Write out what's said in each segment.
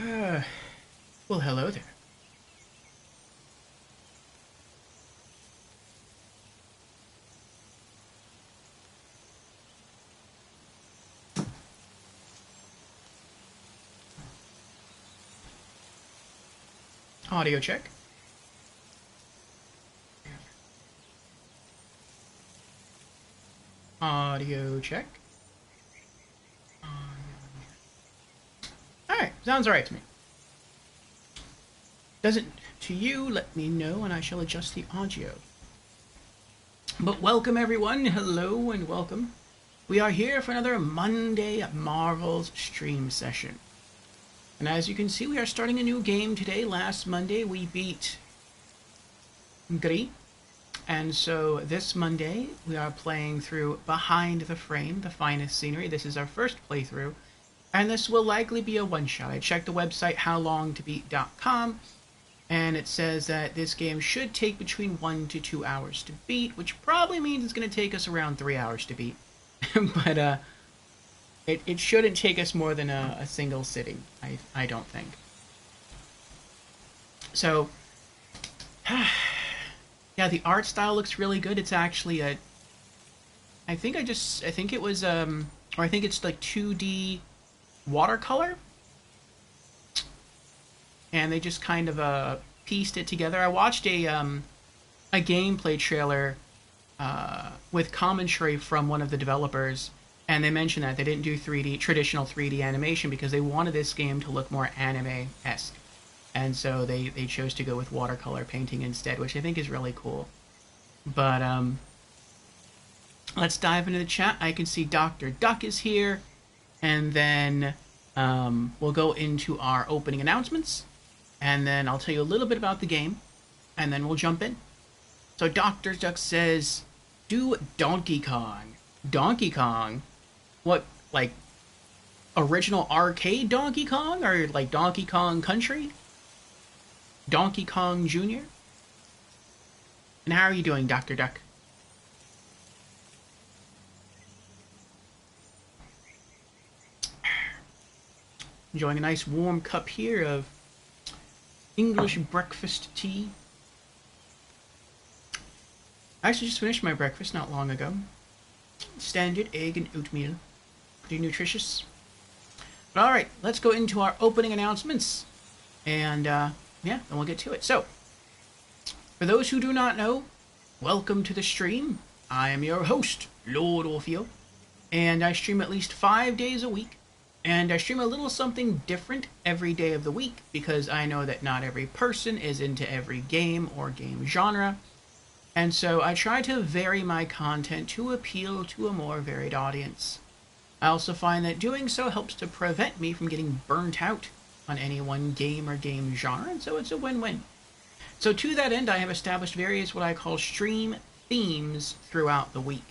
Well, hello there. Audio check. Audio check. Alright, sounds alright to me. Doesn't to you, let me know and I shall adjust the audio. But welcome everyone, hello and welcome. We are here for another Monday Marvels stream session. And as you can see, we are starting a new game today. Last Monday we beat Gris. And so this Monday we are playing through Behind the Frame, the finest scenery. This is our first playthrough. And this will likely be a one-shot. I checked the website howlongtobeat.com, and it says that this game should take between 1 to 2 hours to beat, which probably means it's going to take us around 3 hours to beat. But it shouldn't take us more than a single sitting, I don't think. So, yeah, the art style looks really good. It's actually a... I think it was, or I think it's like 2D watercolor, and they just kind of pieced it together. I watched a gameplay trailer with commentary from one of the developers, and they mentioned that they didn't do traditional 3D animation because they wanted this game to look more anime-esque, and so they chose to go with watercolor painting instead, which I think is really cool. But let's dive into the chat. I can see Dr. Duck is here. And then we'll go into our opening announcements. And then I'll tell you a little bit about the game. And then we'll jump in. So Dr. Duck says, do Donkey Kong. Donkey Kong? What, like, original arcade Donkey Kong? Or like Donkey Kong Country? Donkey Kong Jr.? And how are you doing, Dr. Duck? Enjoying a nice warm cup here of English breakfast tea. I actually just finished my breakfast not long ago. Standard egg and oatmeal. Pretty nutritious. But alright, let's go into our opening announcements. And yeah, then we'll get to it. So, for those who do not know, welcome to the stream. I am your host, Lord Orfeo. And I stream at least 5 days a week. And I stream a little something different every day of the week because I know that not every person is into every game or game genre. And so I try to vary my content to appeal to a more varied audience. I also find that doing so helps to prevent me from getting burnt out on any one game or game genre, and so it's a win-win. So to that end, I have established various what I call stream themes throughout the week.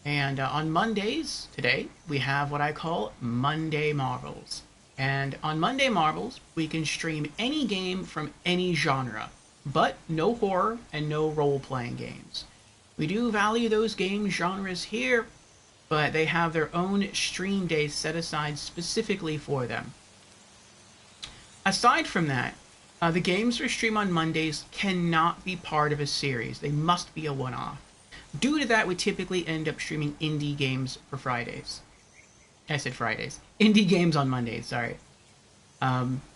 And on Mondays, today, we have what I call Monday Marvels. And on Monday Marvels, we can stream any game from any genre, but no horror and no role-playing games. We do value those game genres here, but they have their own stream days set aside specifically for them. Aside from that, the games we stream on Mondays cannot be part of a series. They must be a one-off. Due to that, we typically end up streaming indie games for Fridays. I said Fridays. Indie games on Mondays, sorry.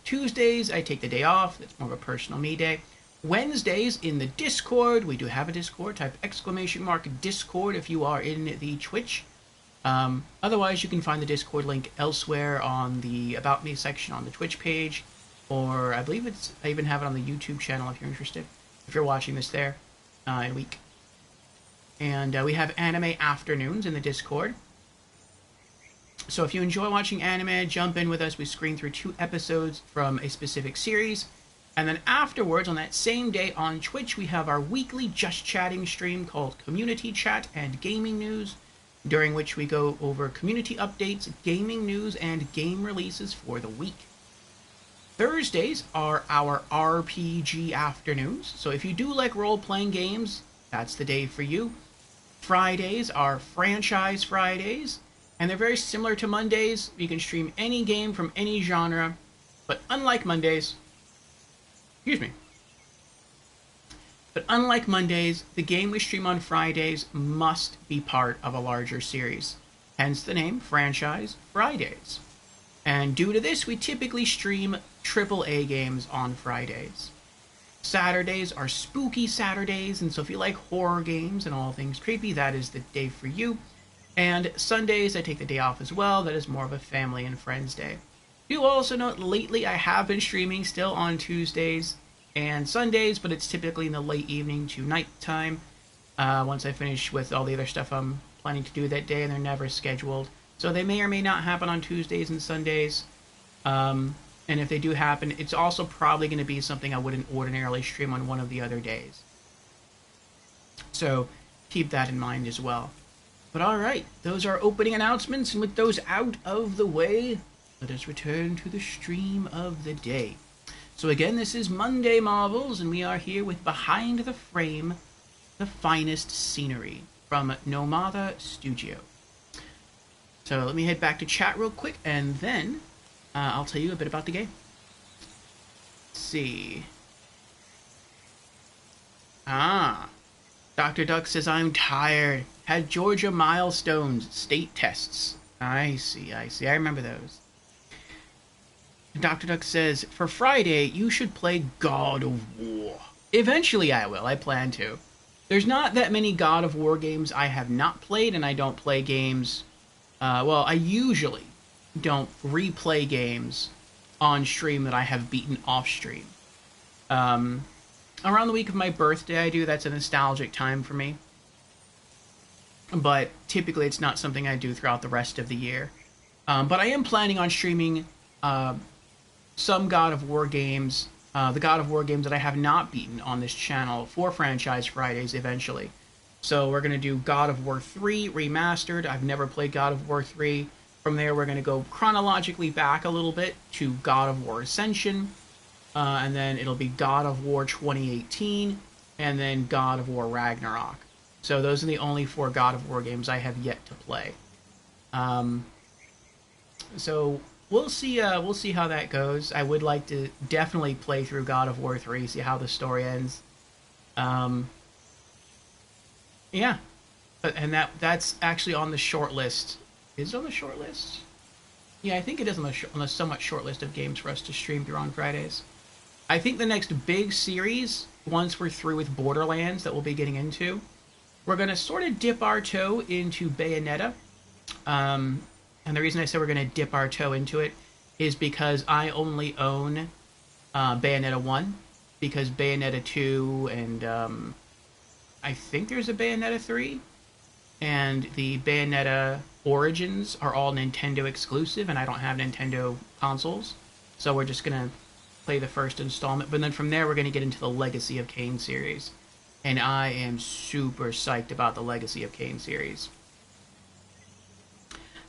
Tuesdays, I take the day off. That's more of a personal me day. Wednesdays, in the Discord, we do have a Discord. Type !Discord if you are in the Twitch. Otherwise, you can find the Discord link elsewhere on the About Me section on the Twitch page. Or I believe I even have it on the YouTube channel if you're interested. If you're watching this there in a week. And we have anime afternoons in the Discord. So if you enjoy watching anime, jump in with us. We screen through 2 episodes from a specific series. And then afterwards, on that same day on Twitch, we have our weekly Just Chatting stream called Community Chat and Gaming News, during which we go over community updates, gaming news, and game releases for the week. Thursdays are our RPG afternoons. So if you do like role-playing games, that's the day for you. Fridays are Franchise Fridays, and they're very similar to Mondays. You can stream any game from any genre, But unlike Mondays, excuse me, but unlike Mondays, the game we stream on Fridays must be part of a larger series. Hence the name Franchise Fridays. And due to this, we typically stream AAA games on Fridays. Saturdays are spooky Saturdays, and so if you like horror games and all things creepy, that is the day for you. And Sundays, I take the day off as well. That is more of a family and friends day. You'll also note lately I have been streaming still on Tuesdays and Sundays, but it's typically in the late evening to night time. Once I finish with all the other stuff I'm planning to do that day, and they're never scheduled. So they may or may not happen on Tuesdays and Sundays. And if they do happen, it's also probably going to be something I wouldn't ordinarily stream on one of the other days. So keep that in mind as well. But alright, those are opening announcements, and with those out of the way, let us return to the stream of the day. So again, this is Monday Marvels, and we are here with Behind the Frame, the finest scenery from Nomada Studio. So let me head back to chat real quick, and then I'll tell you a bit about the game. Let's see. Dr. Duck says, I'm tired. Had Georgia milestones, state tests. I see. I remember those. Dr. Duck says, for Friday, you should play God of War. Eventually I will. I plan to. There's not that many God of War games I have not played, and I don't play games... well, I usually don't replay games on stream that I have beaten off stream. Around the week of my birthday I do. That's a nostalgic time for me. But typically it's not something I do throughout the rest of the year. But I am planning on streaming some God of War games, the God of War games that I have not beaten on this channel for Franchise Fridays eventually. So we're going to do God of War 3 Remastered. I've never played God of War 3. From there we're going to go chronologically back a little bit to God of War Ascension. And then it'll be God of War 2018, and then God of War Ragnarok. So those are the only 4 God of War games I have yet to play. So we'll see how that goes. I would like to definitely play through God of War 3, see how the story ends. Yeah, and that's actually on the short list. Is it on the short list? Yeah, I think it is on the somewhat short list of games for us to stream through on Fridays. I think the next big series, once we're through with Borderlands that we'll be getting into, we're going to sort of dip our toe into Bayonetta. And the reason I say we're going to dip our toe into it is because I only own Bayonetta 1, because Bayonetta 2 and I think there's a Bayonetta 3, and the Bayonetta Origins are all Nintendo exclusive, and I don't have Nintendo consoles, so we're just going to play the first installment. But then from there we're going to get into the Legacy of Kain series, and I am super psyched about the Legacy of Kain series.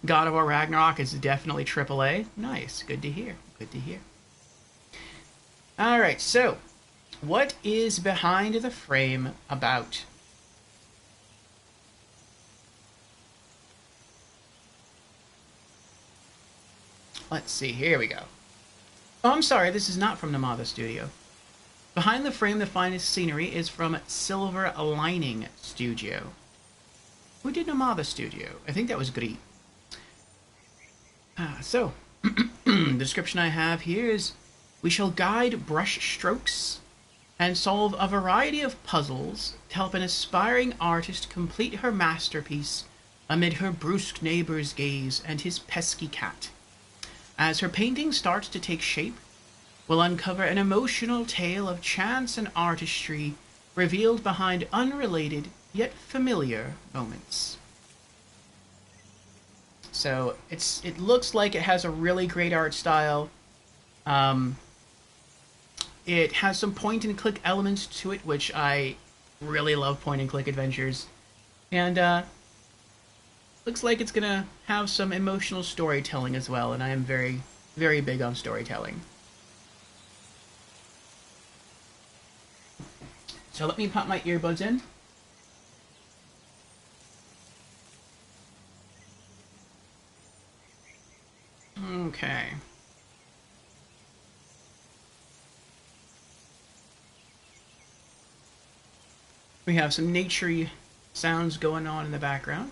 God of War Ragnarok is definitely AAA. Nice, good to hear, good to hear. Alright, so what is Behind the Frame about? Let's see, here we go. Oh, I'm sorry, this is not from Nomada Studio. Behind the Frame, the finest scenery is from Silver Lining Studio. Who did Nomada Studio? I think that was Gris. So, the description I have here is, we shall guide brush strokes and solve a variety of puzzles to help an aspiring artist complete her masterpiece amid her brusque neighbor's gaze and his pesky cat. As her painting starts to take shape, we'll uncover an emotional tale of chance and artistry revealed behind unrelated yet familiar moments. So it looks like it has a really great art style. It has some point and click elements to it, which I really love point and click adventures. And looks like it's gonna have some emotional storytelling as well, and I am very, very big on storytelling. So let me pop my earbuds in. Okay. We have some naturey sounds going on in the background.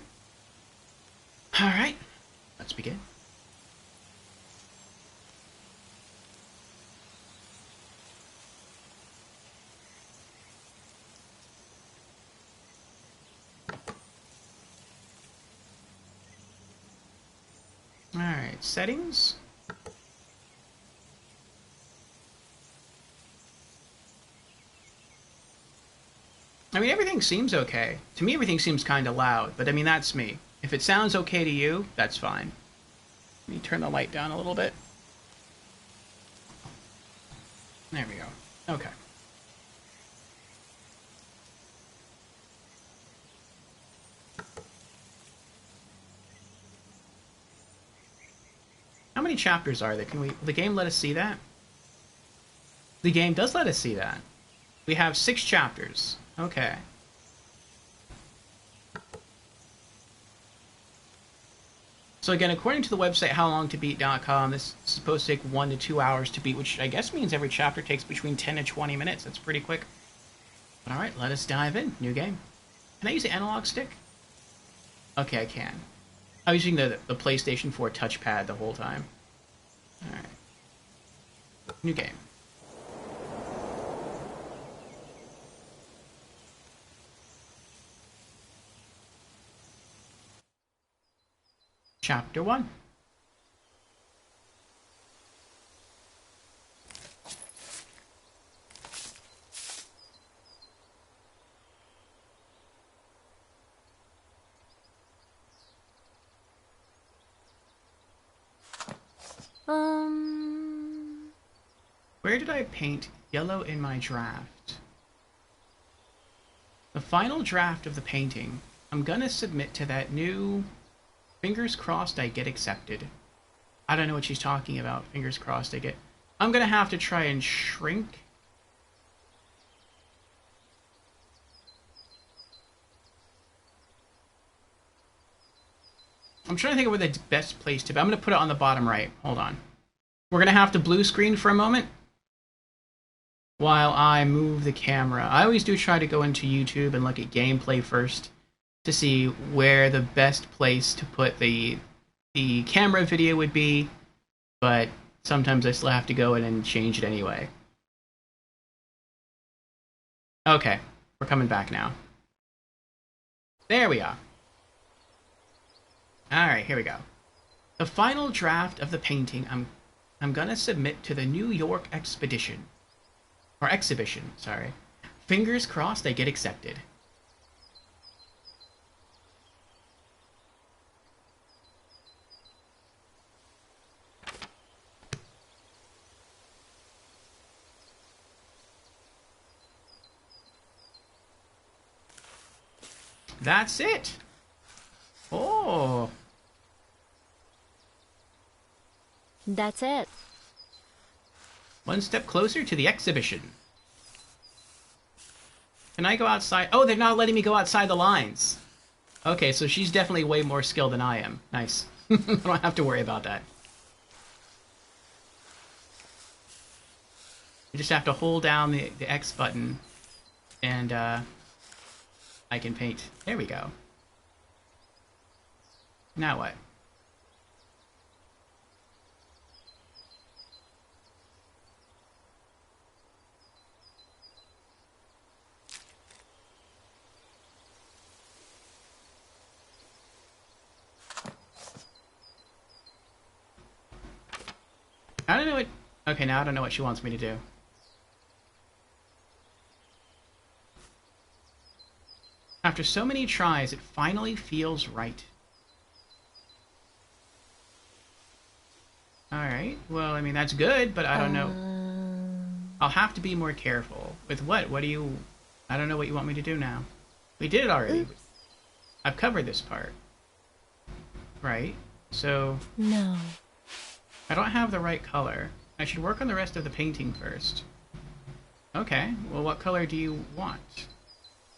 Alright, let's begin. Alright, settings. I mean, everything seems okay. To me, everything seems kind of loud, but I mean, that's me. If it sounds okay to you, that's fine. Let me turn the light down a little bit. There we go. Okay. How many chapters are there? Can we... Will the game let us see that? The game does let us see that. We have 6 chapters. Okay. So again, according to the website howlongtobeat.com, this is supposed to take 1 to 2 hours to beat, which I guess means every chapter takes between 10 to 20 minutes. That's pretty quick. But alright, let us dive in. New game. Can I use the analog stick? Okay, I can. I was using the PlayStation 4 touchpad the whole time. Alright. New game. Chapter 1. Where did I paint yellow in my draft? The final draft of the painting, I'm gonna submit to that new... Fingers crossed I get accepted. I don't know what she's talking about. Fingers crossed I get... I'm gonna have to try and shrink. I'm trying to think of where the best place to be. I'm gonna put it on the bottom right. Hold on. We're gonna have to blue screen for a moment while I move the camera. I always do try to go into YouTube and look at gameplay first to see where the best place to put the camera video would be, but sometimes I still have to go in and change it anyway. Okay, we're coming back now. There we are. Alright, here we go. The final draft of the painting I'm gonna submit to the New York Expedition. Or exhibition, sorry. Fingers crossed I get accepted. That's it. Oh. That's it. One step closer to the exhibition. Can I go outside? Oh, they're not letting me go outside the lines. Okay, so she's definitely way more skilled than I am. Nice. I don't have to worry about that. You just have to hold down the X button and I can paint. There we go. Now what? I don't know what... Okay, now I don't know what she wants me to do. After so many tries, it finally feels right. Alright, well, I mean, that's good, but I don't know. I'll have to be more careful. With what? What do you... I don't know what you want me to do now. We did it already. Oops. I've covered this part. Right? So... No. I don't have the right color. I should work on the rest of the painting first. Okay, well, what color do you want?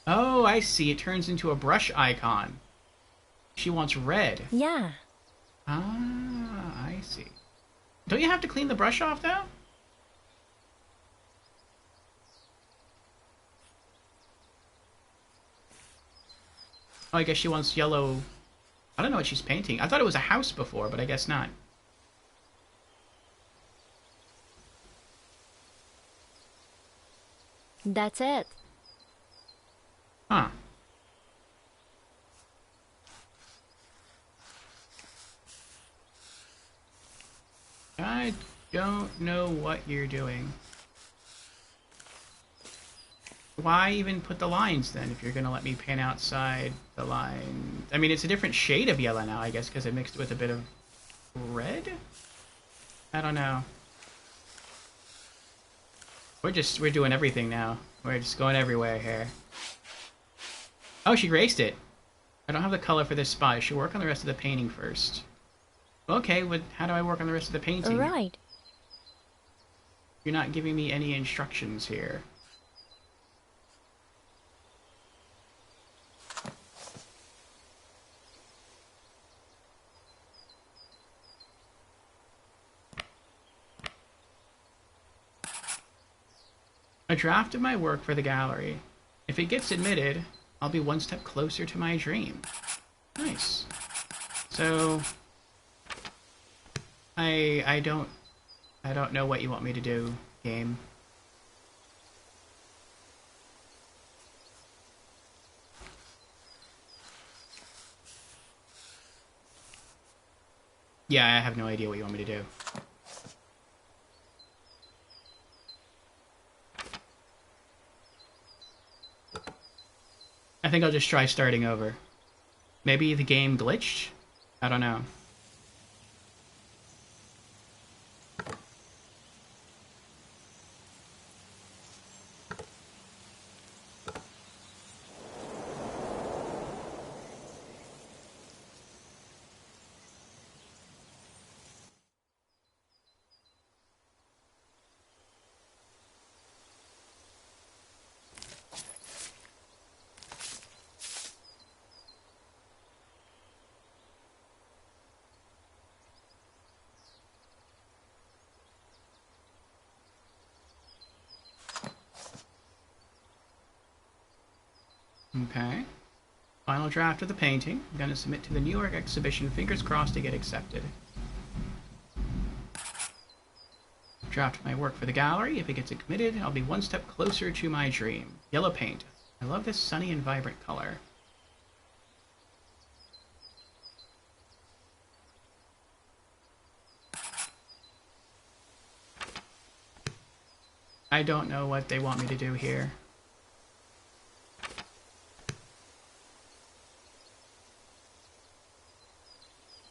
Oh, I see. It turns into a brush icon. She wants red. Yeah. Ah, I see. Don't you have to clean the brush off, though? Oh, I guess she wants yellow. I don't know what she's painting. I thought it was a house before, but I guess not. That's it. Huh. I don't know what you're doing. Why even put the lines then if you're going to let me paint outside the line? I mean, it's a different shade of yellow now, I guess, because I mixed it with a bit of red? I don't know. We're doing everything now. We're just going everywhere here. Oh, she erased it. I don't have the color for this spot. I should work on the rest of the painting first. Okay, how do I work on the rest of the painting? Alright. You're not giving me any instructions here. A draft of my work for the gallery. If it gets admitted, I'll be one step closer to my dream. Nice. So I don't know what you want me to do, game. Yeah, I have no idea what you want me to do. I think I'll just try starting over. Maybe the game glitched? I don't know. Okay. Final draft of the painting. I'm going to submit to the New York exhibition. Fingers crossed to get accepted. Draft my work for the gallery. If it gets admitted, I'll be one step closer to my dream. Yellow paint. I love this sunny and vibrant color. I don't know what they want me to do here.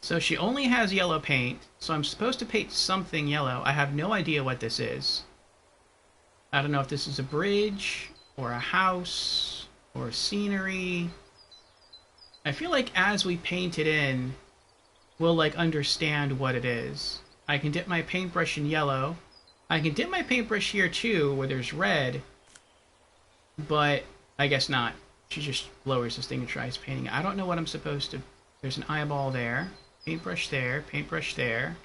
So she only has yellow paint, so I'm supposed to paint something yellow. I have no idea what this is. I don't know if this is a bridge, or a house, or scenery. I feel like as we paint it in, we'll, like, understand what it is. I can dip my paintbrush in yellow. I can dip my paintbrush here, too, where there's red. But I guess not. She just lowers this thing and tries painting. I don't know what I'm supposed to... There's an eyeball there. Paintbrush there, paintbrush there.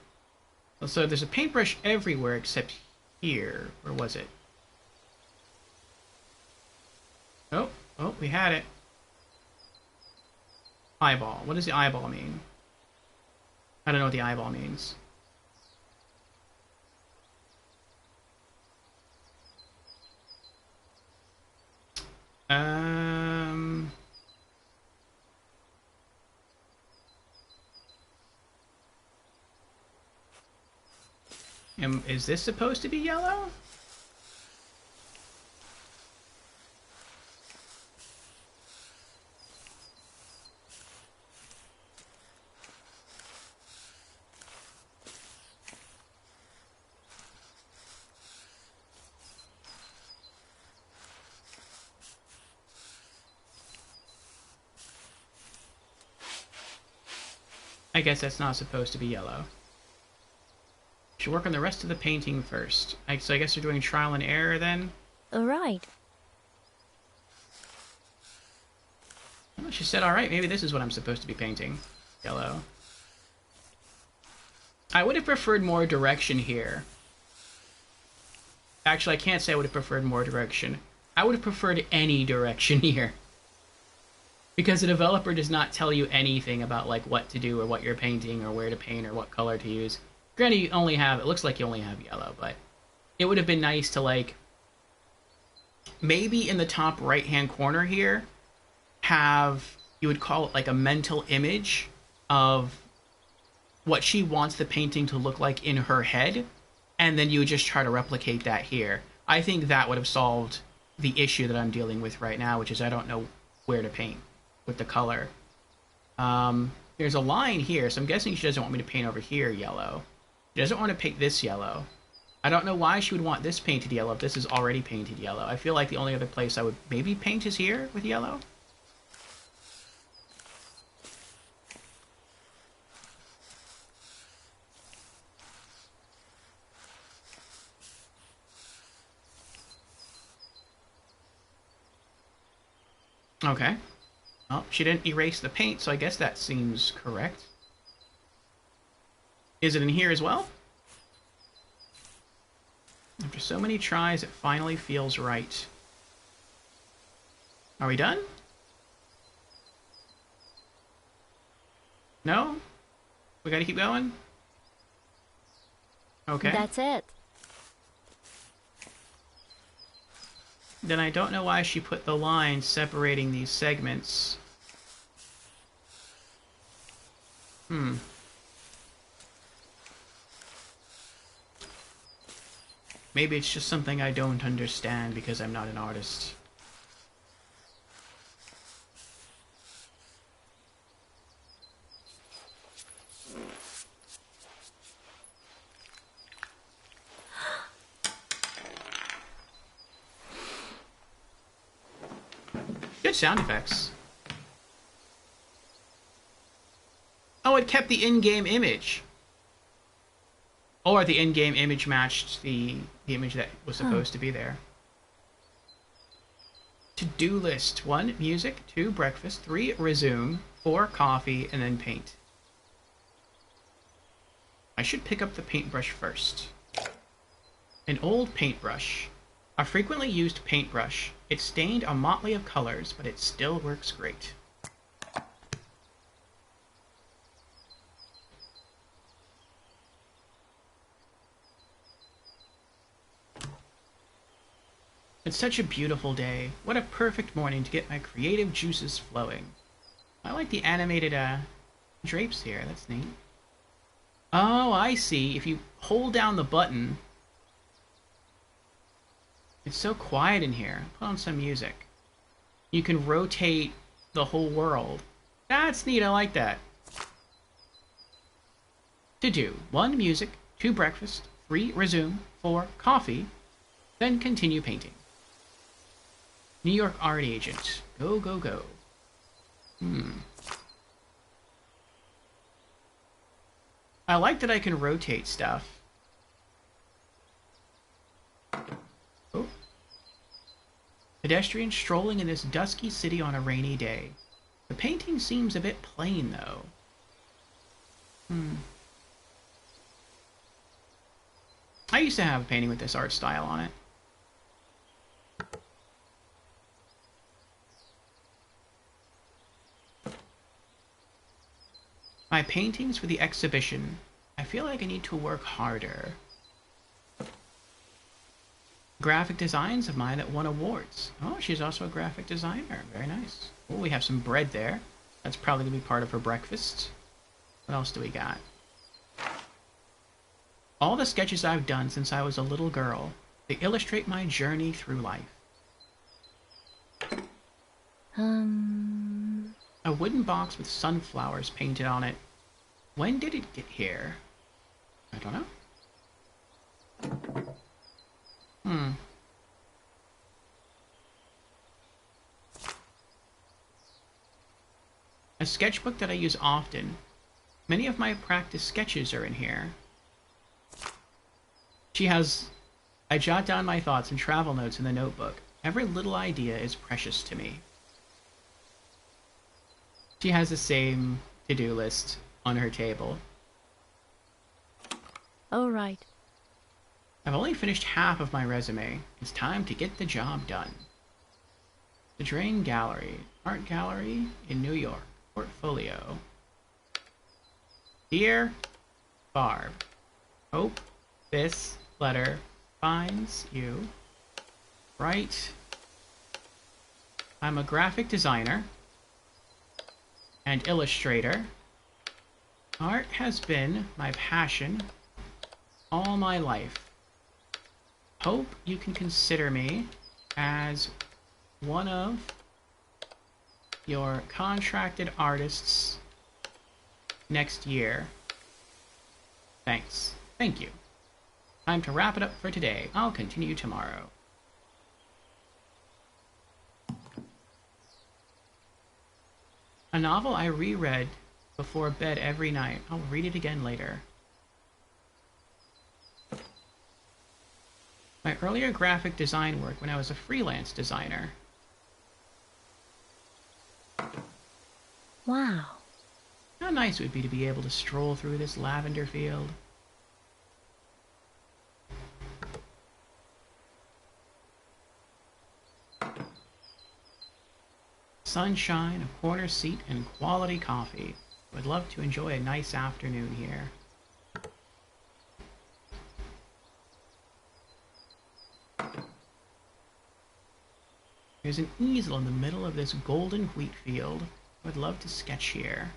So there's a paintbrush everywhere except here. Where was it? Oh, we had it. Eyeball. What does the eyeball mean? I don't know what the eyeball means. Is this supposed to be yellow? I guess that's not supposed to be yellow. Should work on the rest of the painting first. So I guess we're doing trial and error then? Alright. Well, she said, alright, maybe this is what I'm supposed to be painting. Yellow. I would have preferred more direction here. Actually, I can't say I would have preferred more direction. I would have preferred any direction here. Because the developer does not tell you anything about like what to do or what you're painting or where to paint or what color to use. Granted, you only have, it looks like you only have yellow, but it would have been nice to like maybe in the top right hand corner here have, you would call it like a mental image of what she wants the painting to look like in her head, and then you would just try to replicate that here. I think that would have solved the issue that I'm dealing with right now, which is I don't know where to paint with the color. There's a line here, so I'm guessing she doesn't want me to paint over here yellow. She doesn't want to paint this yellow. I don't know why she would want this painted yellow if this is already painted yellow. I feel like the only other place I would maybe paint is here with yellow. Okay. Well, she didn't erase the paint, so I guess that seems correct. Is it in here as well? After so many tries, it finally feels right. Are we done? No? We gotta keep going? Okay. That's it. Then I don't know why she put the line separating these segments. Maybe it's just something I don't understand because I'm not an artist. Good sound effects. Oh, it kept the in-game image. Or the in-game image matched the image that was supposed to be there. To-do list. 1, music. 2, breakfast. 3, resume. 4, coffee. And then paint. I should pick up the paintbrush first. An old paintbrush. A frequently used paintbrush. It's stained a motley of colors, but it still works great. It's such a beautiful day. What a perfect morning to get my creative juices flowing. I like the animated drapes here. That's neat. Oh, I see. If you hold down the button... It's so quiet in here. Put on some music. You can rotate the whole world. That's neat. I like that. To do. 1, music. 2, breakfast. 3, resume. 4, coffee. Then continue painting. New York art agent. Go, go, go. I like that I can rotate stuff. Oh. Pedestrian strolling in this dusky city on a rainy day. The painting seems a bit plain, though. I used to have a painting with this art style on it. My paintings for the exhibition. I feel like I need to work harder. Graphic designs of mine that won awards. Oh, she's also a graphic designer. Very nice. Oh, we have some bread there. That's probably going to be part of her breakfast. What else do we got? All the sketches I've done since I was a little girl. They illustrate my journey through life. A wooden box with sunflowers painted on it. When did it get here? I don't know. A sketchbook that I use often. Many of my practice sketches are in here. She has... I jot down my thoughts and travel notes in the notebook. Every little idea is precious to me. She has the same to-do list on her table. All right. I've only finished half of my resume. It's time to get the job done. The Drain Gallery. Art Gallery in New York. Portfolio. Dear Barb, hope this letter finds you right. I'm a graphic designer and illustrator. Art has been my passion all my life. Hope you can consider me as one of your contracted artists next year. Thanks. Thank you. Time to wrap it up for today. I'll continue tomorrow. A novel I reread before bed every night. I'll read it again later. My earlier graphic design work when I was a freelance designer. Wow. How nice it would be to be able to stroll through this lavender field. Sunshine, a corner seat, and quality coffee. Would love to enjoy a nice afternoon here. There's an easel in the middle of this golden wheat field. Would love to sketch here.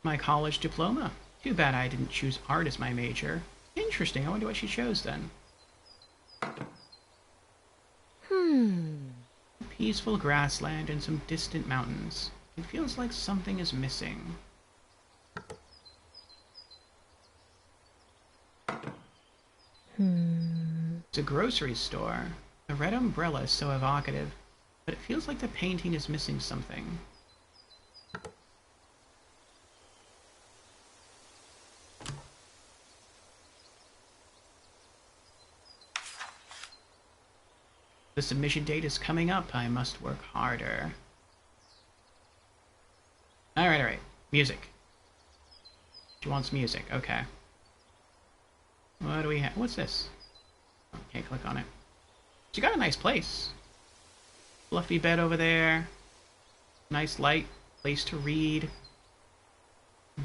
My college diploma. Too bad I didn't choose art as my major. Interesting, I wonder what she chose then. Peaceful grassland and some distant mountains. It feels like something is missing. It's a grocery store. The red umbrella is so evocative, but it feels like the painting is missing something. The submission date is coming up. I must work harder. Alright. Music. She wants music. Okay. What do we have? What's this? Oh, can't click on it. She got a nice place. Fluffy bed over there. Nice light. Place to read.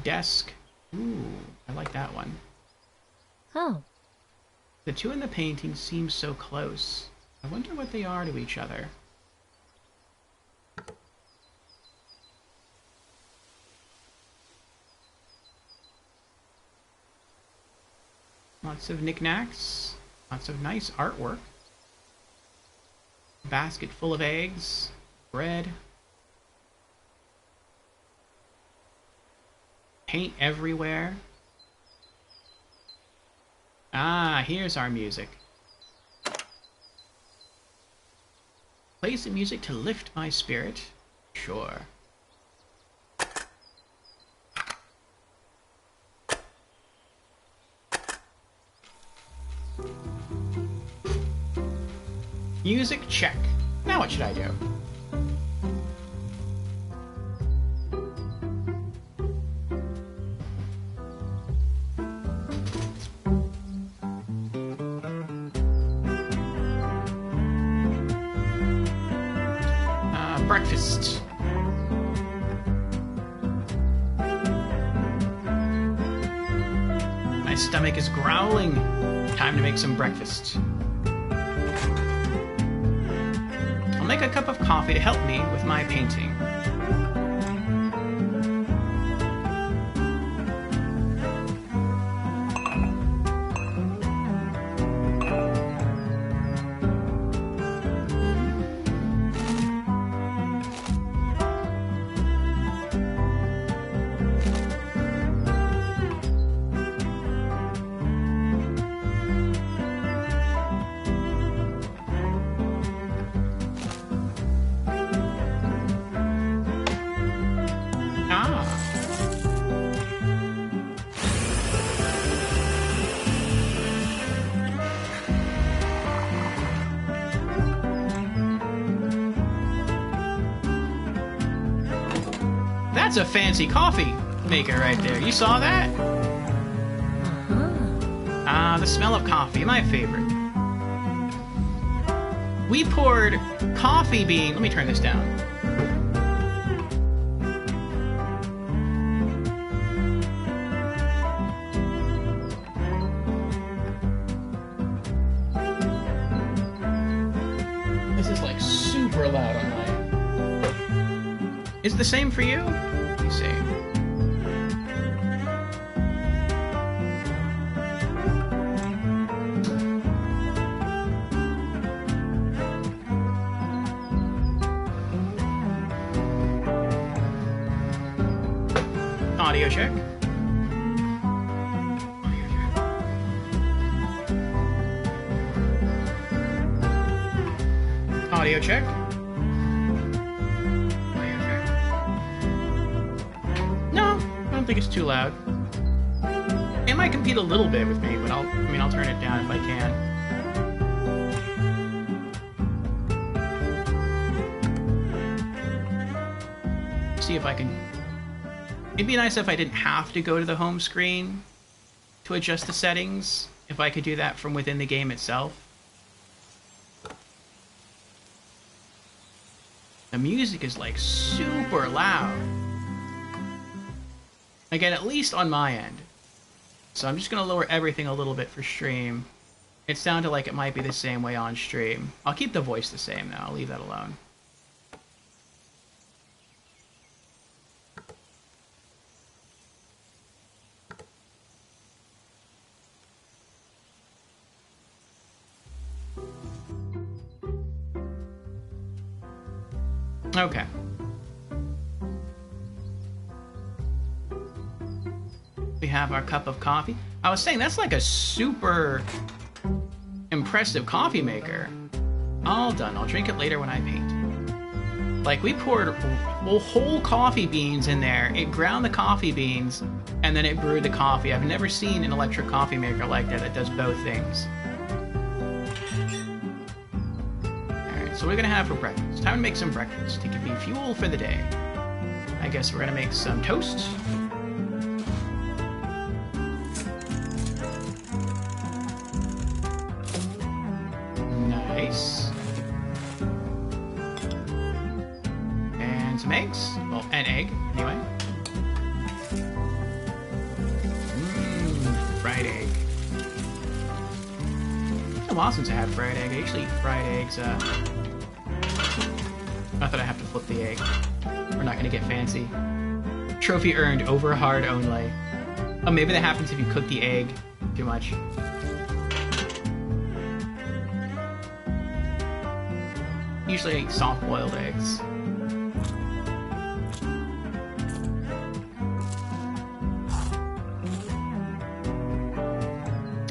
Desk. Ooh, I like that one. Oh. The two in the painting seem so close. I wonder what they are to each other. Lots of knickknacks. Lots of nice artwork. Basket full of eggs. Bread. Paint everywhere. Ah, here's our music. Play some music to lift my spirit. Sure. Music check. Now what should I do? Breakfast. My stomach is growling. Time to make some breakfast. I'll make a cup of coffee to help me with my painting. That's a fancy coffee maker right there. You saw that? Ah, the smell of coffee, my favorite. We poured coffee bean. Let me turn this down. This is like super loud on mine. Is it the same for you? Let me see. Audio check. Audio check. Audio check. No, I don't think it's too loud. It might compete a little bit with me, but I'll turn it down if I can. See if I can. It'd be nice if I didn't have to go to the home screen to adjust the settings, if I could do that from within the game itself. The music is like super loud. Again, at least on my end. So I'm just going to lower everything a little bit for stream. It sounded like it might be the same way on stream. I'll keep the voice the same though, I'll leave that alone. Okay. We have our cup of coffee. I was saying, that's like a super impressive coffee maker. All done. I'll drink it later when I paint. Like, we poured whole coffee beans in there. It ground the coffee beans, and then it brewed the coffee. I've never seen an electric coffee maker like that does both things. So what are we gonna have for breakfast? It's time to make some breakfast to give me fuel for the day. I guess we're gonna make some toast. Nice. And some eggs. Well, an egg, anyway. Fried egg. It's been a while since I had fried egg. I usually eat fried eggs, not that I have to flip the egg. We're not gonna get fancy. Trophy earned, over hard only. Oh, maybe that happens if you cook the egg too much. Usually I eat soft-boiled eggs.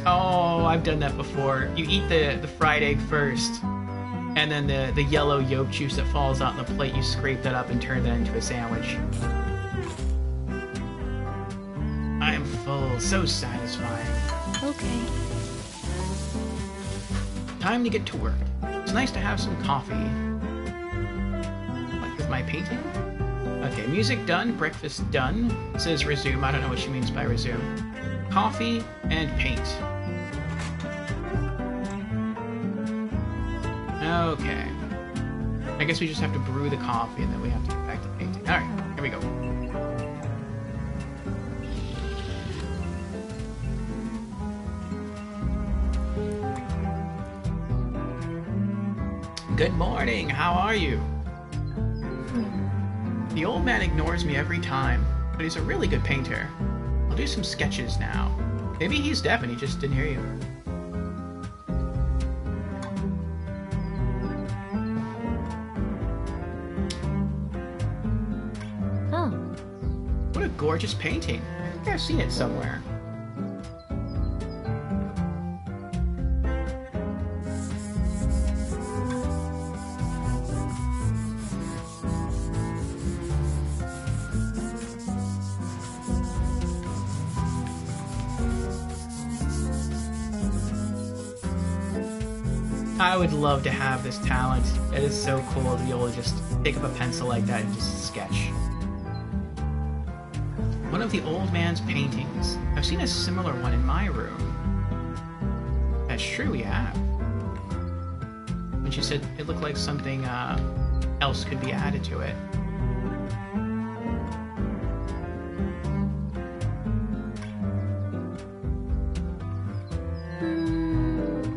Oh, I've done that before. You eat the fried egg first. And then the yellow yolk juice that falls out on the plate, you scrape that up and turn that into a sandwich. I am full, so satisfying. Okay. Time to get to work. It's nice to have some coffee. Like with my painting? Okay, music done, breakfast done. It says resume, I don't know what she means by resume. Coffee and paint. Okay. I guess we just have to brew the coffee and then we have to get back to painting. Alright, here we go. Good morning, how are you? The old man ignores me every time, but he's a really good painter. I'll do some sketches now. Maybe he's deaf and he just didn't hear you. What a gorgeous painting. I think I've seen it somewhere. I would love to have this talent. It is so cool to be able to just pick up a pencil like that and just sketch. One of the old man's paintings. I've seen a similar one in my room. That's true, yeah. But you said it looked like something else could be added to it.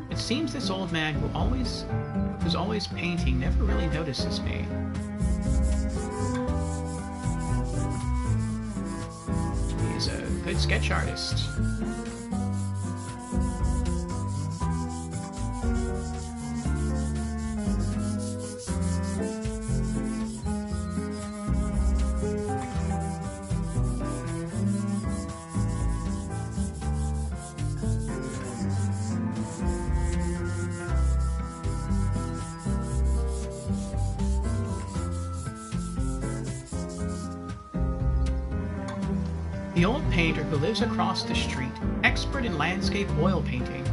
It seems this old man who's always painting never really notices me. He's a good sketch artist. The old painter who lives across the street, expert in landscape oil painting,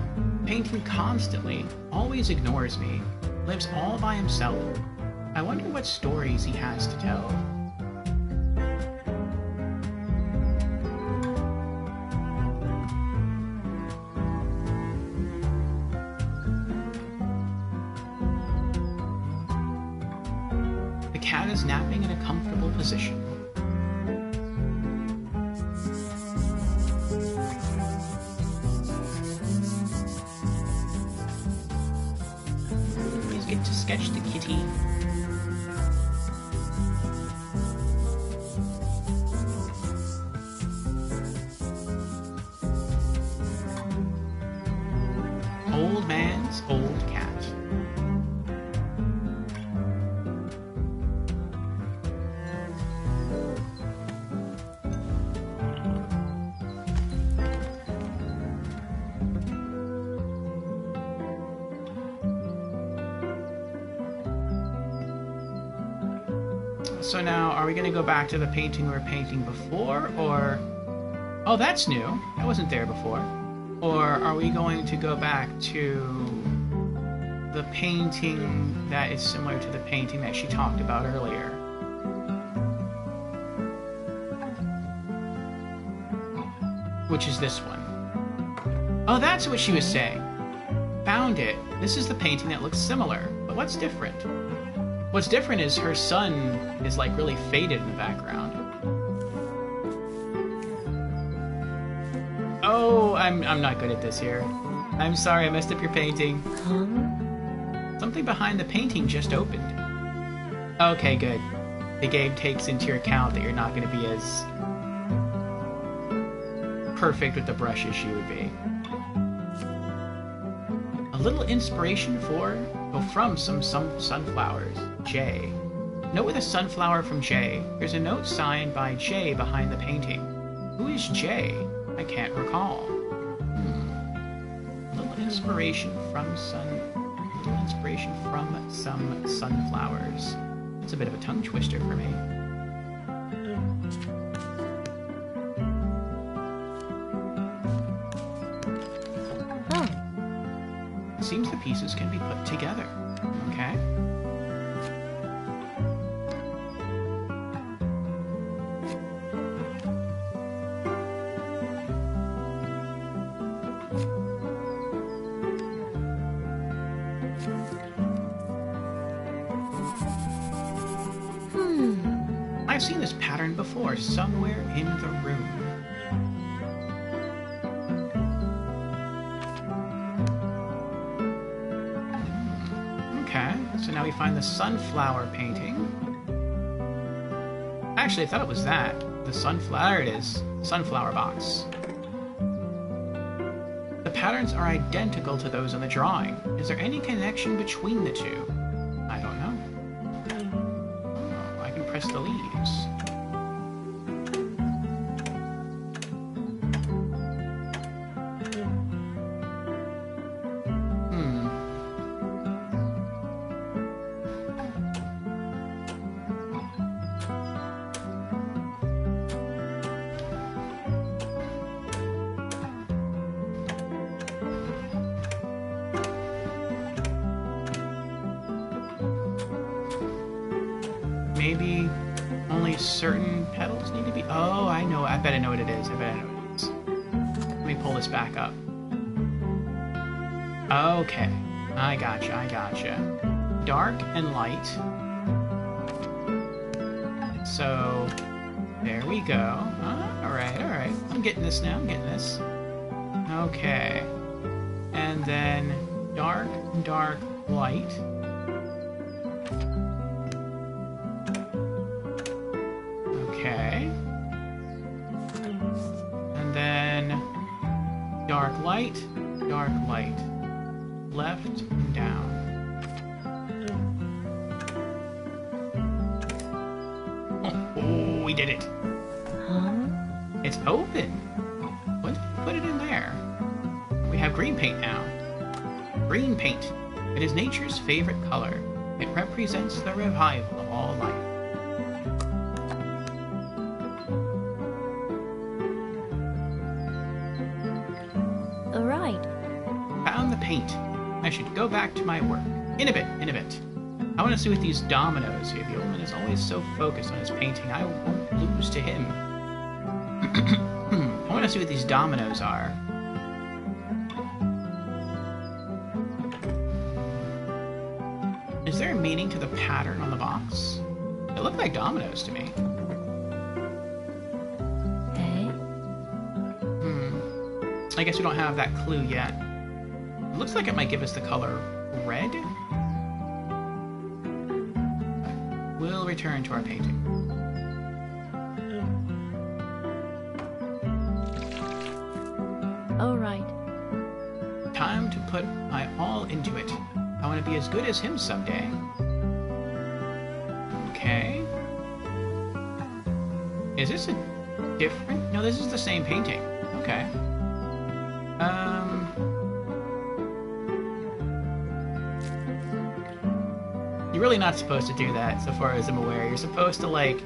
painting constantly, always ignores me, lives all by himself. I wonder what stories he has to tell. The cat is napping in a comfortable position. To sketch the kitty. Old man's old cat. So now, are we going to go back to the painting we were painting before, or... Oh, that's new. That wasn't there before. Or are we going to go back to the painting that is similar to the painting that she talked about earlier? Which is this one. Oh, that's what she was saying. Found it. This is the painting that looks similar. But what's different? What's different is her son is like really faded in the background. Oh, I'm not good at this here. I'm sorry, I messed up your painting. Huh? Something behind the painting just opened. Okay, good. The game takes into account that you're not going to be as perfect with the brush as you would be. A little inspiration from some sunflowers. J. Note with a sunflower from J. There's a note signed by J behind the painting. Who is J? I can't recall. A little inspiration from some sunflowers. It's a bit of a tongue twister for me. Oh. It seems the pieces can be put together. Okay. I've seen this pattern before, somewhere in the room. Okay, so now we find the sunflower painting. Actually, I thought it was that. The sunflower, there it is. Sunflower box. The patterns are identical to those on the drawing. Is there any connection between the two? I don't know. Oh, I can press the leaves. Maybe only certain petals need to be... Oh, I know. I bet I know what it is. Let me pull this back up. Okay. I gotcha, I gotcha. Dark and light. So, there we go. Alright, alright. I'm getting this now, I'm getting this. Okay. And then dark, dark, light. Okay. And then dark, light, left and down. Oh, we did it. Huh? It's open. What did you put it in there? We have green paint now. Green paint. It is nature's favorite color. It represents the revival of all life. All right. Found the paint. I should go back to my work. In a bit, in a bit. I want to see what these dominoes here. The old man is always so focused on his painting. I won't lose to him. I want to see what these dominoes are. Is there a meaning to the pattern on the box? They look like dominoes to me. Hey. I guess we don't have that clue yet. It looks like it might give us the color red. We'll return to our painting. All right. Time to put my all into it. I want to be as good as him someday. Okay. Is this a different? No, this is the same painting. Okay. You're really not supposed to do that, so far as I'm aware. You're supposed to, like,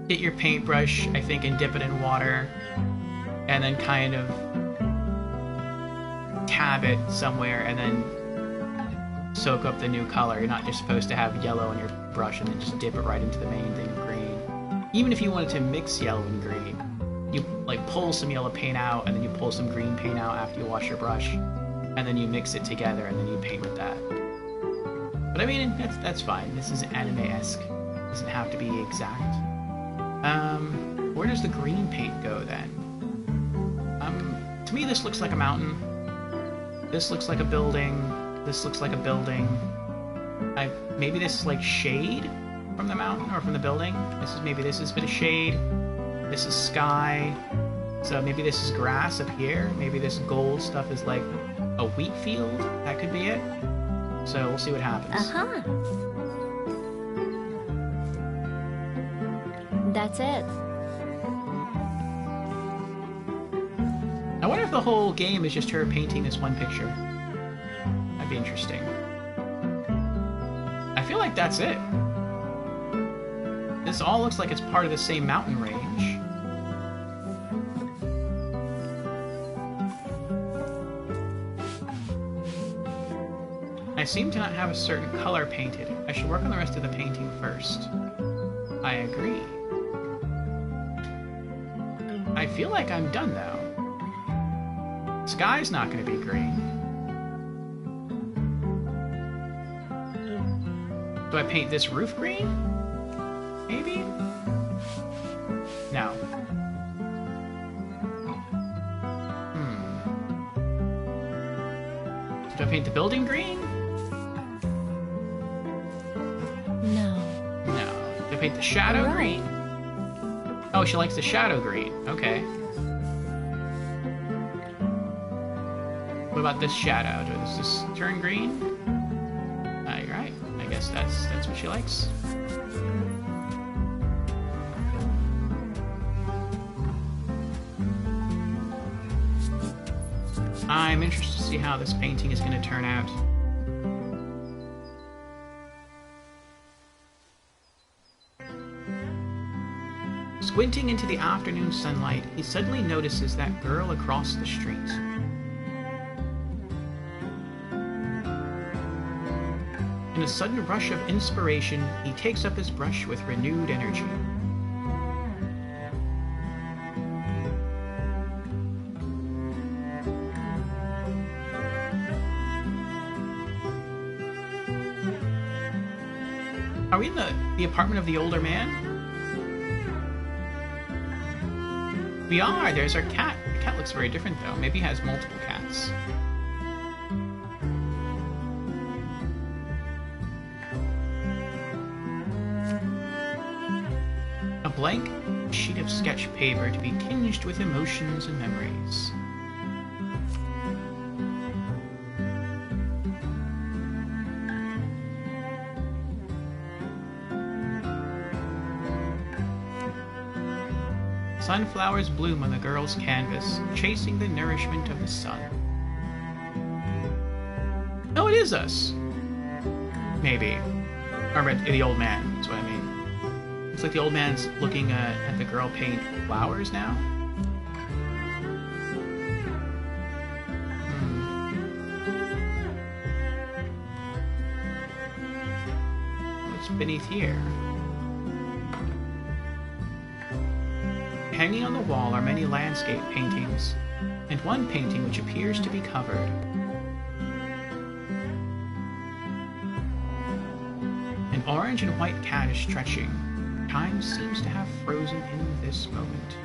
get your paintbrush, I think, and dip it in water, and then kind of tab it somewhere, and then soak up the new color. You're not just supposed to have yellow on your brush and then just dip it right into the main thing of green. Even if you wanted to mix yellow and green, you, like, pull some yellow paint out, and then you pull some green paint out after you wash your brush, and then you mix it together, and then you paint with that. But I mean, that's fine. This is anime-esque. Doesn't have to be exact. Where does the green paint go then? To me, this looks like a mountain. This looks like a building. This looks like a building. Maybe this is like shade from the mountain or from the building. Maybe this is a bit of shade. This is sky. So maybe this is grass up here. Maybe this gold stuff is like a wheat field. That could be it. So we'll see what happens. Uh-huh. That's it. I wonder if the whole game is just her painting this one picture. That'd be interesting. I feel like that's it. This all looks like it's part of the same mountain range. I seem to not have a certain color painted. I should work on the rest of the painting first. I agree. I feel like I'm done, though. Sky's not going to be green. Do I paint this roof green? Maybe? No. Do I paint the building green? No. No. Do I paint the shadow Right. green? Oh, she likes the shadow green. Okay. What about this shadow? Does this turn green? You're right. I guess that's what she likes. I'm interested to see how this painting is going to turn out. Squinting into the afternoon sunlight, he suddenly notices that girl across the street. In a sudden rush of inspiration, he takes up his brush with renewed energy. we in the apartment of the older man? We are. There's our cat. The cat looks very different, though. Maybe he has multiple cats. A blank sheet of sketch paper to be tinged with emotions and memories. Sunflowers bloom on the girl's canvas, chasing the nourishment of the sun. Oh, it is us. Maybe. Or the old man, that's what I mean. Looks like the old man's looking at the girl paint flowers now. What's beneath here? Hanging on the wall are many landscape paintings, and one painting which appears to be covered. An orange and white cat is stretching. Time seems to have frozen in this moment.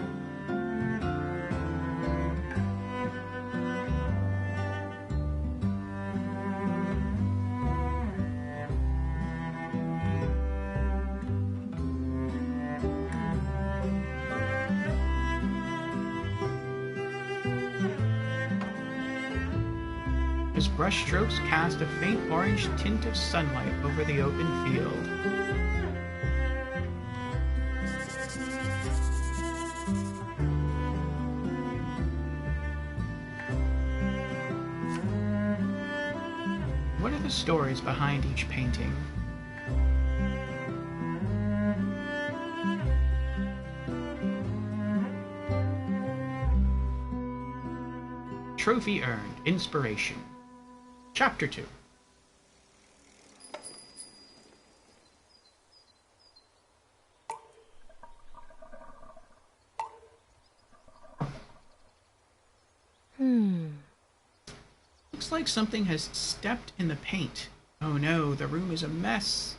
His brushstrokes cast a faint orange tint of sunlight over the open field. What are the stories behind each painting? Trophy earned. Inspiration. Chapter 2. Looks like something has stepped in the paint. Oh no, the room is a mess.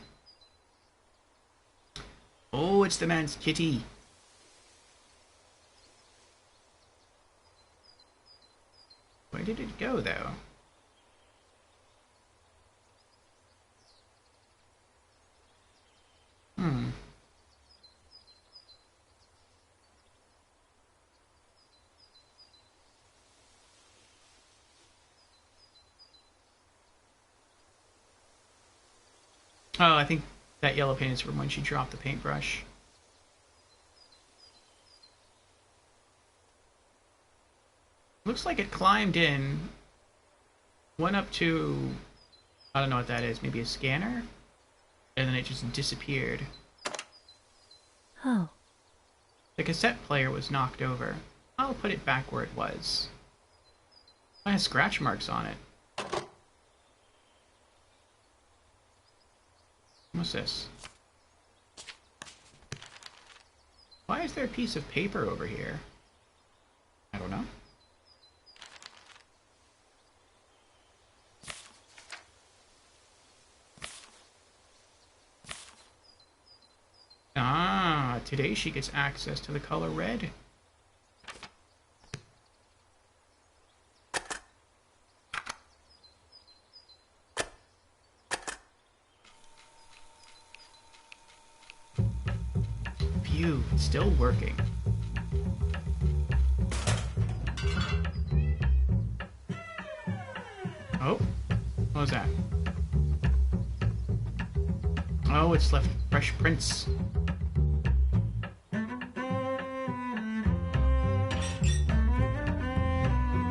Oh, it's the man's kitty. Where did it go, though? Oh, I think that yellow paint is from when she dropped the paintbrush. Looks like it climbed in, went up to, I don't know what that is, maybe a scanner? And then it just disappeared. Oh. The cassette player was knocked over. I'll put it back where it was. It has scratch marks on it. What's this? Why is there a piece of paper over here? I don't know. Ah, today she gets access to the color red. Phew, it's still working. Oh, what was that? Oh, it's left fresh prints.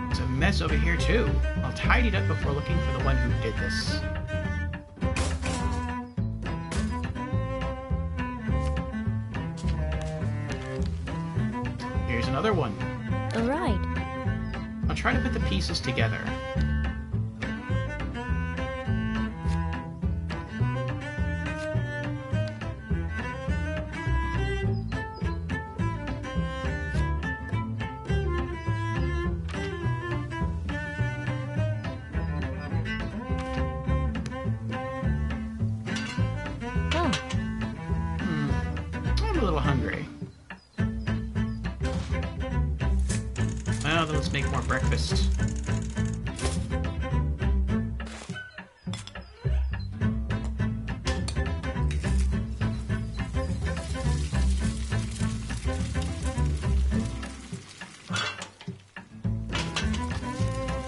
There's a mess over here too. I'll tidy it up before looking for the one who did this. Here's another one. All right. I'll try to put the pieces together. Oh. little hungry. Well, then let's make more breakfast.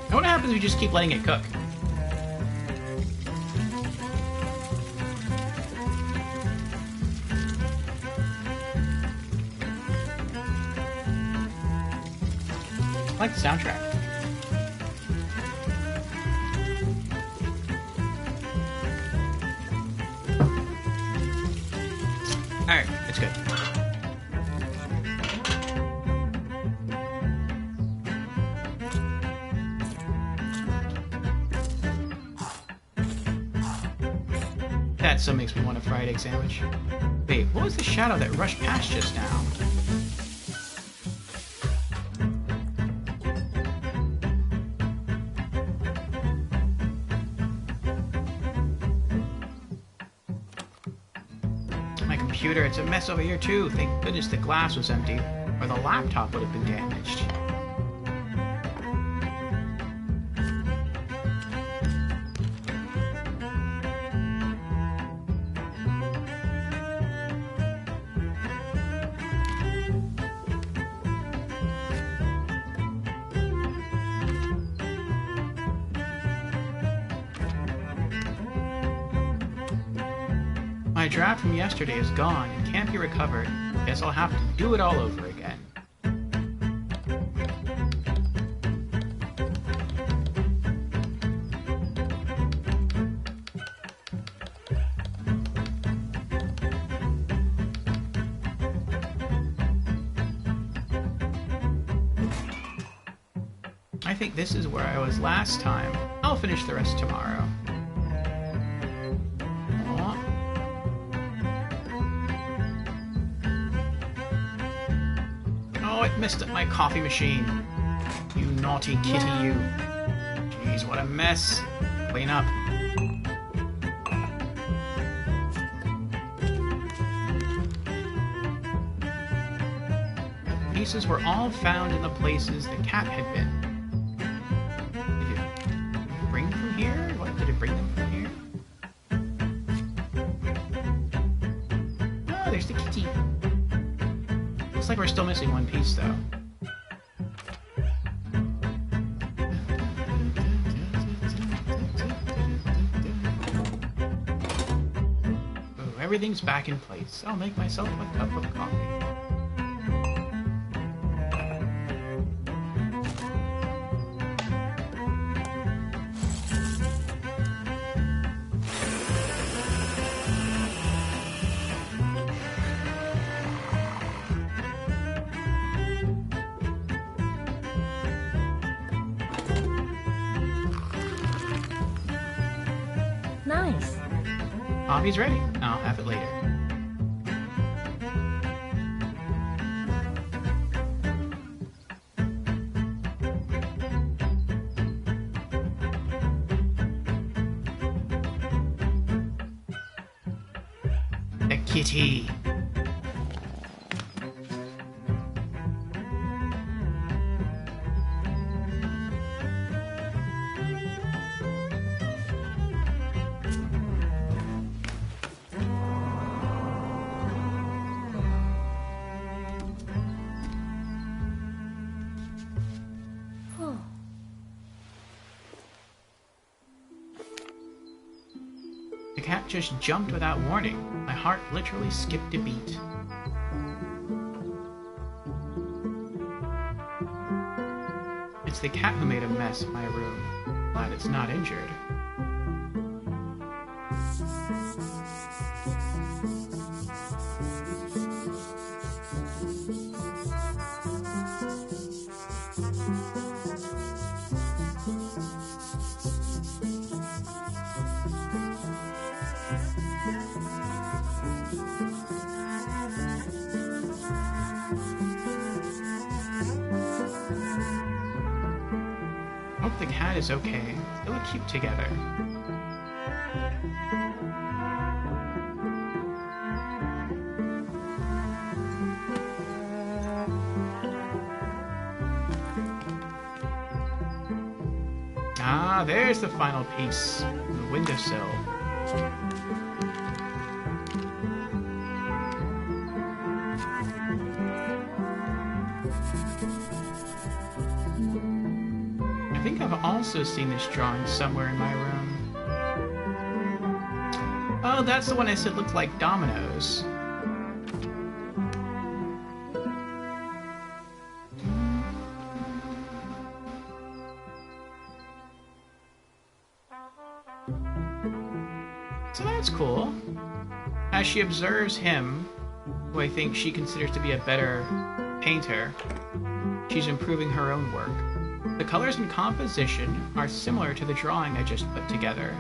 And what happens if we just keep letting it cook? I like the soundtrack. Alright, it's good. That so makes me want a fried egg sandwich. Wait, what was the shadow that rushed past just now? Computer, it's a mess over here too. Thank goodness the glass was empty, or the laptop would have been damaged. My draft from yesterday is gone and can't be recovered. Guess I'll have to do it all over again. I think this is where I was last time. I'll finish the rest tomorrow. Oh, it messed up my coffee machine. You naughty kitty, you. Jeez, what a mess. Clean up. Pieces were all found in the places the cat had been. Did it bring them from here? What, did it bring them from here? Oh, there's the kitty. Looks like we're still missing one piece, though. Ooh, everything's back in place. I'll make myself a cup of coffee. Nice. Coffee's ready. I'll have it later. A kitty. The cat just jumped without warning. My heart literally skipped a beat. It's the cat who made a mess in my room. Glad it's not injured. Hope the cat is okay. They look cute together. Ah, there's the final piece. The windowsill. I think I've also seen this drawing somewhere in my room. Oh, that's the one I said looked like dominoes. So that's cool. As she observes him, who I think she considers to be a better painter, she's improving her own work. The colors and composition are similar to the drawing I just put together.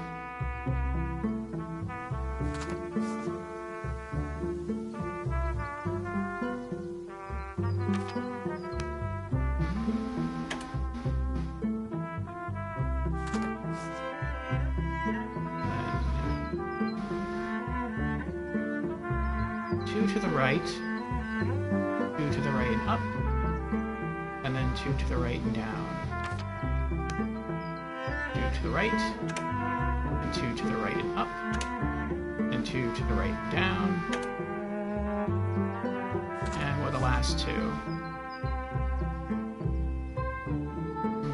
Two to the right, two to the right and up, and then two to the right and down. Two to the right, and two to the right and up, and two to the right and down, and we're the last two.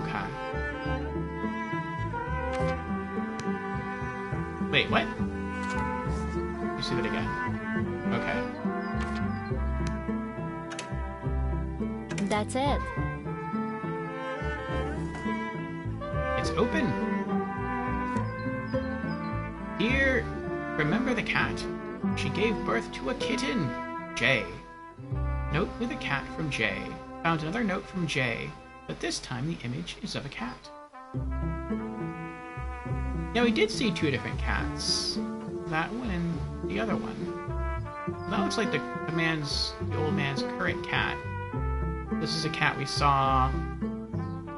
Okay. Wait, what? You see that again? Okay. That's it. It's open. Here, remember the cat. She gave birth to a kitten. J. Note with a cat from J. Found another note from J, but this time the image is of a cat. Now we did see two different cats. That one and the other one. That looks like the old man's current cat. This is a cat we saw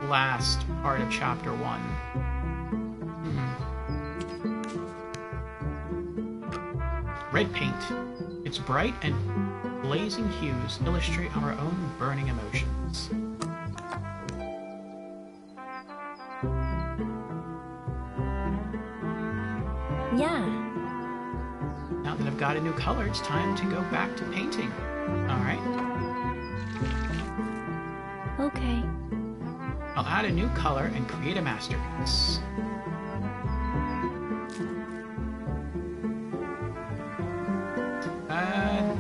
last part of chapter 1. Red paint. Its bright and blazing hues illustrate our own burning emotions. Yeah. Now that I've got a new color, it's time to go back to painting. Alright. Okay. I'll add a new color and create a masterpiece.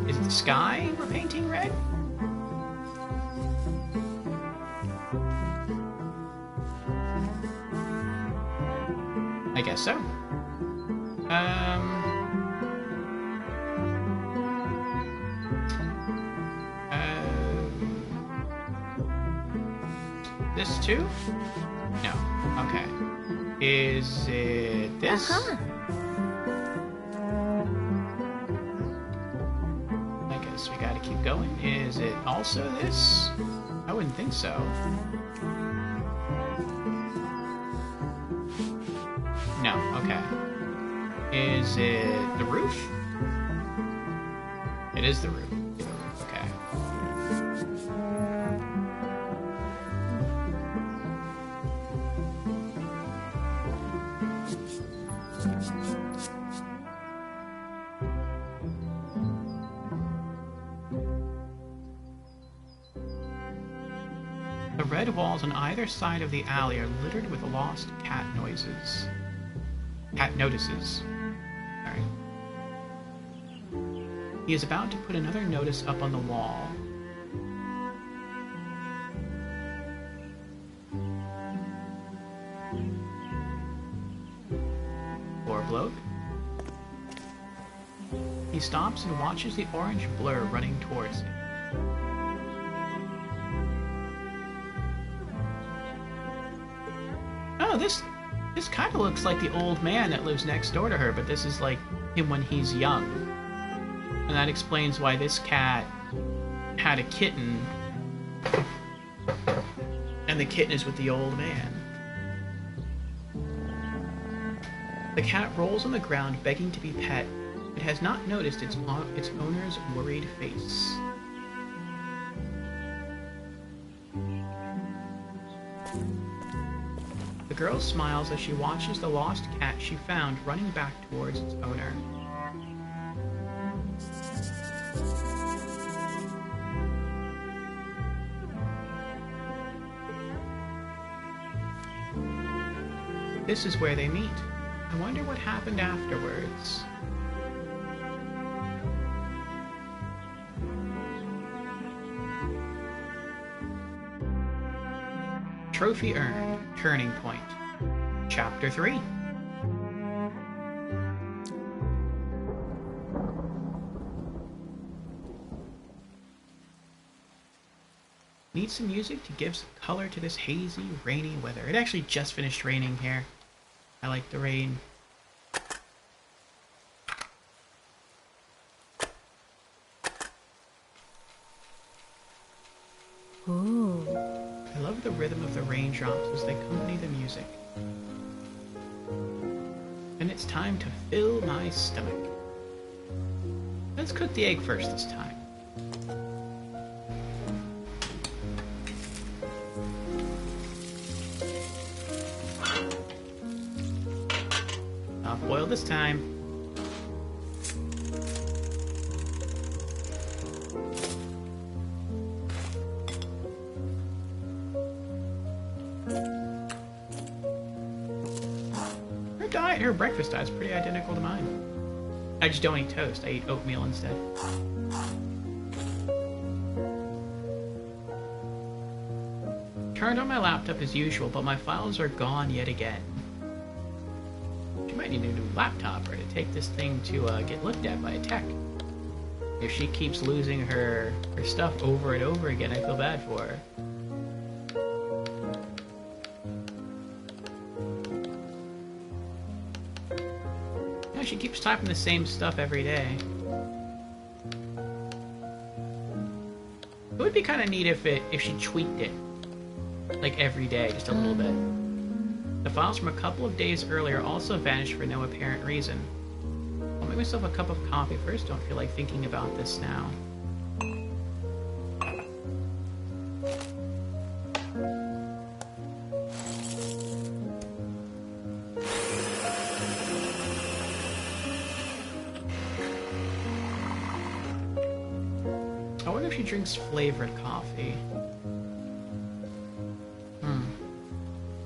Is it the sky we're painting red? I guess so. This too? No. Okay. Is it this? Uh-huh. I guess we gotta keep going. Is it also this? I wouldn't think so. No, okay. Is it the roof? It is the roof. Okay. The red walls on either side of the alley are littered with lost cat noises. Cat notices. Sorry. He is about to put another notice up on the wall. Poor bloke. He stops and watches the orange blur running towards him. Oh, this kind of looks like the old man that lives next door to her, but this is like him when he's young. And that explains why this cat had a kitten, and the kitten is with the old man. The cat rolls on the ground begging to be pet. It has not noticed its owner's worried face. The girl smiles as she watches the lost cat she found running back towards its owner. This is where they meet. I wonder what happened afterwards. Trophy earned. Turning point. Chapter 3. Need some music to give some color to this hazy, rainy weather. It actually just finished raining here. I like the rain. Ooh. I love the rhythm of the raindrops as they accompany the music. And it's time to fill my stomach. Let's cook the egg first this time. Not boiled this time. Her breakfast diet is pretty identical to mine. I just don't eat toast. I eat oatmeal instead. Turned on my laptop as usual, but my files are gone yet again. She might need a new laptop or to take this thing to get looked at by a tech. If she keeps losing her stuff over and over again, I feel bad for her. She keeps typing the same stuff every day. It would be kind of neat if she tweaked it, like every day, just a little bit. The files from a couple of days earlier also vanished for no apparent reason. I'll make myself a cup of coffee first. Don't feel like thinking about this now. I wonder if she drinks flavored coffee.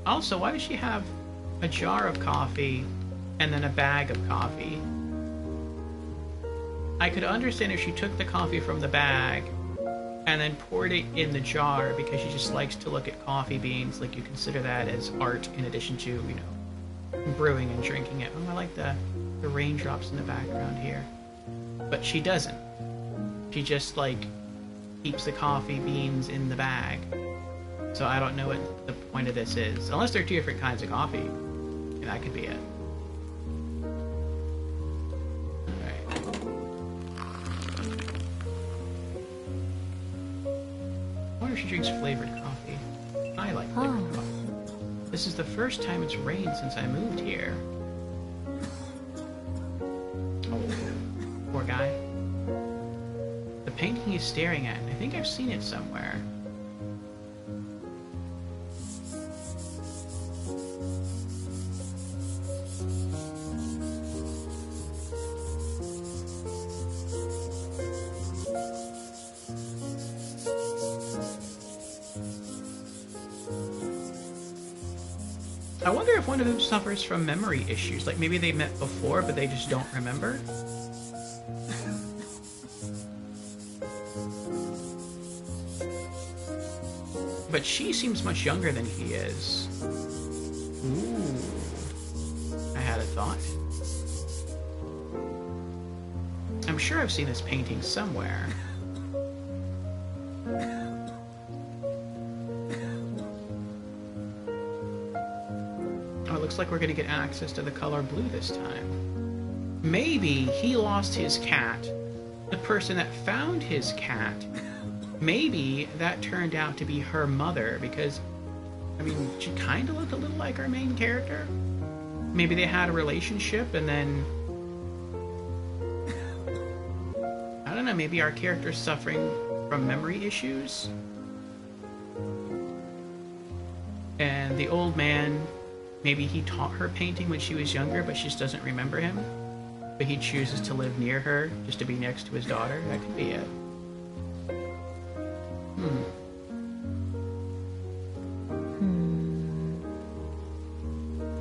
Also, why does she have a jar of coffee and then a bag of coffee? I could understand if she took the coffee from the bag and then poured it in the jar because she just likes to look at coffee beans, like you consider that as art in addition to, you know, brewing and drinking it. Oh, I like the raindrops in the background here. But she doesn't. She just, like, keeps the coffee beans in the bag. So I don't know what the point of this is. Unless they're two different kinds of coffee. And that could be it. Alright. I wonder if she drinks flavored coffee. I like flavored coffee. This is the first time it's rained since I moved here. Oh, poor guy. The painting he's staring at, I think I've seen it somewhere. I wonder if one of them suffers from memory issues, like maybe they met before but they just don't remember. But she seems much younger than he is. Ooh. I had a thought. I'm sure I've seen this painting somewhere. Oh, it looks like we're gonna get access to the color blue this time. Maybe he lost his cat. The person that found his cat, maybe that turned out to be her mother, because, I mean, she kind of looked a little like our main character. Maybe they had a relationship and then, I don't know, maybe our character's suffering from memory issues. And the old man maybe he taught her painting when she was younger, but she just doesn't remember him. But he chooses to live near her just to be next to his daughter. That could be it. Hmm.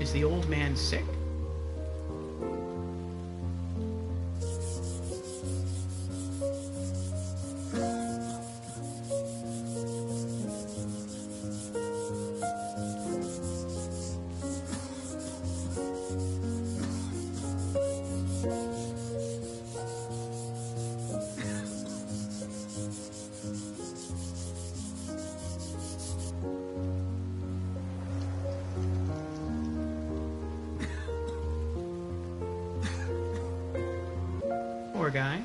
Is the old man sick? Poor guy.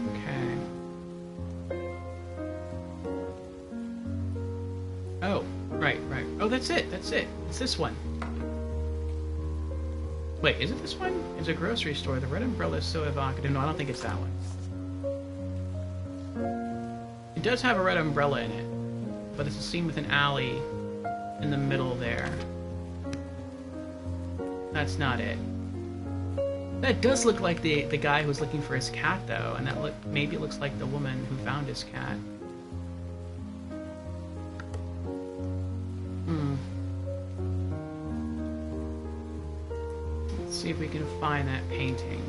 Okay. Oh, right. Oh, that's it. It's this one. Wait, is it this one? It's a grocery store. The red umbrella is so evocative. No, I don't think it's that one. It does have a red umbrella in it, but it's a scene with an alley in the middle there. That's not it. That does look like the guy who's looking for his cat, though, and that maybe it looks like the woman who found his cat. Let's see if we can find that painting.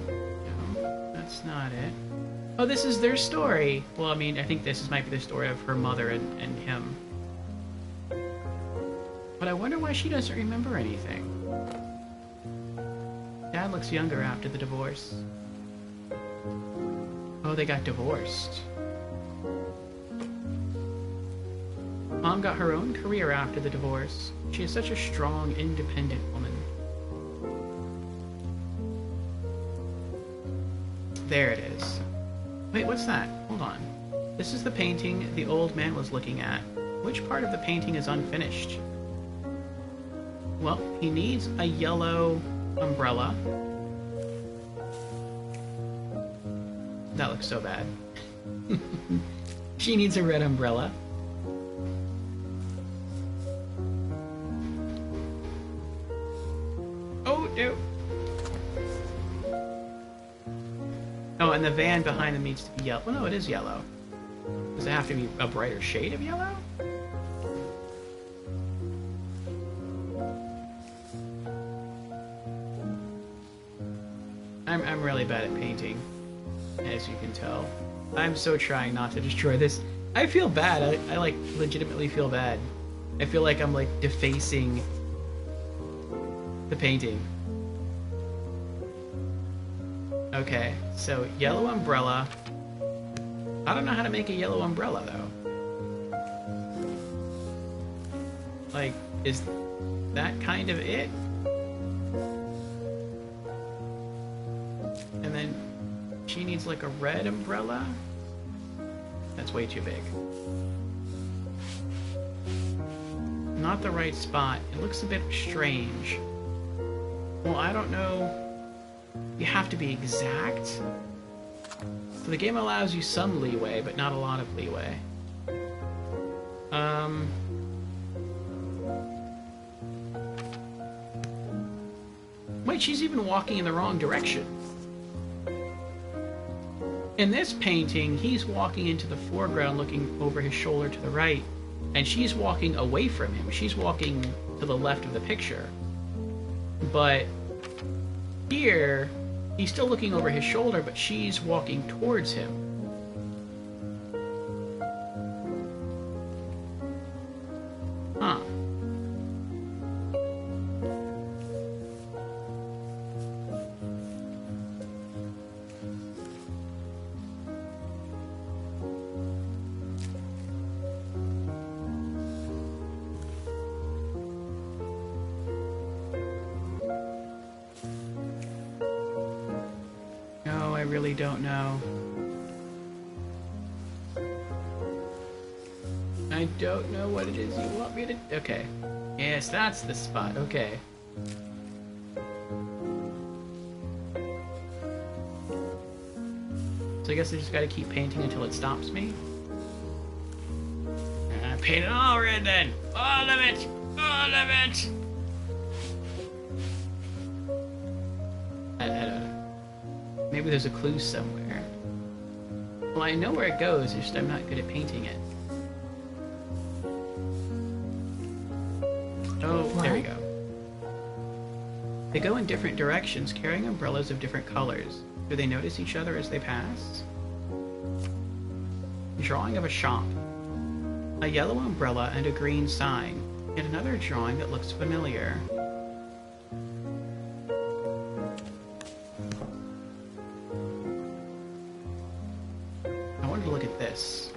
No, that's not it. Oh, this is their story. Well, I mean, I think might be the story of her mother and him. But I wonder why she doesn't remember anything. Dad looks younger after the divorce. Oh, they got divorced. Mom got her own career after the divorce. She is such a strong, independent woman. There it is. Wait, what's that? Hold on. This is the painting the old man was looking at. Which part of the painting is unfinished? Well, he needs a yellow umbrella. That looks so bad. She needs a red umbrella. Oh, no. Oh, and the van behind them needs to be yellow. Well, no, it is yellow. Does it have to be a brighter shade of yellow? I'm really bad at painting, as you can tell. I'm so trying not to destroy this. I feel bad. I like legitimately feel bad. I feel like I'm like defacing the painting. Okay, so yellow umbrella. I don't know how to make a yellow umbrella though. Like, is that kind of it? And then she needs like a red umbrella? That's way too big. Not the right spot. It looks a bit strange. Well, I don't know. You have to be exact. So the game allows you some leeway, but not a lot of leeway. Wait, she's even walking in the wrong direction. In this painting, he's walking into the foreground looking over his shoulder to the right, and she's walking away from him. She's walking to the left of the picture. But here, he's still looking over his shoulder, but she's walking towards him. Huh. No, I really don't know. I don't know what it is you want me to... Okay. Yes, that's the spot. Okay. So I guess I just gotta keep painting until it stops me. Paint it all red then! All of it! All of it! I don't know. Maybe there's a clue somewhere. Well, I know where it goes, it's just I'm not good at painting it. Oh, there we go. They go in different directions, carrying umbrellas of different colors. Do they notice each other as they pass? Drawing of a shop. A yellow umbrella and a green sign. And another drawing that looks familiar. I wanted to look at this.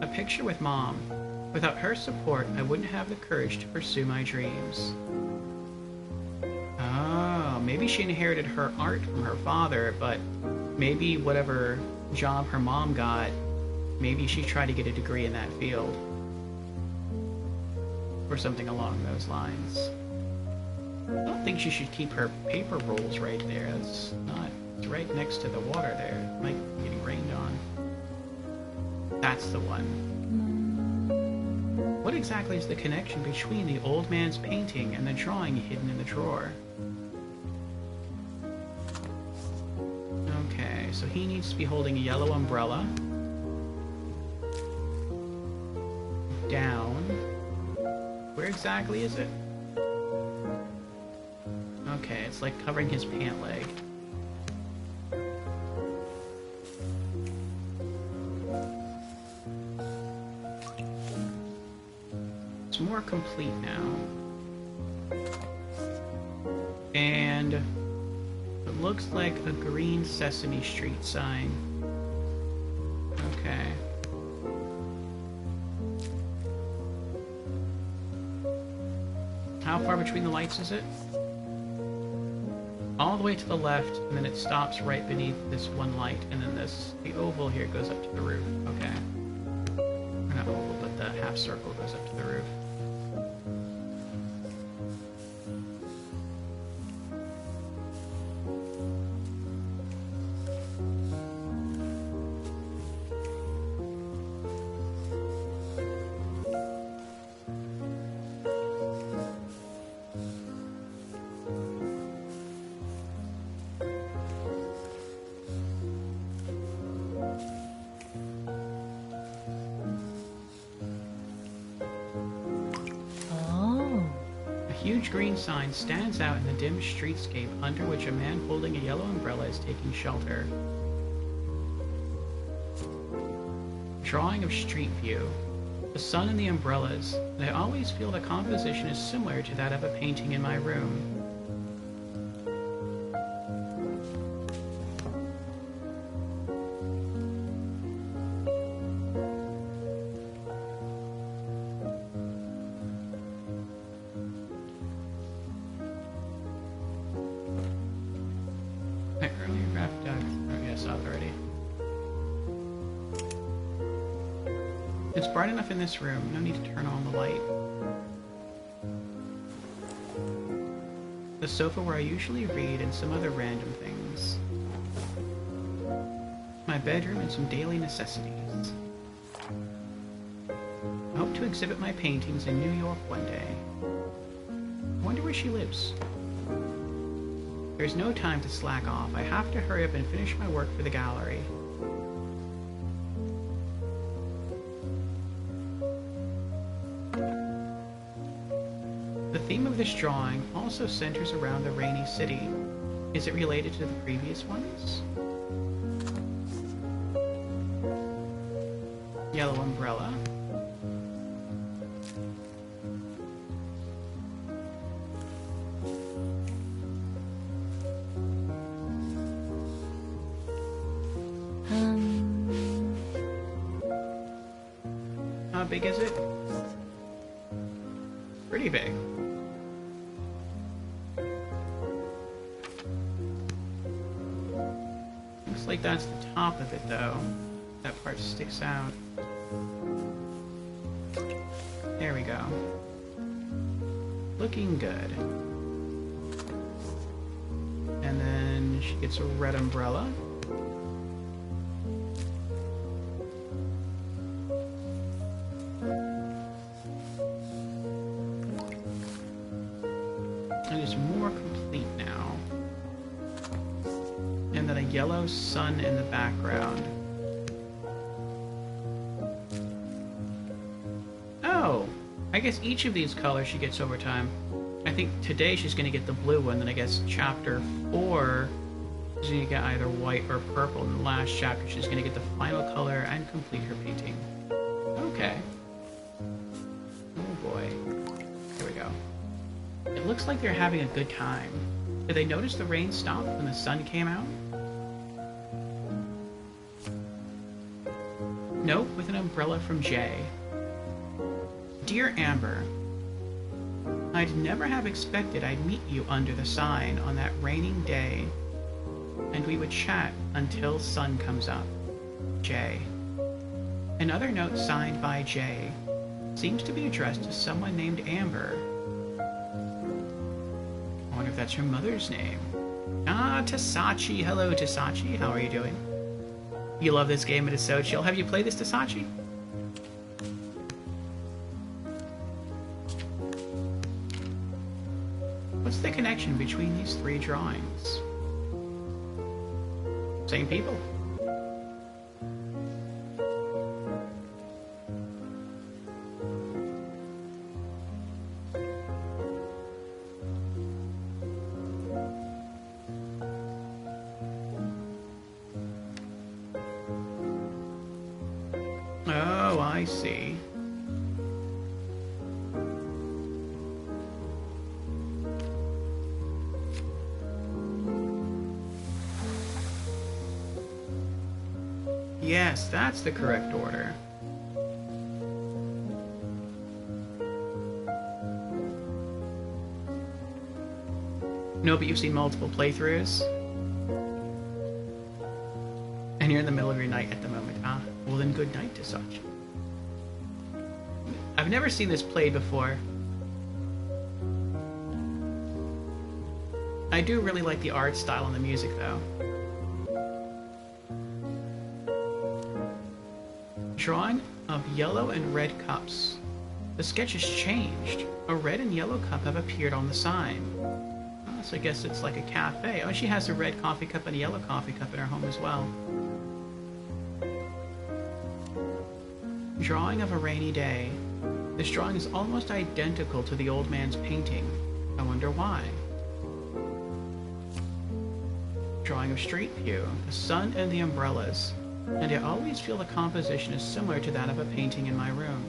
A picture with Mom. Without her support, I wouldn't have the courage to pursue my dreams. Oh, maybe she inherited her art from her father, but maybe whatever job her mom got, maybe she tried to get a degree in that field. Or something along those lines. I don't think she should keep her paper rolls right there. It's not. It's right next to the water there. It might be getting rained on. That's the one. What exactly is the connection between the old man's painting and the drawing hidden in the drawer? Okay, so he needs to be holding a yellow umbrella. Down. Where exactly is it? Okay, it's like covering his pant leg. It's more complete now. And it looks like a green Sesame Street sign. Okay. How far between the lights is it? All the way to the left, and then it stops right beneath this one light, and then the oval here goes up to the roof. Okay. Or not oval, but the half circle goes up to the roof. A huge green sign stands out in the dim streetscape under which a man holding a yellow umbrella is taking shelter. Drawing of street view. The sun and the umbrellas, and I always feel the composition is similar to that of a painting in my room. I earlier wrapped up. Oh, yeah, I saw it already. It's bright enough in this room, no need to turn on the light. The sofa where I usually read and some other random things. My bedroom and some daily necessities. I hope to exhibit my paintings in New York one day. I wonder where she lives. There's no time to slack off. I have to hurry up and finish my work for the gallery. The theme of this drawing also centers around the rainy city. Is it related to the previous ones? Yellow umbrella. How big is it? Pretty big. Looks like that's the top of it, though. That part sticks out. There we go. Looking good. And then she gets a red umbrella. is more complete now. And then a yellow sun in the background. Oh! I guess each of these colors she gets over time. I think today she's going to get the blue one, then I guess chapter 4 she's going to get either white or purple, and the last chapter she's going to get the final color and complete her painting. Okay. Oh boy. Here we go. It looks like they're having a good time. Did they notice the rain stopped when the sun came out? Note with an umbrella from Jay. Dear Amber, I'd never have expected I'd meet you under the sign on that raining day, and we would chat until sun comes up. Jay. Another note signed by Jay seems to be addressed to someone named Amber. I wonder if that's her mother's name. Ah, Tasachi. Hello, Tasachi. How are you doing? You love this game, it is so chill. Have you played this, Tasachi? What's the connection between these three drawings? Same people? Oh, I see. Yes, that's the correct order. No, but you've seen multiple playthroughs? And you're in the middle of your night at the moment. Ah, well then good night to such. I've never seen this played before. I do really like the art style and the music though. Drawing of yellow and red cups. The sketch has changed. A red and yellow cup have appeared on the sign. Oh, so I guess it's like a cafe. Oh, she has a red coffee cup and a yellow coffee cup in her home as well. Drawing of a rainy day. This drawing is almost identical to the old man's painting. I wonder why. Drawing of street view. The sun and the umbrellas. And I always feel the composition is similar to that of a painting in my room.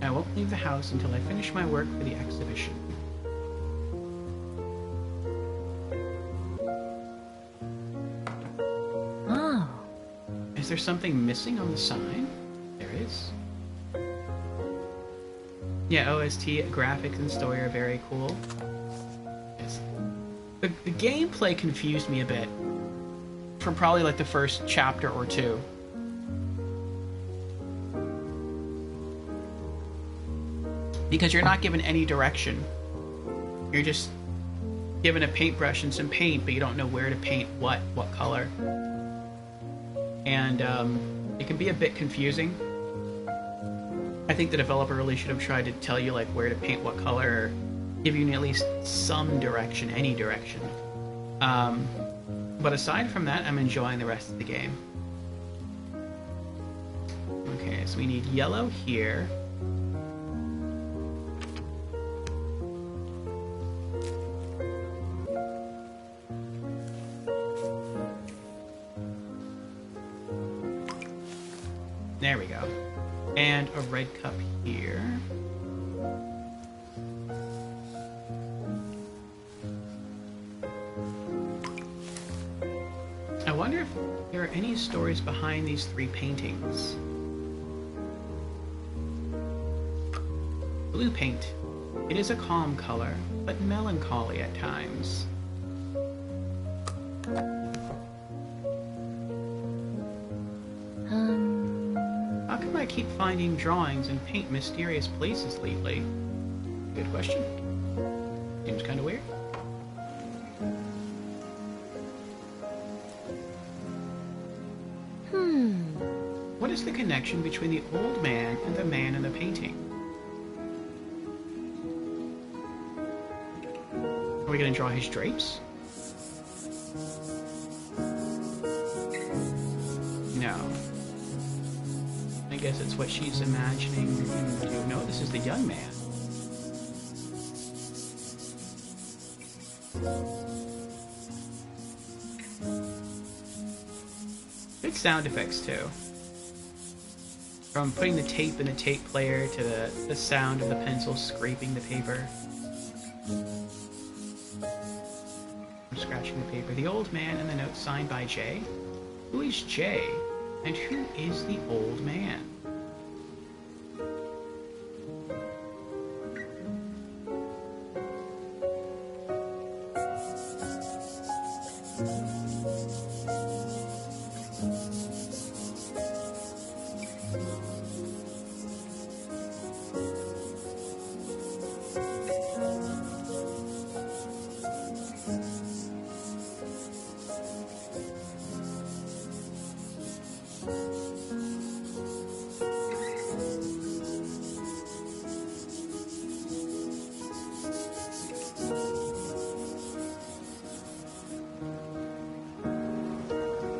I won't leave the house until I finish my work for the exhibition. Is there something missing on the sign? There is. Yeah, OST, graphics, and story are very cool. Yes. The gameplay confused me a bit. For probably like the first chapter or two. Because you're not given any direction. You're just given a paintbrush and some paint, but you don't know where to paint what color. And it can be a bit confusing. I think the developer really should have tried to tell you like where to paint what color, or give you at least some direction, any direction. But aside from that, I'm enjoying the rest of the game. Okay, so we need yellow here. There we go. And a red cup here. I wonder if there are any stories behind these three paintings. Blue paint. It is a calm color, but melancholy at times. How come I keep finding drawings and paint mysterious places lately? Good question. Seems kind of weird. What is the connection between the old man and the man in the painting? Are we going to draw his drapes? No. I guess it's what she's imagining him to do. No, this is the young man. Good sound effects, too. From putting the tape in the tape player to the sound of the pencil scraping the paper. I'm scratching the paper. The old man and the note signed by Jay. Who is Jay? And who is the old man?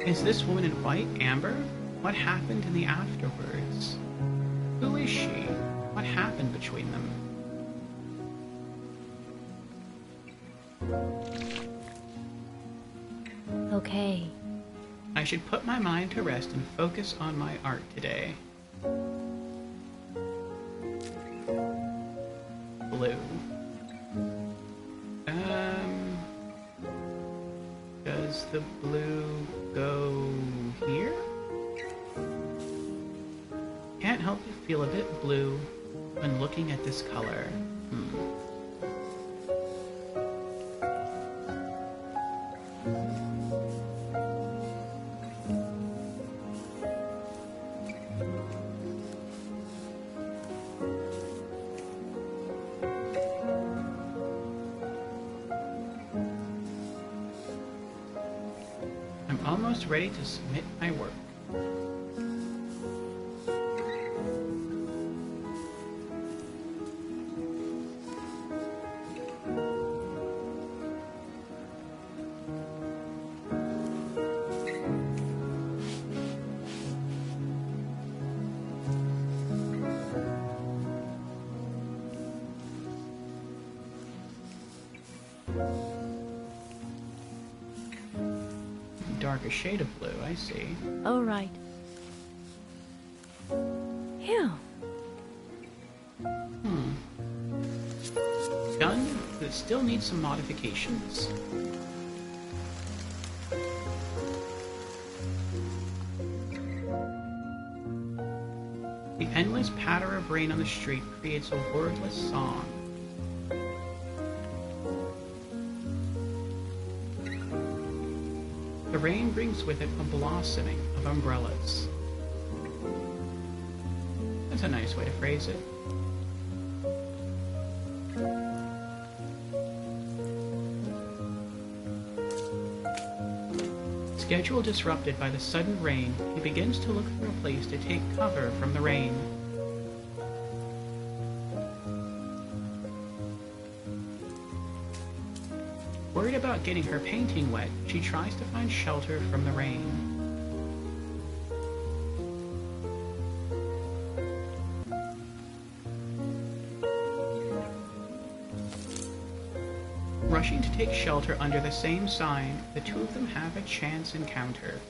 Is this woman in white Amber? What happened in the afterwards? Who is she? What happened between them? Okay. I should put my mind to rest and focus on my art today. Blue. Does the blue go here? Can't help but feel a bit blue when looking at this color. Almost ready to submit my work. Darker shade of blue, I see. All right. Phew. Done, but it still needs some modifications. The endless patter of rain on the street creates a wordless song. The rain brings with it a blossoming of umbrellas. That's a nice way to phrase it. Schedule disrupted by the sudden rain, he begins to look for a place to take cover from the rain. Worried about getting her painting wet, she tries to find shelter from the rain. Rushing to take shelter under the same sign, the two of them have a chance encounter.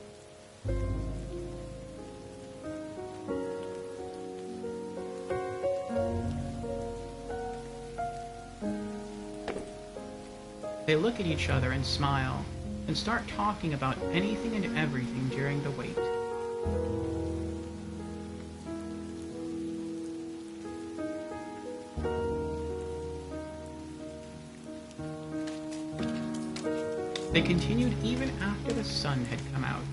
They look at each other and smile, and start talking about anything and everything during the wait. They continued even after the sun had come out.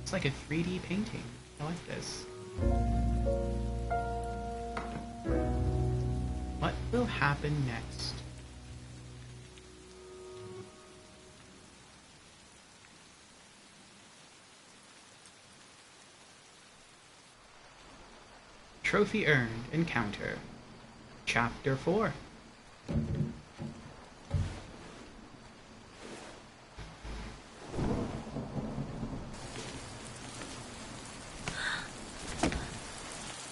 It's like a 3D painting. I like this. will happen next? Trophy earned. Encounter. Chapter 4.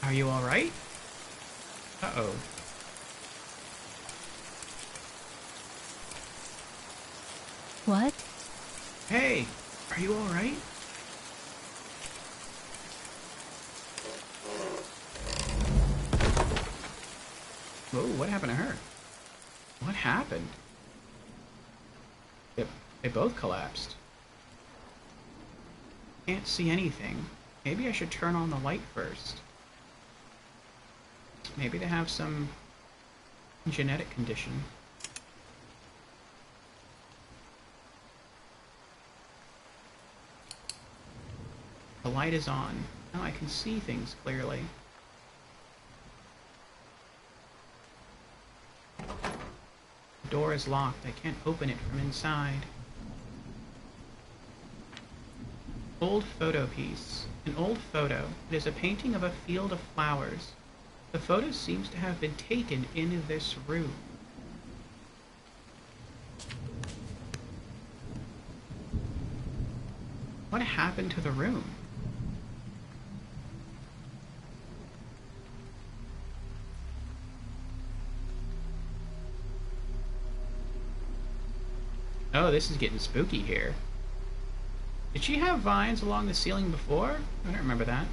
Are you alright? Uh-oh. What? Hey, are you alright? Whoa, what happened to her? What happened? They both collapsed. Can't see anything. Maybe I should turn on the light first. Maybe they have some genetic condition. The light is on. Now I can see things clearly. The door is locked. I can't open it from inside. Old photo piece. An old photo. It is a painting of a field of flowers. The photo seems to have been taken in this room. What happened to the room? Oh, this is getting spooky here. Did she have vines along the ceiling before? I don't remember that.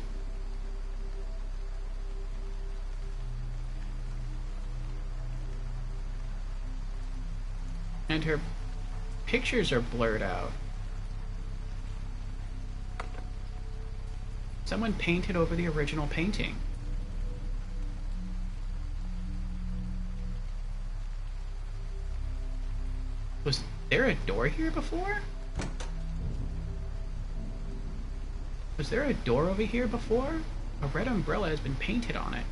And her pictures are blurred out. Someone painted over the original painting. Was there a door here before? Was there a door over here before? A red umbrella has been painted on it.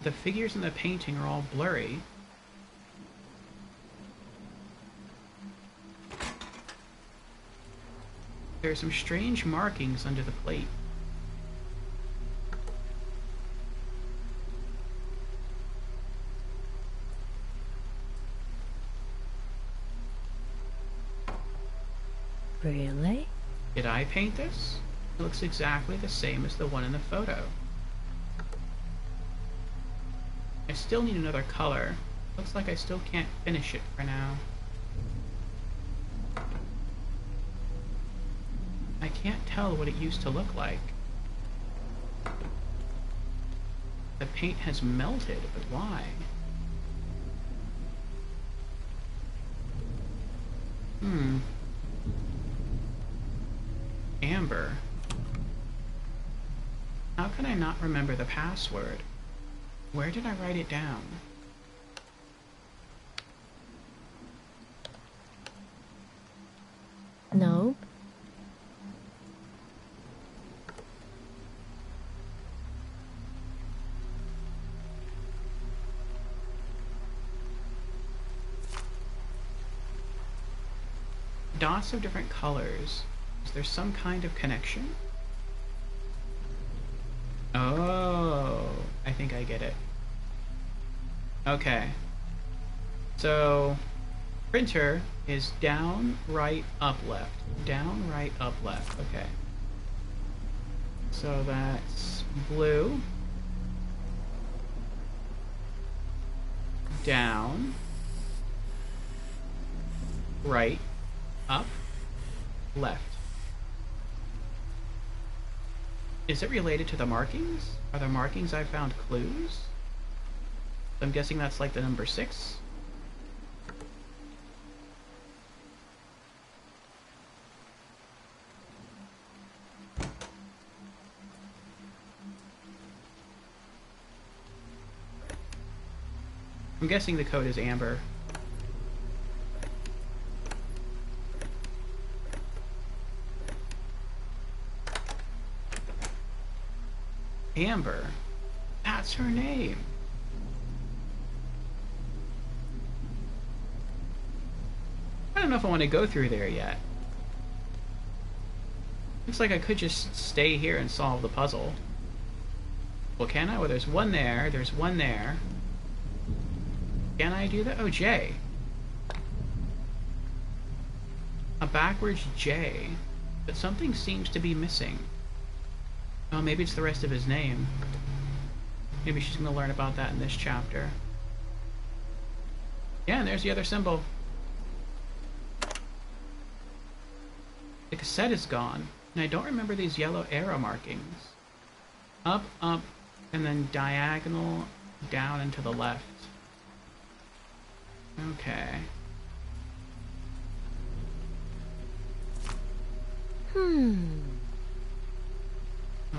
The figures in the painting are all blurry. There are some strange markings under the plate. Really? Did I paint this? It looks exactly the same as the one in the photo. I still need another color. Looks like I still can't finish it for now. I can't tell what it used to look like. The paint has melted, but why? Amber. How can I not remember the password? Where did I write it down? No. Dots of different colors. Is there some kind of connection? Oh, I think I get it. Okay. So, printer is down, right, up, left. Down, right, up, left. Okay. So that's blue. Down. Right. Up. Left. Is it related to the markings? Are the markings I found clues? I'm guessing that's like the number 6. I'm guessing the code is amber. Amber. That's her name. I don't know if I want to go through there yet. Looks like I could just stay here and solve the puzzle. Well, can I? Well, there's one there. There's one there. Can I do that? Oh, J. A backwards J. But something seems to be missing. Oh, maybe it's the rest of his name. Maybe she's going to learn about that in this chapter. Yeah, and there's the other symbol. The cassette is gone. And I don't remember these yellow arrow markings. Up, up, and then diagonal down and to the left. Okay.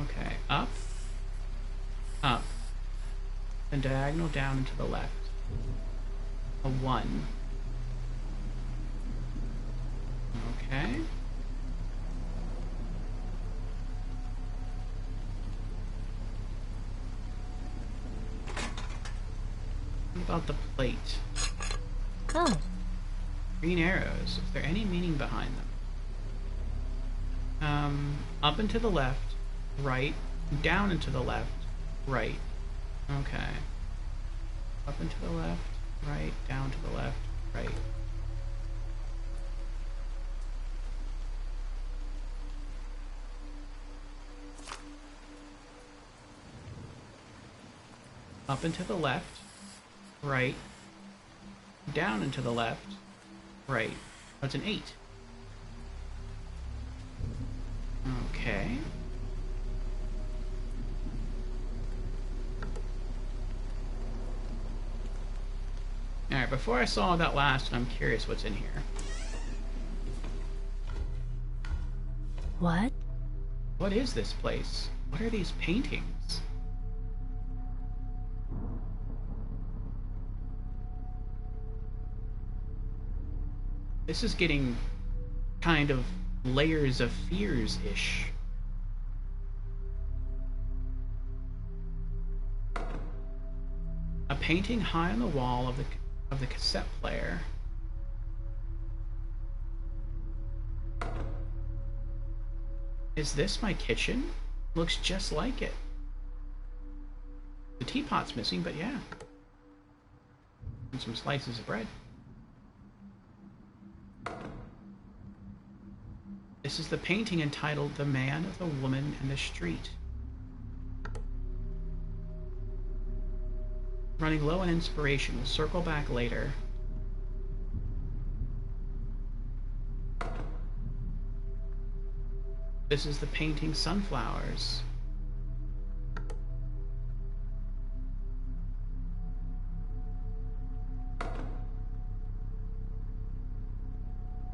Okay, up, up, and diagonal down and to the left. A 1. Okay. What about the plate? Oh. Green arrows. Is there any meaning behind them? Up and to the left, right, down and to the left, right. Okay. Up and to the left, right, down to the left, right. Up and to the left, right, down and to the left, right. That's an 8. Okay. Alright, before I solve that last one, I'm curious what's in here. What? What is this place? What are these paintings? This is getting kind of Layers of Fears-ish. A painting high on the wall of the cassette player. Is this my kitchen? Looks just like it. The teapot's missing, but yeah. And some slices of bread. This is the painting entitled The Man, the Woman, and the Street. Running low on inspiration, we'll circle back later. This is the painting Sunflowers.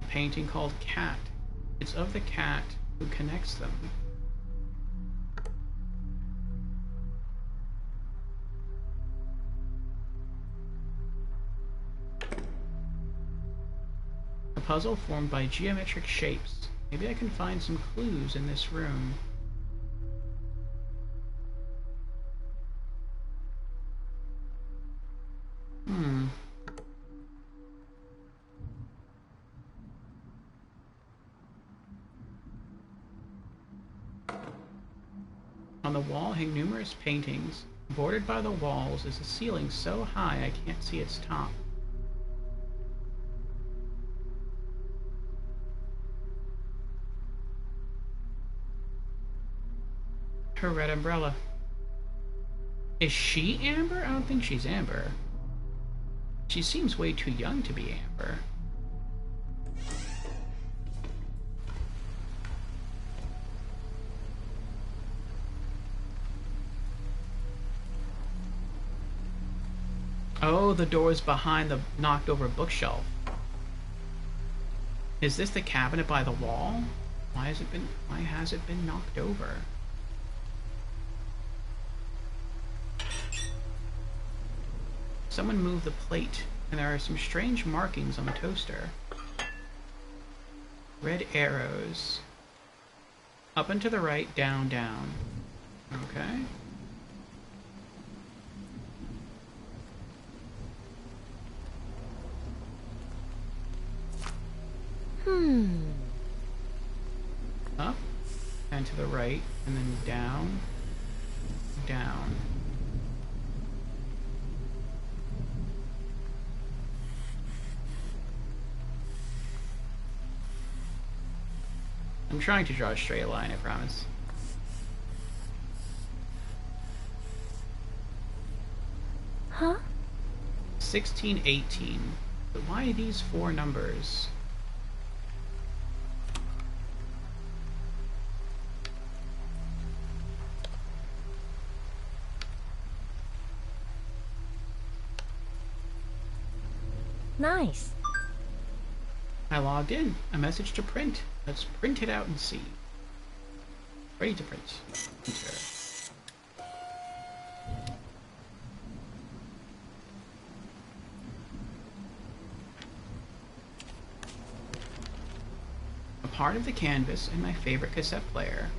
A painting called Cat. It's of the cat who connects them. A puzzle formed by geometric shapes. Maybe I can find some clues in this room. On the wall hang numerous paintings. Bordered by the walls is a ceiling so high I can't see its top. Her red umbrella. Is she Amber? I don't think she's Amber. She seems way too young to be Amber. Oh, the door's behind the knocked over bookshelf. Is this the cabinet by the wall? Why has it been knocked over? Someone moved the plate, and there are some strange markings on the toaster. Red arrows. Up and to the right, down, down. Okay. and to the right, and then down, down. I'm trying to draw a straight line, I promise. Huh? 16, 18. But why these four numbers? Nice. I logged in. A message to print. Let's print it out and see. Ready to print. Enter. A part of the canvas and my favorite cassette player.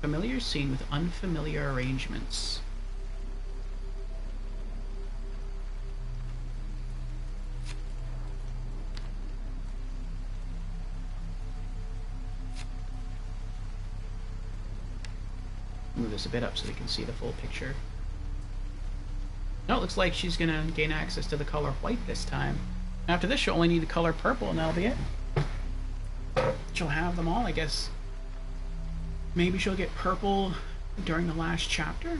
Familiar scene with unfamiliar arrangements. Move this a bit up so we can see the full picture. No, it looks like she's gonna gain access to the color white this time. After this, she'll only need the color purple, and that'll be it. She'll have them all, I guess. Maybe she'll get purple during the last chapter?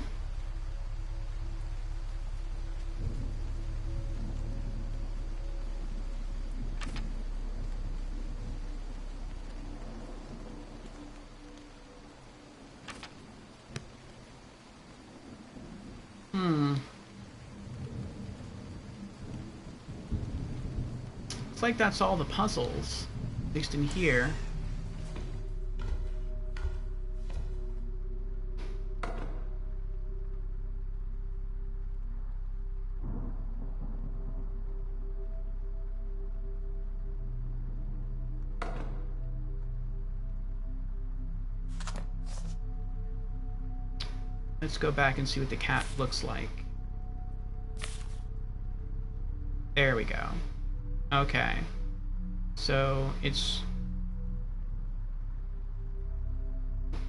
Looks like that's all the puzzles, at least in here. Let's go back and see what the cat looks like. There we go. Okay. So it's...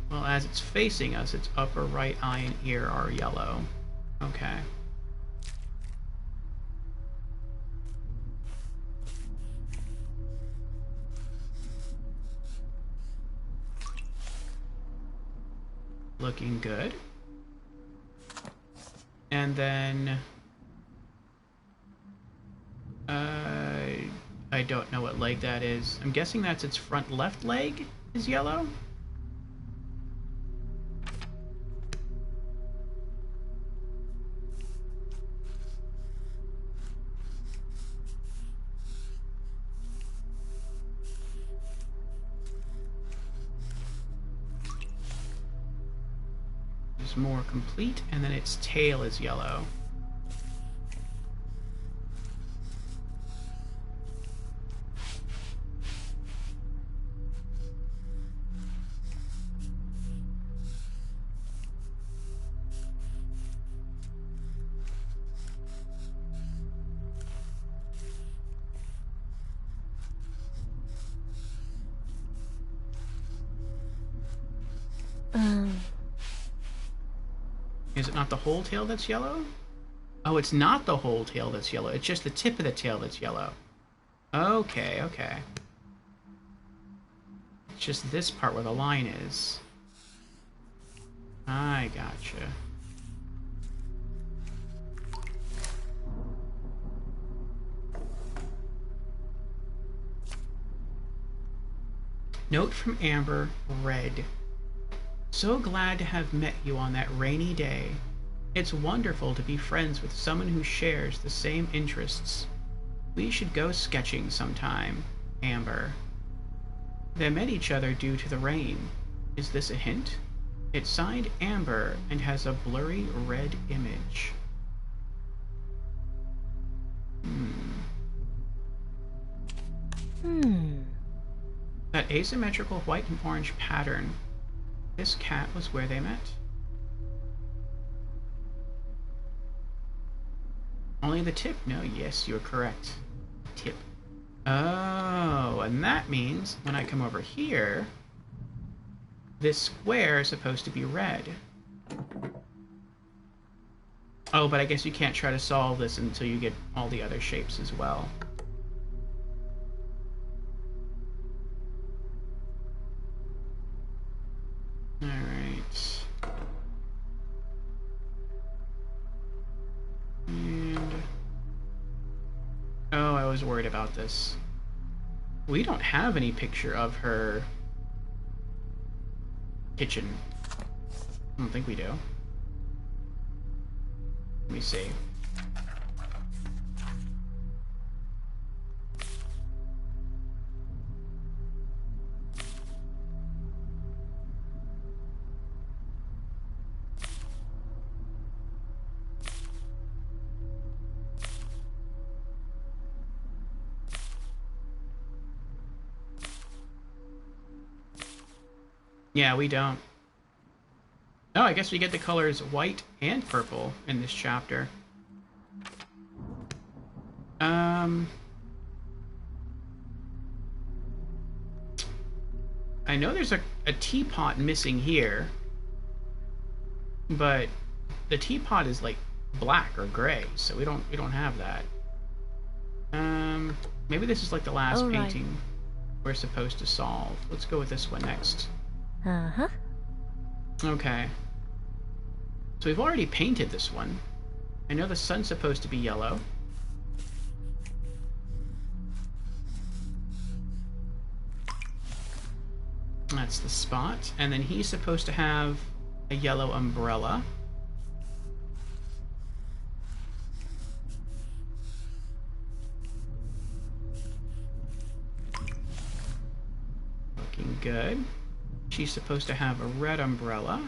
well, as it's facing us, its upper right eye and ear are yellow. Okay. Looking good. And then... I don't know what leg that is. I'm guessing that's its front left leg is yellow? It's more complete, and then its tail is yellow. Is it not the whole tail that's yellow? Oh, it's not the whole tail that's yellow. It's just the tip of the tail that's yellow. Okay, okay. It's just this part where the line is. I gotcha. Note from Amber, Red. So glad to have met you on that rainy day. It's wonderful to be friends with someone who shares the same interests. We should go sketching sometime, Amber. They met each other due to the rain. Is this a hint? It's signed Amber and has a blurry red image. That asymmetrical white and orange pattern. This cat was where they met. Only the tip? No, yes, you're correct. Tip. Oh, and that means when I come over here, this square is supposed to be red. Oh, but I guess you can't try to solve this until you get all the other shapes as well. Alright. And... oh, I was worried about this. We don't have any picture of her kitchen. I don't think we do. Let me see. Yeah, we don't. Oh, I guess we get the colors white and purple in this chapter. I know there's a teapot missing here, but the teapot is like black or gray, so we don't have that. Maybe this is like the last painting we're supposed to solve. Let's go with this one next. Uh-huh. Okay. So we've already painted this one. I know the sun's supposed to be yellow. That's the spot. And then he's supposed to have a yellow umbrella. Looking good. She's supposed to have a red umbrella.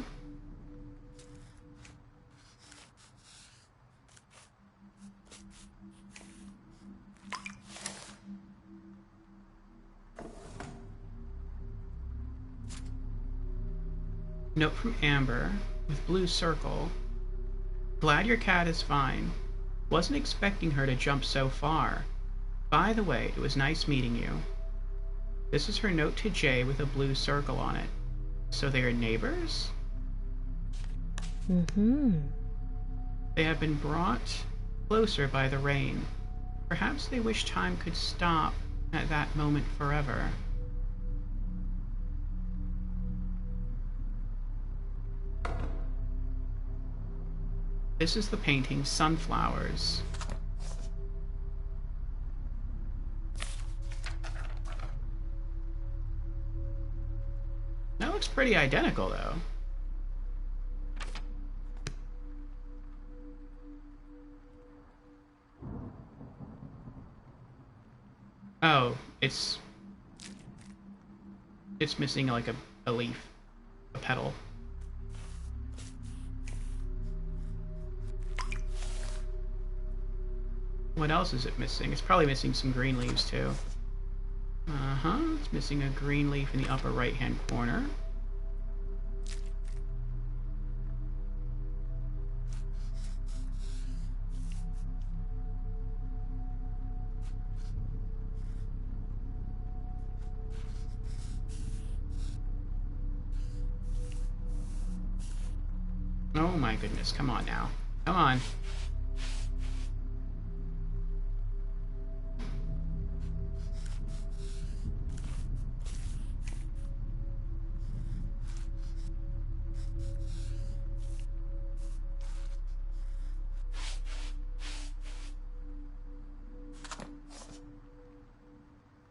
Note from Amber with blue circle. Glad your cat is fine. Wasn't expecting her to jump so far. By the way, it was nice meeting you. This is her note to Jay with a blue circle on it. So they are neighbors? Mm-hmm. They have been brought closer by the rain. Perhaps they wish time could stop at that moment forever. This is the painting Sunflowers. That looks pretty identical, though. Oh, it's missing like a leaf, a petal. What else is it missing? It's probably missing some green leaves too. Uh-huh, it's missing a green leaf in the upper right-hand corner. Oh my goodness, come on now. Come on.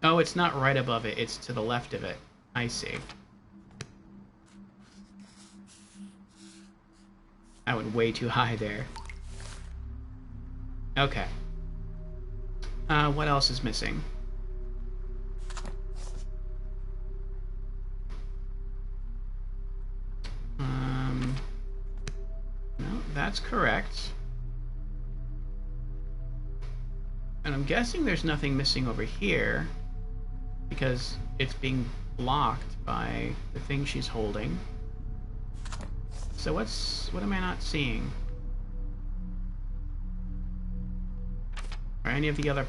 Oh, it's not right above it, it's to the left of it. I see. I went way too high there. Okay. What else is missing? No, that's correct. And I'm guessing there's nothing missing over here because it's being blocked by the thing she's holding. So what am I not seeing? Are any of the other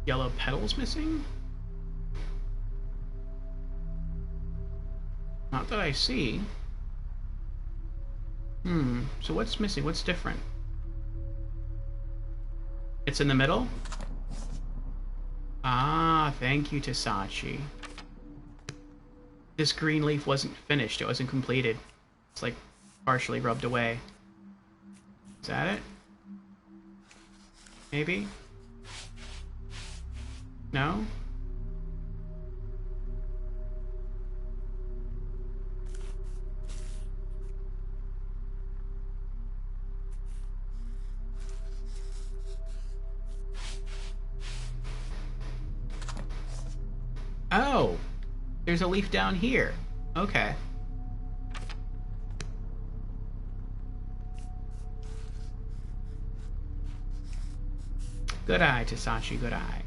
yellow petals missing? Not that I see. So what's missing? What's different? It's in the middle? Ah, thank you, Tasachi. This green leaf wasn't finished. It wasn't completed. It's like partially rubbed away. Is that it? Maybe? No? Oh! There's a leaf down here. Okay. Good eye, Tasachi, good eye.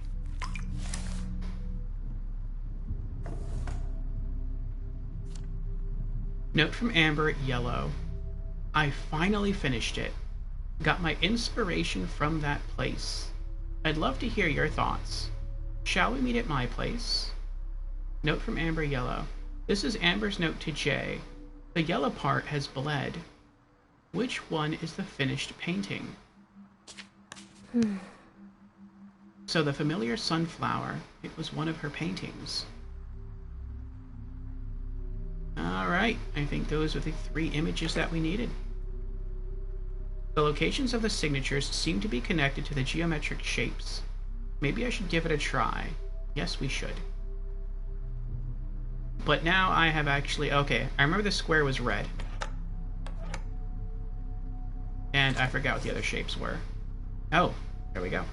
Note from Amber at Yellow. I finally finished it. Got my inspiration from that place. I'd love to hear your thoughts. Shall we meet at my place? Note from Amber Yellow. This is Amber's note to Jay. The yellow part has bled. Which one is the finished painting? So the familiar sunflower, it was one of her paintings. Alright, I think those are the 3 images that we needed. The locations of the signatures seem to be connected to the geometric shapes. Maybe I should give it a try. Yes, we should. But now I have actually... Okay, I remember the square was red. And I forgot what the other shapes were. Oh, there we go.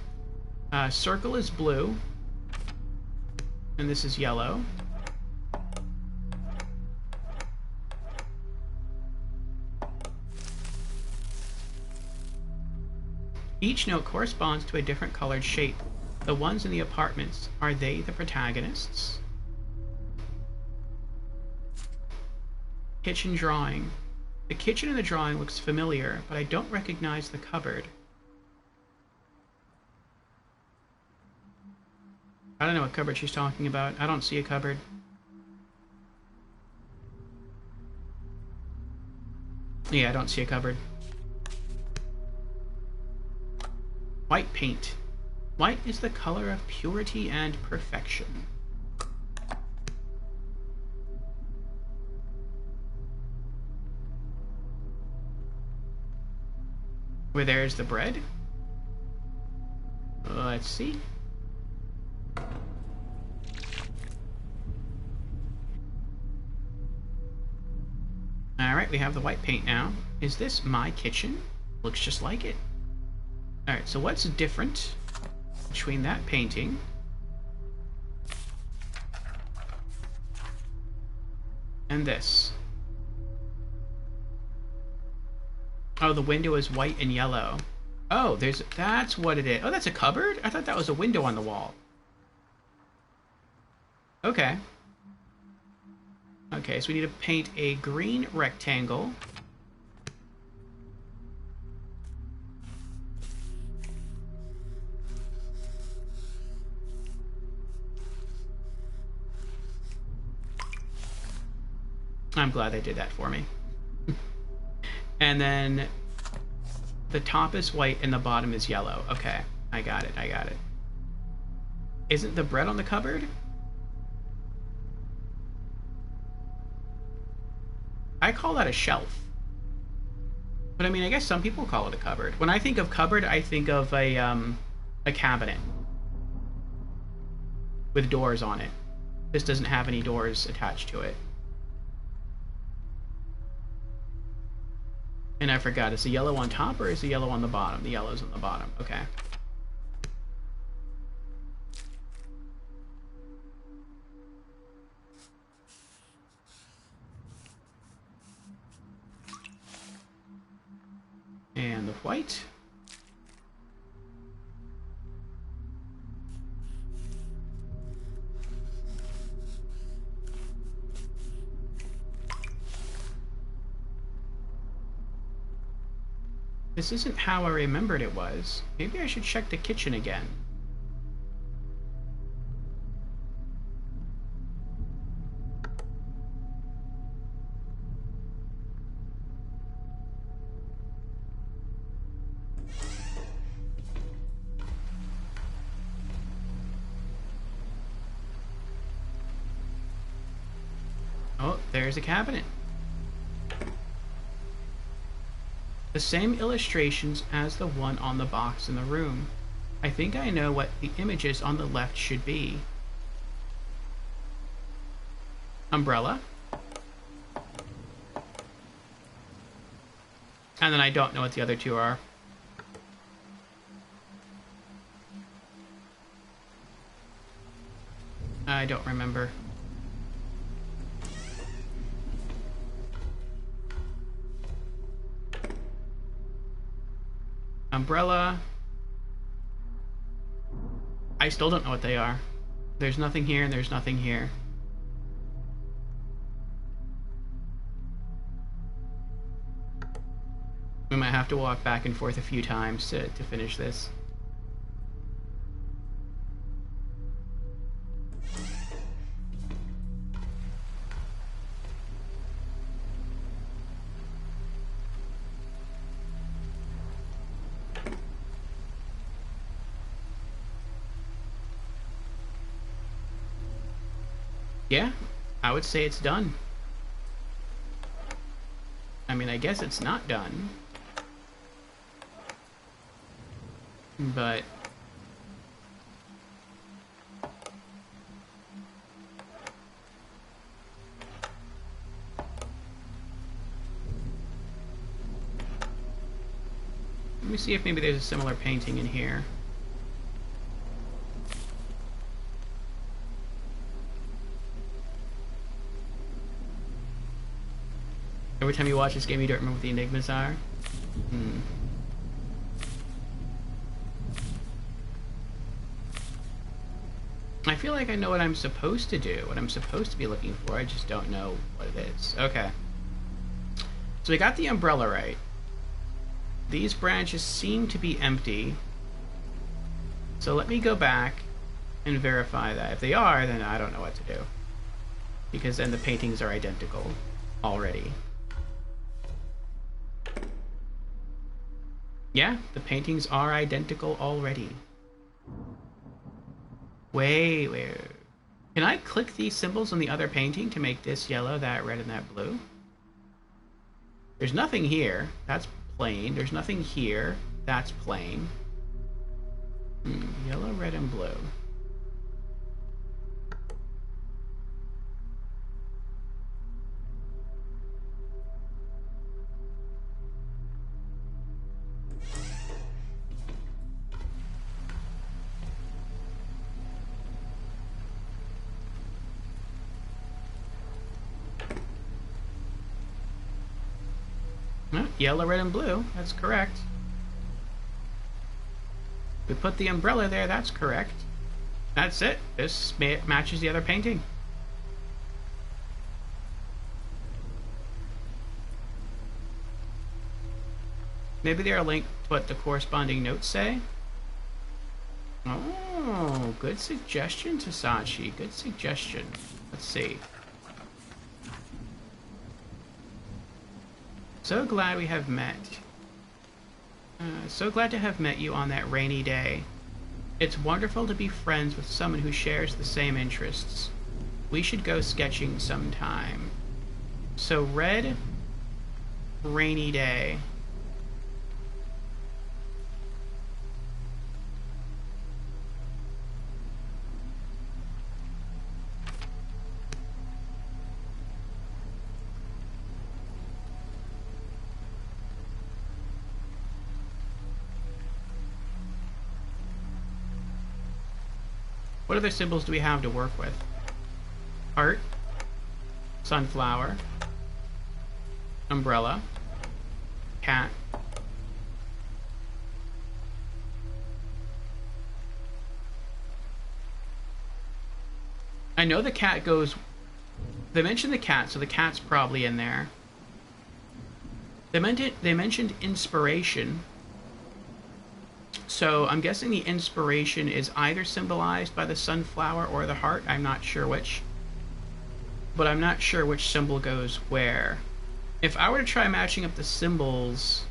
Circle is blue. And this is yellow. Each note corresponds to a different colored shape. The ones in the apartments, are they the protagonists? Kitchen drawing. The kitchen in the drawing looks familiar, but I don't recognize the cupboard. I don't know what cupboard she's talking about. I don't see a cupboard. Yeah, I don't see a cupboard. White paint. White is the color of purity and perfection. Where there's the bread? Let's see. Alright, we have the white paint now. Is this my kitchen? Looks just like it. Alright, so what's different between that painting and this? Oh, the window is white and yellow. Oh, that's what it is. Oh, that's a cupboard? I thought that was a window on the wall. Okay. Okay, so we need to paint a green rectangle. I'm glad they did that for me. And then the top is white and the bottom is yellow. Okay, I got it, I got it. Isn't the bread on the cupboard? I call that a shelf. But I mean, I guess some people call it a cupboard. When I think of cupboard, I think of a cabinet with doors on it. This doesn't have any doors attached to it. And I forgot, is the yellow on top or is the yellow on the bottom? The yellow's on the bottom, okay. And the white. This isn't how I remembered it was. Maybe I should check the kitchen again. there's a cabinet. The same illustrations as the one on the box in the room. I think I know what the images on the left should be. Umbrella. And then I don't know what the other two are. I don't remember. Umbrella. I still don't know what they are. There's nothing here and there's nothing here. We might have to walk back and forth a few times to finish this. Yeah, I would say it's done. I mean, I guess it's not done. But... let me see if maybe there's a similar painting in here. Every time you watch this game, you don't remember what the enigmas are? I feel like I know what I'm supposed to do, what I'm supposed to be looking for. I just don't know what it is. Okay. So we got the umbrella right. These branches seem to be empty. So let me go back and verify that. If they are, then I don't know what to do. Because then the paintings are identical already. Yeah, the paintings are identical already. Wait. Can I click these symbols on the other painting to make this yellow, that red, and that blue? There's nothing here. That's plain. There's nothing here. That's plain. Yellow, red, and blue. Yellow, red, and blue. That's correct. We put the umbrella there. That's correct. That's it. This matches the other painting. Maybe they're linked to what the corresponding notes say. Oh, good suggestion, Tasachi. Good suggestion. Let's see. So glad we have met. So glad to have met you on that rainy day. It's wonderful to be friends with someone who shares the same interests. We should go sketching sometime. So red, rainy day. What other symbols do we have to work with? Heart, sunflower, umbrella, cat. I know the cat goes... They mentioned the cat, so the cat's probably in there. They mentioned inspiration. So I'm guessing the inspiration is either symbolized by the sunflower or the heart. I'm not sure which. But I'm not sure which symbol goes where. If I were to try matching up the symbols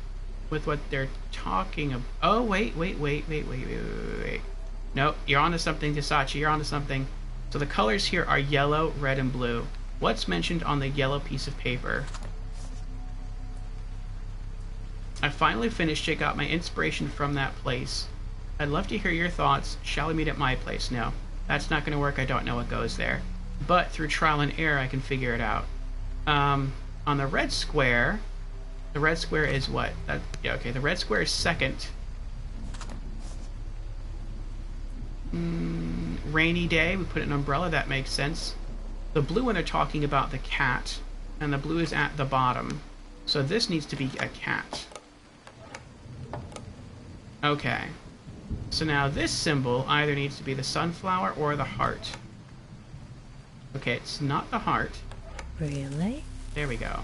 with what they're talking about... Oh, wait. No, you're onto something, Tasachi. You're onto something. So the colors here are yellow, red, and blue. What's mentioned on the yellow piece of paper? I finally finished it, got my inspiration from that place. I'd love to hear your thoughts. Shall we meet at my place? No, that's not going to work. I don't know what goes there. But through trial and error, I can figure it out. On the red square is what? Yeah, okay, the red square is second. Rainy day, we put an umbrella, that makes sense. The blue one are talking about the cat, and the blue is at the bottom. So this needs to be a cat. Okay. So now this symbol either needs to be the sunflower or the heart. Okay, it's not the heart. Really? There we go.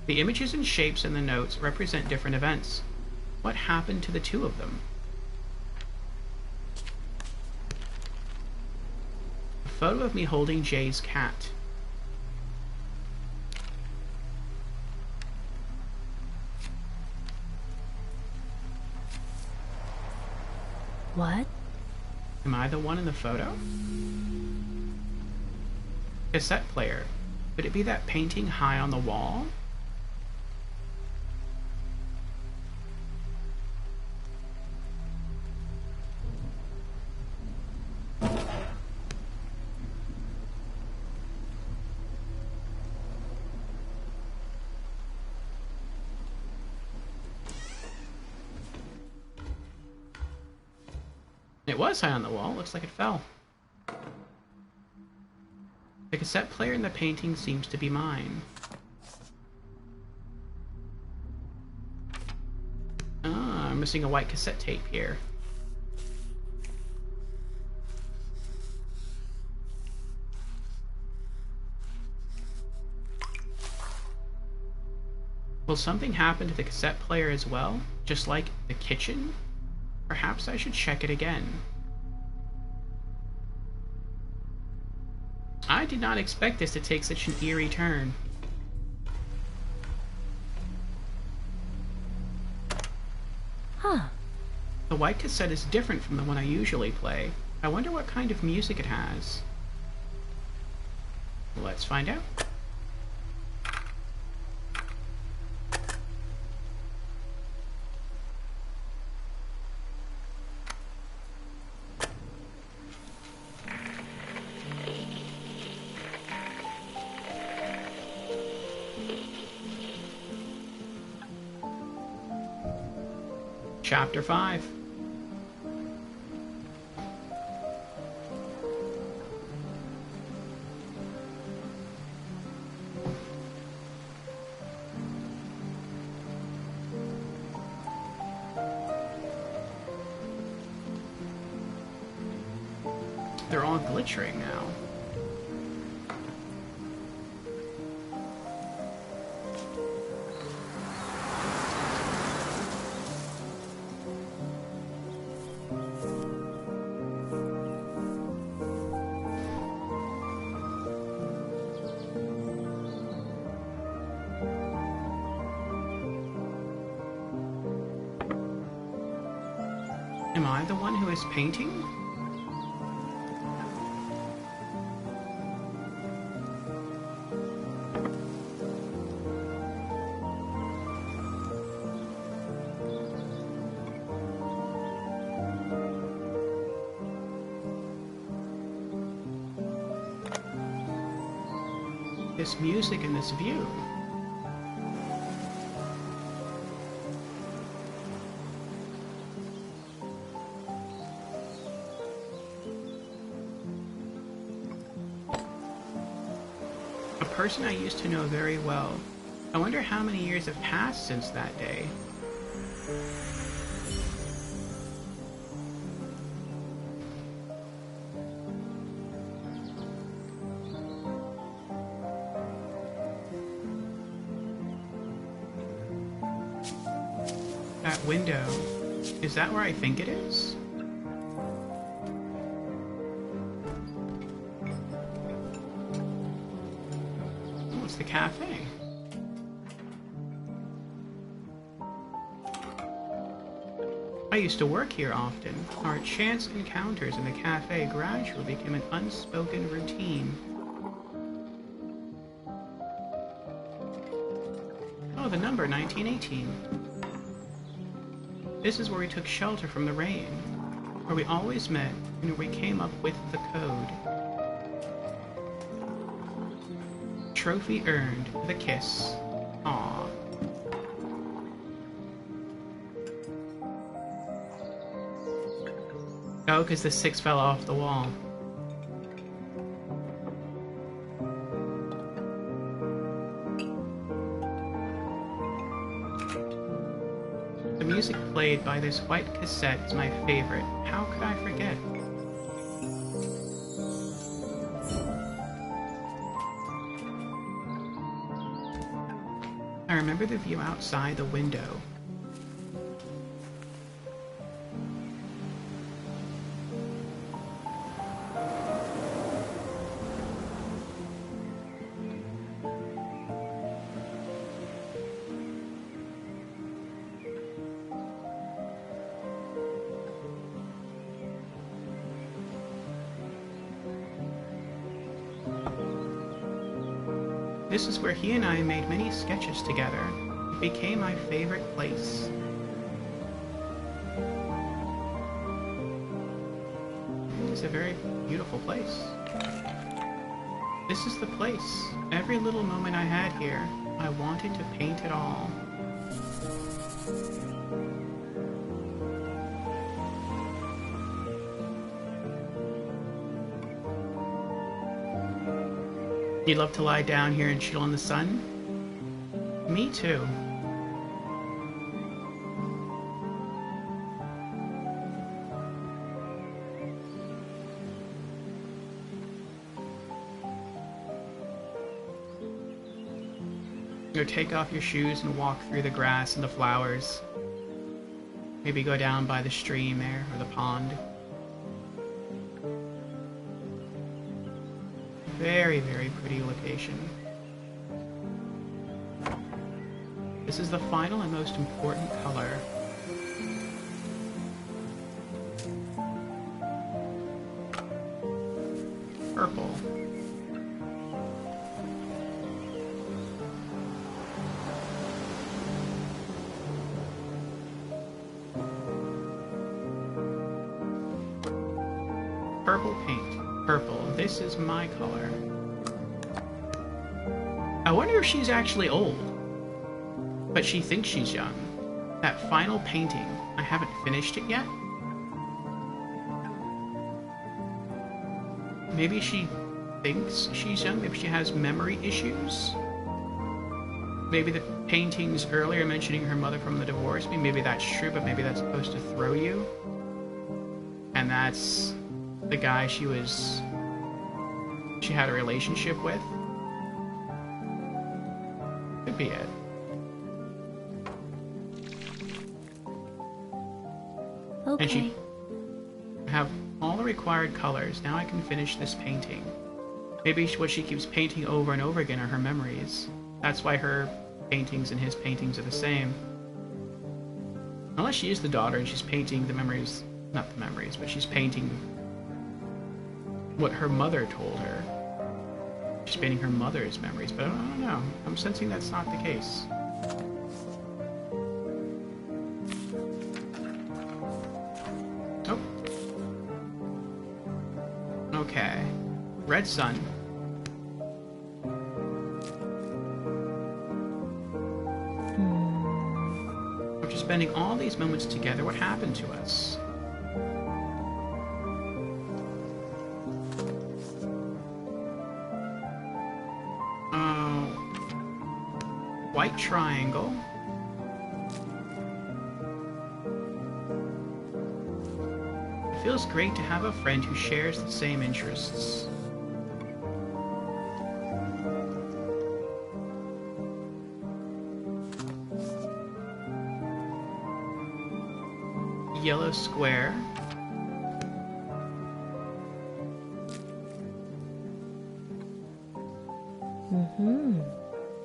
The images and shapes in the notes represent different events. What happened to the two of them? A photo of me holding Jay's cat. What? Am I the one in the photo? Cassette player. Could it be that painting high on the wall? It was high on the wall. Looks like it fell. The cassette player in the painting seems to be mine. Ah, I'm missing a white cassette tape here. Will something happen to the cassette player as well? Just like the kitchen? Perhaps I should check it again. I did not expect this to take such an eerie turn. Huh. The white cassette is different from the one I usually play. I wonder what kind of music it has. Let's find out. Chapter 5. They're all glittering now. Am I the one who is painting? This music and this view. A person I used to know very well. I wonder how many years have passed since that day. That window, is that where I think it is? Oh, it's the cafe. I used to work here often. Our chance encounters in the cafe gradually became an unspoken routine. Oh, the number 1918. This is where we took shelter from the rain, where we always met, and where we came up with the code. Trophy earned, the kiss. Aww. Oh, because the 6 fell off the wall. The music played by this white cassette is my favorite. How could I forget? I remember the view outside the window. This is where he and I made many sketches together. It became my favorite place. It is a very beautiful place. This is the place. Every little moment I had here, I wanted to paint it all. You'd love to lie down here and chill in the sun? Me too. Or take off your shoes and walk through the grass and the flowers. Maybe go down by the stream there, or the pond. Very, very pretty location. This is the final and most important color. Purple. Purple paint. Purple. This is my color. I wonder if she's actually old, but she thinks she's young. That final painting, I haven't finished it yet. Maybe she thinks she's young, maybe she has memory issues. Maybe the paintings earlier mentioning her mother from the divorce, maybe that's true, but maybe that's supposed to throw you. And that's the guy she had a relationship with. Could be it. Okay. And she have all the required colors. Now I can finish this painting. Maybe what she keeps painting over and over again are her memories. That's why her paintings and his paintings are the same. Unless she is the daughter and she's painting the memories, not the memories, but she's painting what her mother told her. She's painting her mother's memories, but I don't know. I'm sensing that's not the case. Oh. Okay. Red sun. After spending all these moments together, what happened to us? White triangle. It feels great to have a friend who shares the same interests. Yellow square.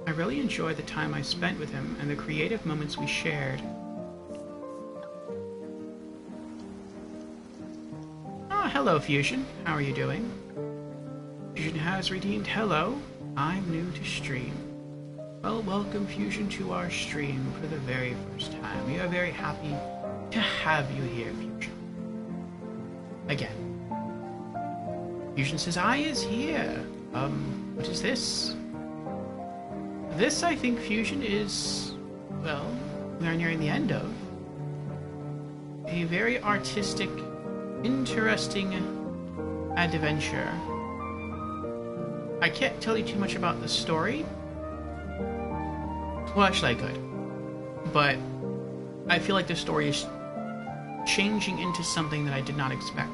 I really enjoyed the time I spent with him and the creative moments we shared. Ah, hello, Fusion. How are you doing? Fusion has redeemed hello. I'm new to stream. Well, welcome Fusion to our stream for the very first time. We are very happy to have you here, Fusion. Again. Fusion says, I is here. What is this? This, I think, Fusion is, well, we are nearing the end of a very artistic, interesting adventure. I can't tell you too much about the story. Well, actually, I could. But I feel like the story is changing into something that I did not expect.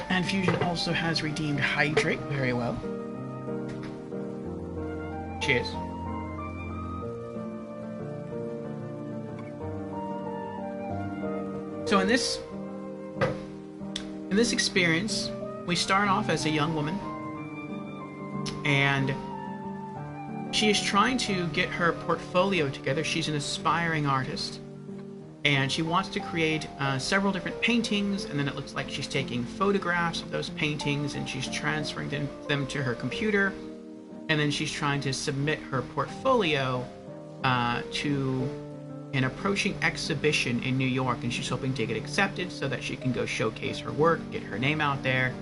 And Fusion also has redeemed Hydrate very well. Cheers. So in this experience, we start off as a young woman, and she is trying to get her portfolio together. She's an aspiring artist, and she wants to create several different paintings, and then it looks like she's taking photographs of those paintings and she's transferring them to her computer, and then she's trying to submit her portfolio to an approaching exhibition in New York, and she's hoping to get accepted so that she can go showcase her work, get her name out there,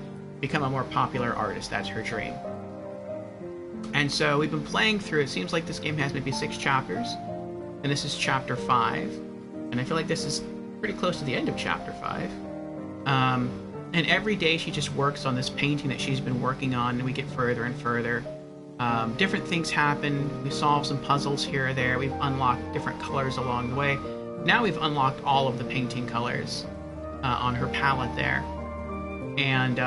become a more popular artist. That's her dream. And so we've been playing through, it seems like this game has maybe 6 chapters, and this is chapter 5, and I feel like this is pretty close to the end of chapter 5. And every day she just works on this painting that she's been working on, and we get further and further. Different things happen. We solve some puzzles here or there. We've unlocked different colors along the way. Now we've unlocked all of the painting colors on her palette there. And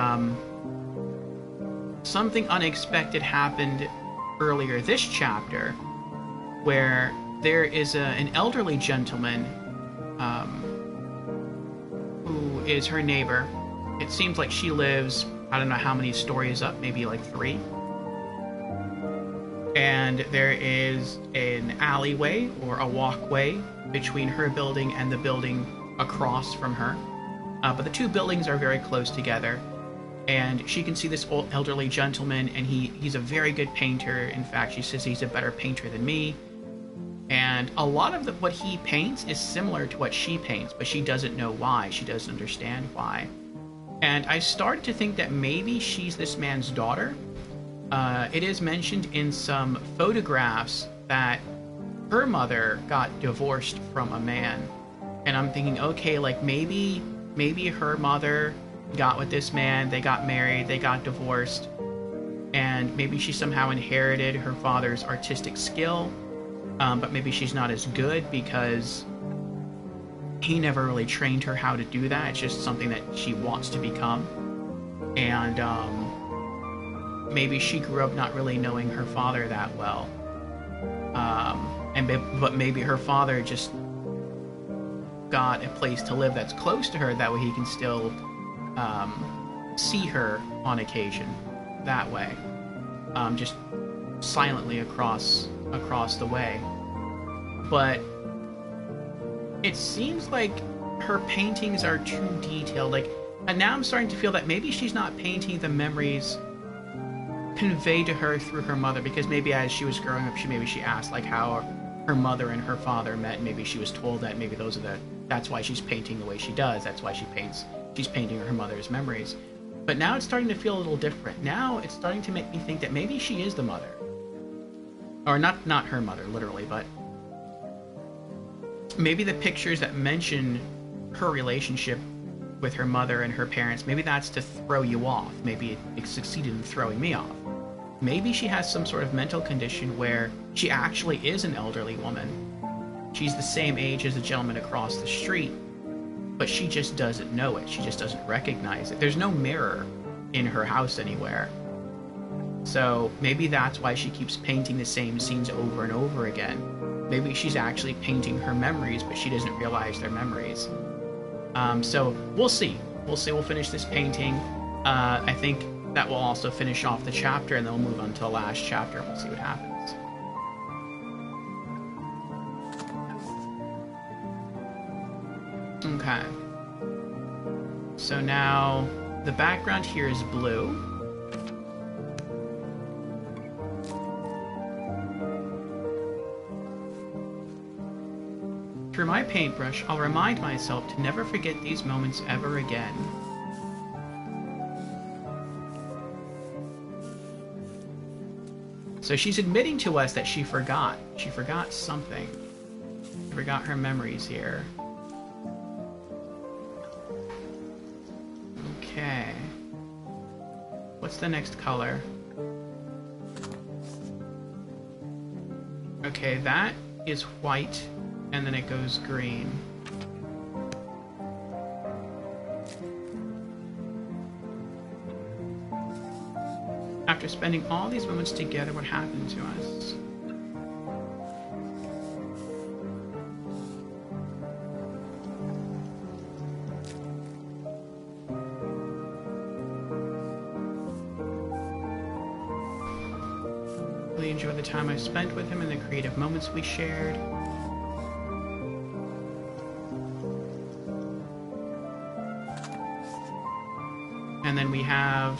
something unexpected happened earlier this chapter, where there is an elderly gentleman who is her neighbor. It seems like she lives, I don't know how many stories up, maybe like 3. And there is an alleyway or a walkway between her building and the building across from her. But the two buildings are very close together. And she can see this old elderly gentleman, and he's a very good painter. In fact, she says he's a better painter than me. And a lot of what he paints is similar to what she paints, but she doesn't know why. She doesn't understand why. And I started to think that maybe she's this man's daughter. It is mentioned in some photographs that her mother got divorced from a man. And I'm thinking, okay, like maybe her mother got with this man, they got married, they got divorced, and maybe she somehow inherited her father's artistic skill, but maybe she's not as good because he never really trained her how to do that. It's just something that she wants to become. And maybe she grew up not really knowing her father that well. But maybe her father just got a place to live that's close to her, that way he can still see her on occasion that way, just silently across the way. But it seems like her paintings are too detailed, and now I'm starting to feel that maybe she's not painting the memories conveyed to her through her mother, because maybe as she was growing up, she asked like how her mother and her father met. Maybe she was told that maybe that's why she's painting the way she does. That's why she's painting her mother's memories. But now it's starting to feel a little different. Now it's starting to make me think that maybe she is the mother. Or not her mother, literally, but maybe the pictures that mention her relationship with her mother and her parents, maybe that's to throw you off. Maybe it succeeded in throwing me off. Maybe she has some sort of mental condition where she actually is an elderly woman. She's the same age as the gentleman across the street, but she just doesn't know it. She just doesn't recognize it. There's no mirror in her house anywhere. So maybe that's why she keeps painting the same scenes over and over again. Maybe she's actually painting her memories, but she doesn't realize they're memories. So we'll see. We'll finish this painting. I think that will also finish off the chapter, and then we'll move on to the last chapter, and we'll see what happens. Okay. So now the background here is blue. Through my paintbrush, I'll remind myself to never forget these moments ever again. So she's admitting to us that she forgot. She forgot something. She forgot her memories here. Okay. What's the next color? Okay, that is white, and then it goes green. After spending all these moments together, what happened to us? Really enjoyed the time I spent with him and the creative moments we shared. And then we have...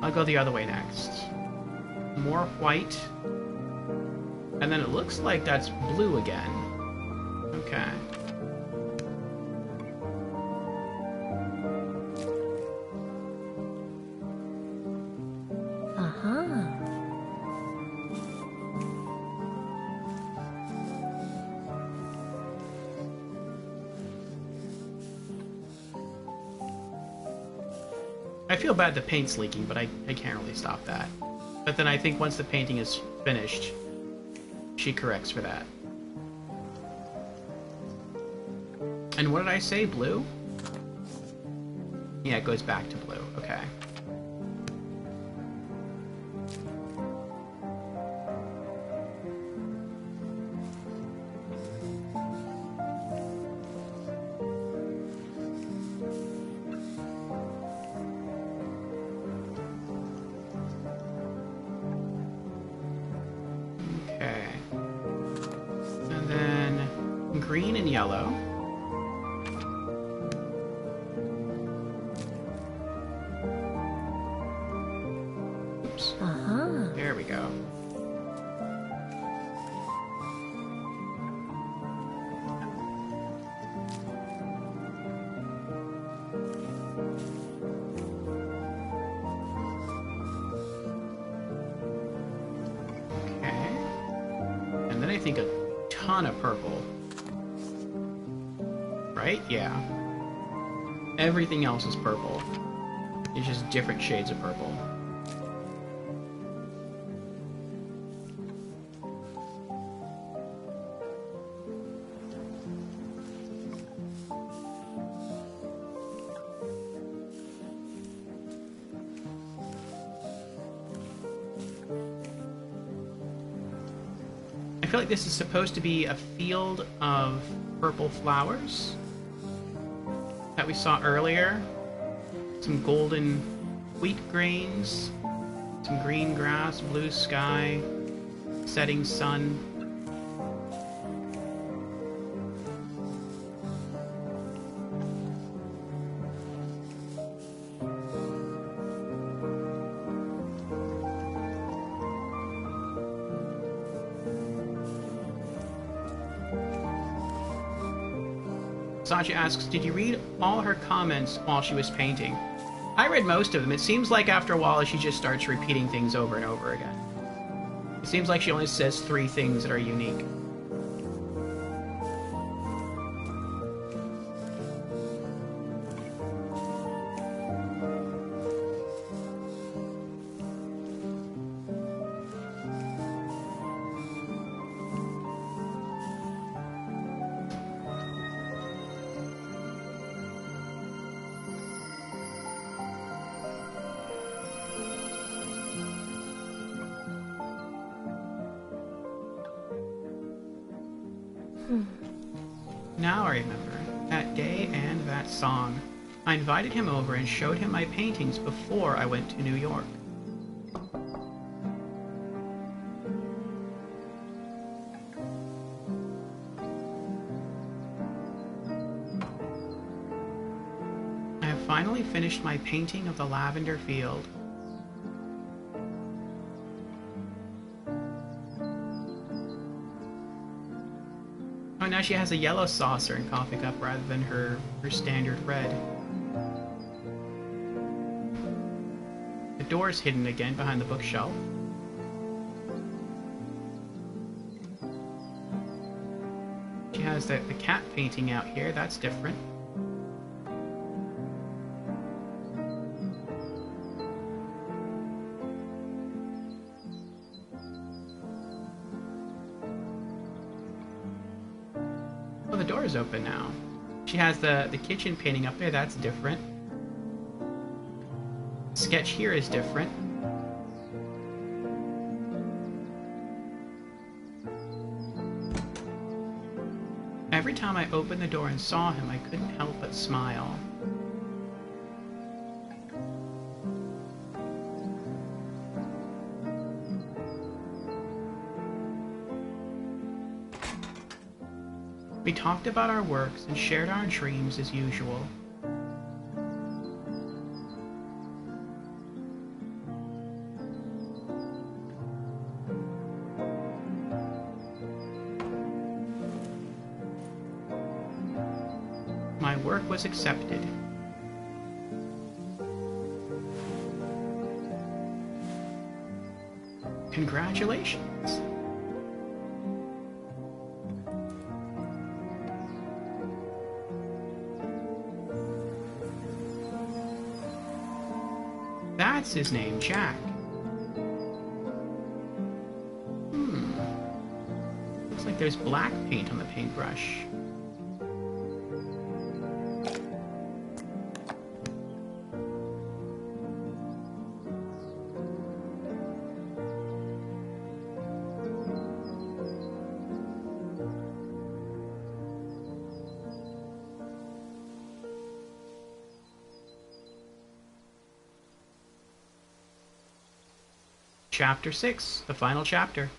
I'll go the other way next. More white. And then it looks like that's blue again. Okay. Uh-huh. I feel bad the paint's leaking, but I can't really stop that. But then I think once the painting is finished, she corrects for that. And what did I say? Blue? Yeah, it goes back to blue. Okay. Okay. And then green and yellow. Oops. Uh-huh. There we go. Okay. And then I think a ton of purple. Right? Yeah. Everything else is purple. It's just different shades of purple. I feel like this is supposed to be a field of purple flowers that we saw earlier. Some golden wheat grains, some green grass, blue sky, setting sun. Sasha asks, did you read all her comments while she was painting? I read most of them. It seems like after a while she just starts repeating things over and over again. It seems like she only says 3 things that are unique. Now I remember that day and that song. I invited him over and showed him my paintings before I went to New York. I have finally finished my painting of the lavender field. Oh, now she has a yellow saucer and coffee cup rather than her standard red. The door's hidden again behind the bookshelf. She has the cat painting out here, that's different. Oh, the door is open now. She has the kitchen painting up there, that's different. Sketch here is different. Every time I opened the door and saw him, I couldn't help but smile. We talked about our works and shared our dreams as usual. My work was accepted. Congratulations. That's his name, Jack. Looks like there's black paint on the paintbrush. Chapter 6, the final chapter.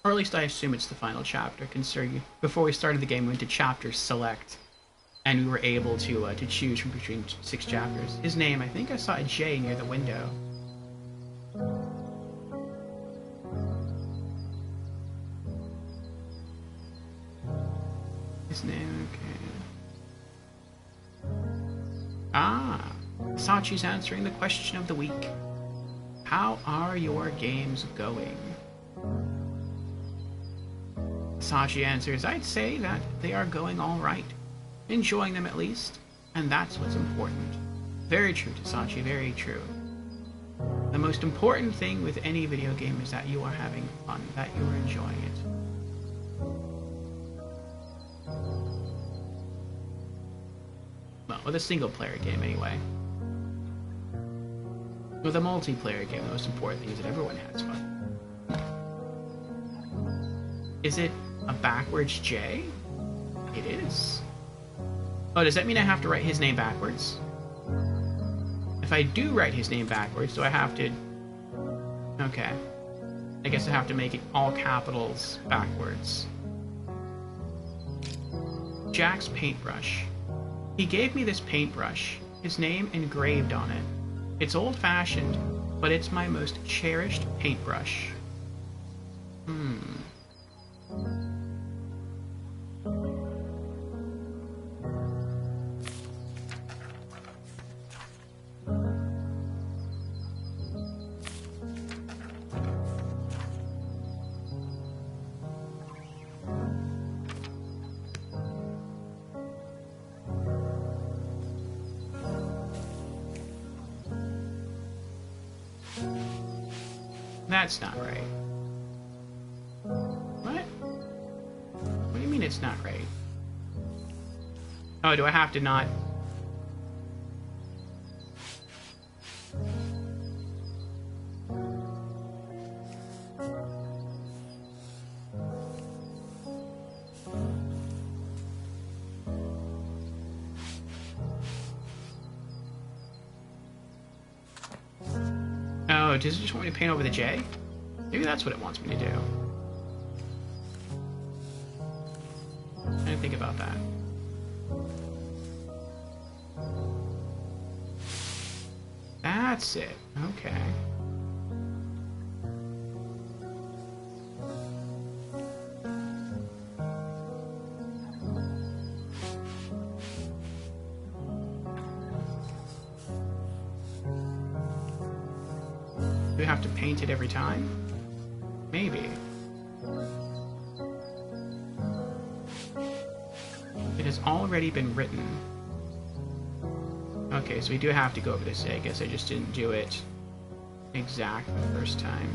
Or at least I assume it's the final chapter, considering before we started the game we went to chapter select, and we were able to choose from between 6 chapters. His name, I think I saw a J near the window. His name, okay. Ah, Sachi's answering the question of the week. How are your games going? Sachi answers, I'd say that they are going all right. Enjoying them at least, and that's what's important. Very true, Sachi, very true. The most important thing with any video game is that you are having fun, that you are enjoying it. Well, with a single-player game, anyway. With a multiplayer game, the most important thing is that everyone has fun. Is it a backwards J? It is. Oh, does that mean I have to write his name backwards? If I do write his name backwards, do I have to... Okay. I guess I have to make it all capitals backwards. Jack's paintbrush. He gave me this paintbrush, his name engraved on it. It's old-fashioned, but it's my most cherished paintbrush. That's not right. What? What do you mean it's not right? Oh, do I have to not... Oh, does it just want me to paint over the J? Maybe that's what it wants me to do. I didn't think about that. That's it. Okay. we have to paint it every time? Maybe. It has already been written. Okay, so we do have to go over this. I guess I just didn't do it exact the first time.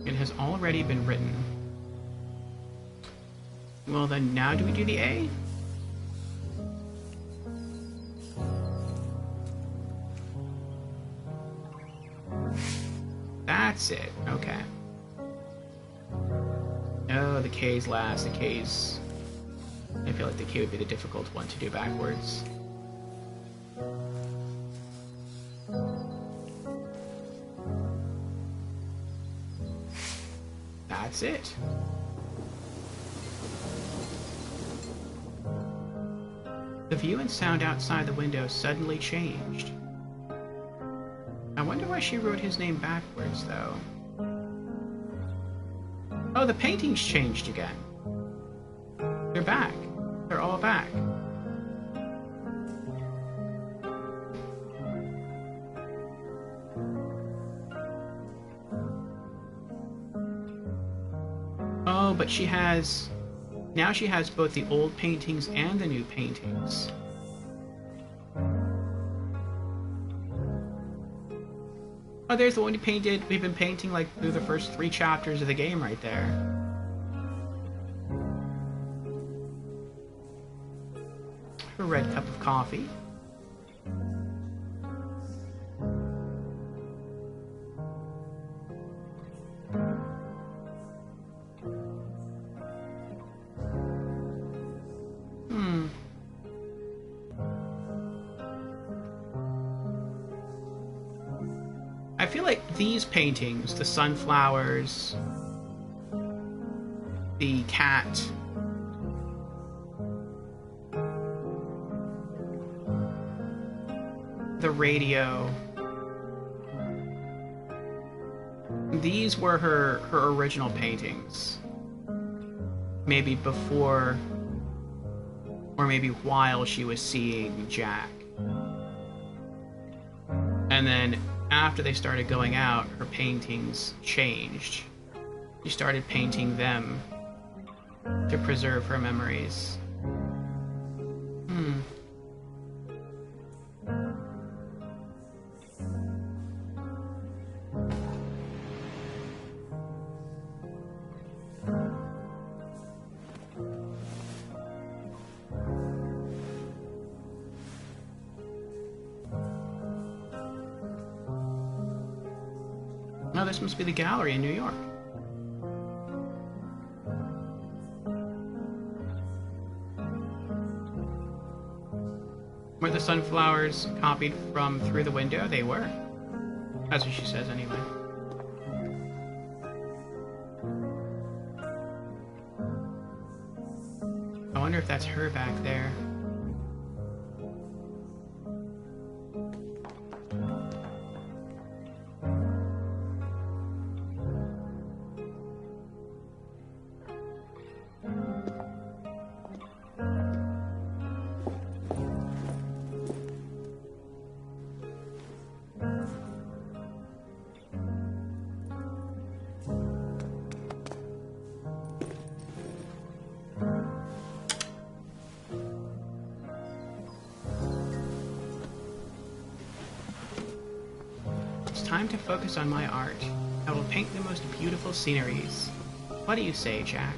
It has already been written. Well then, now do we do the A? That's it. Okay. Oh, the K's last. The K's... I feel like the K would be the difficult one to do backwards. That's it. The view and sound outside the window suddenly changed. I wonder why she wrote his name backwards, though. Oh, the paintings changed again. They're back. They're all back. Oh, but she has... Now she has both the old paintings and the new paintings. Oh, there's the one you painted. We've been painting like through the first 3 chapters of the game right there. Her red cup of coffee. I feel like these paintings, the sunflowers, the cat, the radio, these were her original paintings. Maybe before, or maybe while she was seeing Jack. And then after they started going out, her paintings changed. She started painting them to preserve her memories. No, this must be the gallery in New York. Were the sunflowers copied from through the window? They were. That's what she says anyway. I wonder if that's her back there. Time to focus on my art. I will paint the most beautiful sceneries. What do you say, Jack?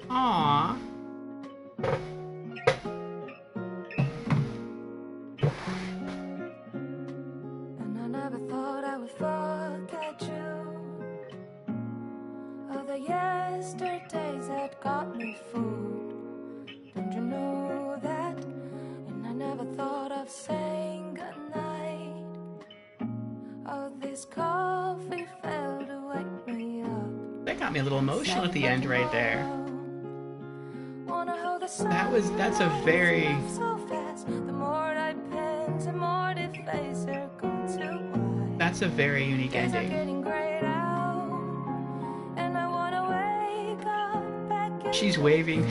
Aww. And I never thought I would forget you. Oh, the yesterdays that got me fooled. Don't you know that? And I never thought of saying his coffee failed to wake me up. That got me a little emotional at the end right there. Wanna hold the sun That's a very so fast. The more I pin, the more they face are going to wide. that's a very unique Days are ending. getting grayed out, and I wanna wake up back in She's waving.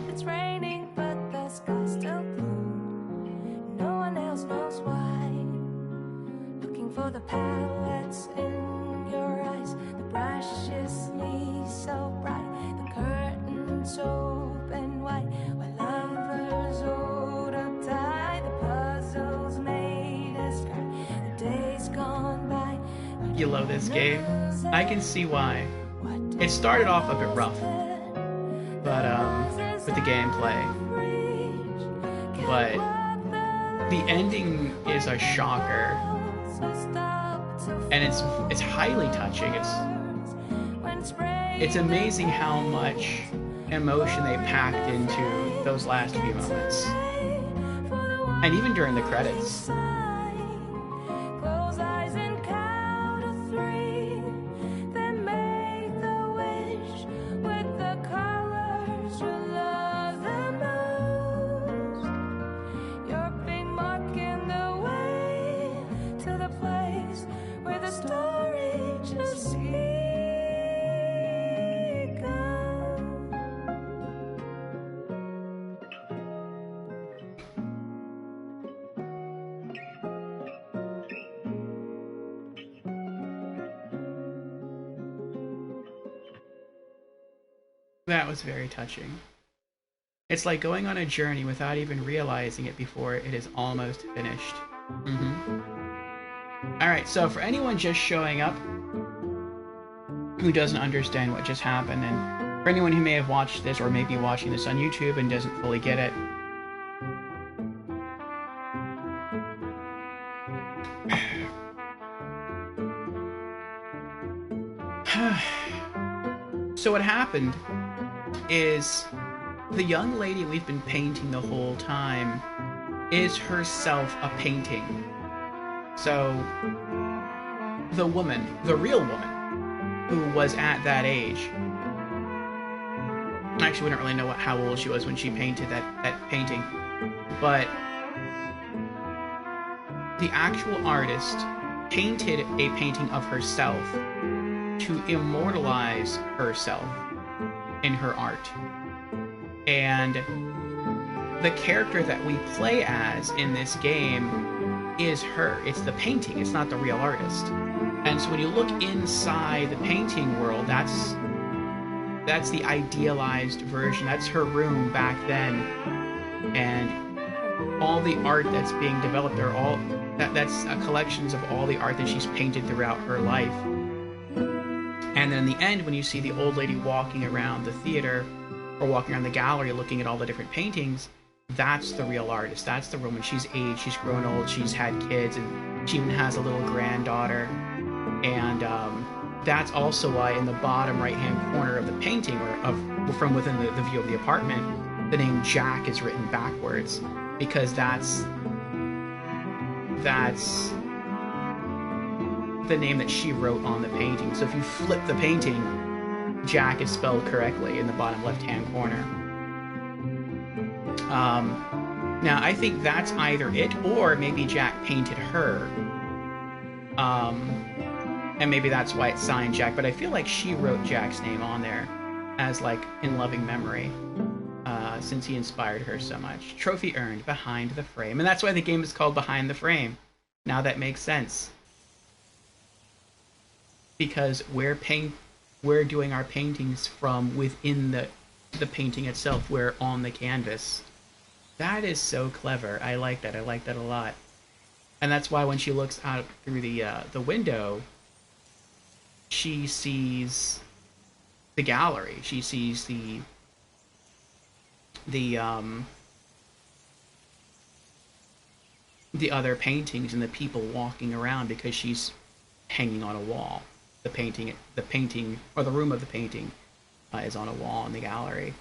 It's raining, but the sky's still blue. No one else knows why. Looking for the palettes in your eyes. The brushes me so bright. The curtains open wide. While lovers hold up tight. The puzzles made us cry. The days gone by. You love this game. I can see why. It started off a bit rough, but with the gameplay. But the ending is a shocker, and it's highly touching. It's amazing how much emotion they packed into those last few moments, and even during the credits. Close eyes and count to three. Then make the wish with the colors you love the most. Your big mark in the way to the place where the story just began. That was very touching. It's like going on a journey without even realizing it before it is almost finished. Alright, so for anyone just showing up who doesn't understand what just happened, and for anyone who may have watched this or may be watching this on YouTube and doesn't fully get it, so what happened is the young lady we've been painting the whole time is herself a painting. So the woman, the real woman, who was at that age, actually we don't really know how old she was when she painted that painting, but the actual artist painted a painting of herself to immortalize herself in her art. And the character that we play as in this game is her. It's the painting, it's not the real artist. And so when you look inside the painting world, that's the idealized version. That's her room back then. And all the art that's being developed, that's collections of all the art that she's painted throughout her life. And then in the end, when you see the old lady walking around the theater or walking around the gallery looking at all the different paintings, that's the real artist. That's the woman. She's aged, she's grown old, she's had kids, and she even has a little granddaughter. And that's also why in the bottom right-hand corner of the painting, or from within the view of the apartment, the name Jack is written backwards, because that's the name that she wrote on the painting. So if you flip the painting, Jack is spelled correctly in the bottom left-hand corner. Now, I think that's either it, or maybe Jack painted her. And maybe that's why it's signed Jack, but I feel like she wrote Jack's name on there as, like, in loving memory, since he inspired her so much. Trophy earned, Behind the Frame. And that's why the game is called Behind the Frame. Now that makes sense. Because we're doing our paintings from within the painting itself. We're on the canvas. That is so clever. I like that. I like that a lot. And that's why when she looks out through the window, she sees the gallery. She sees the other paintings and the people walking around, because she's hanging on a wall. The painting, or the room of the painting, is on a wall in the gallery.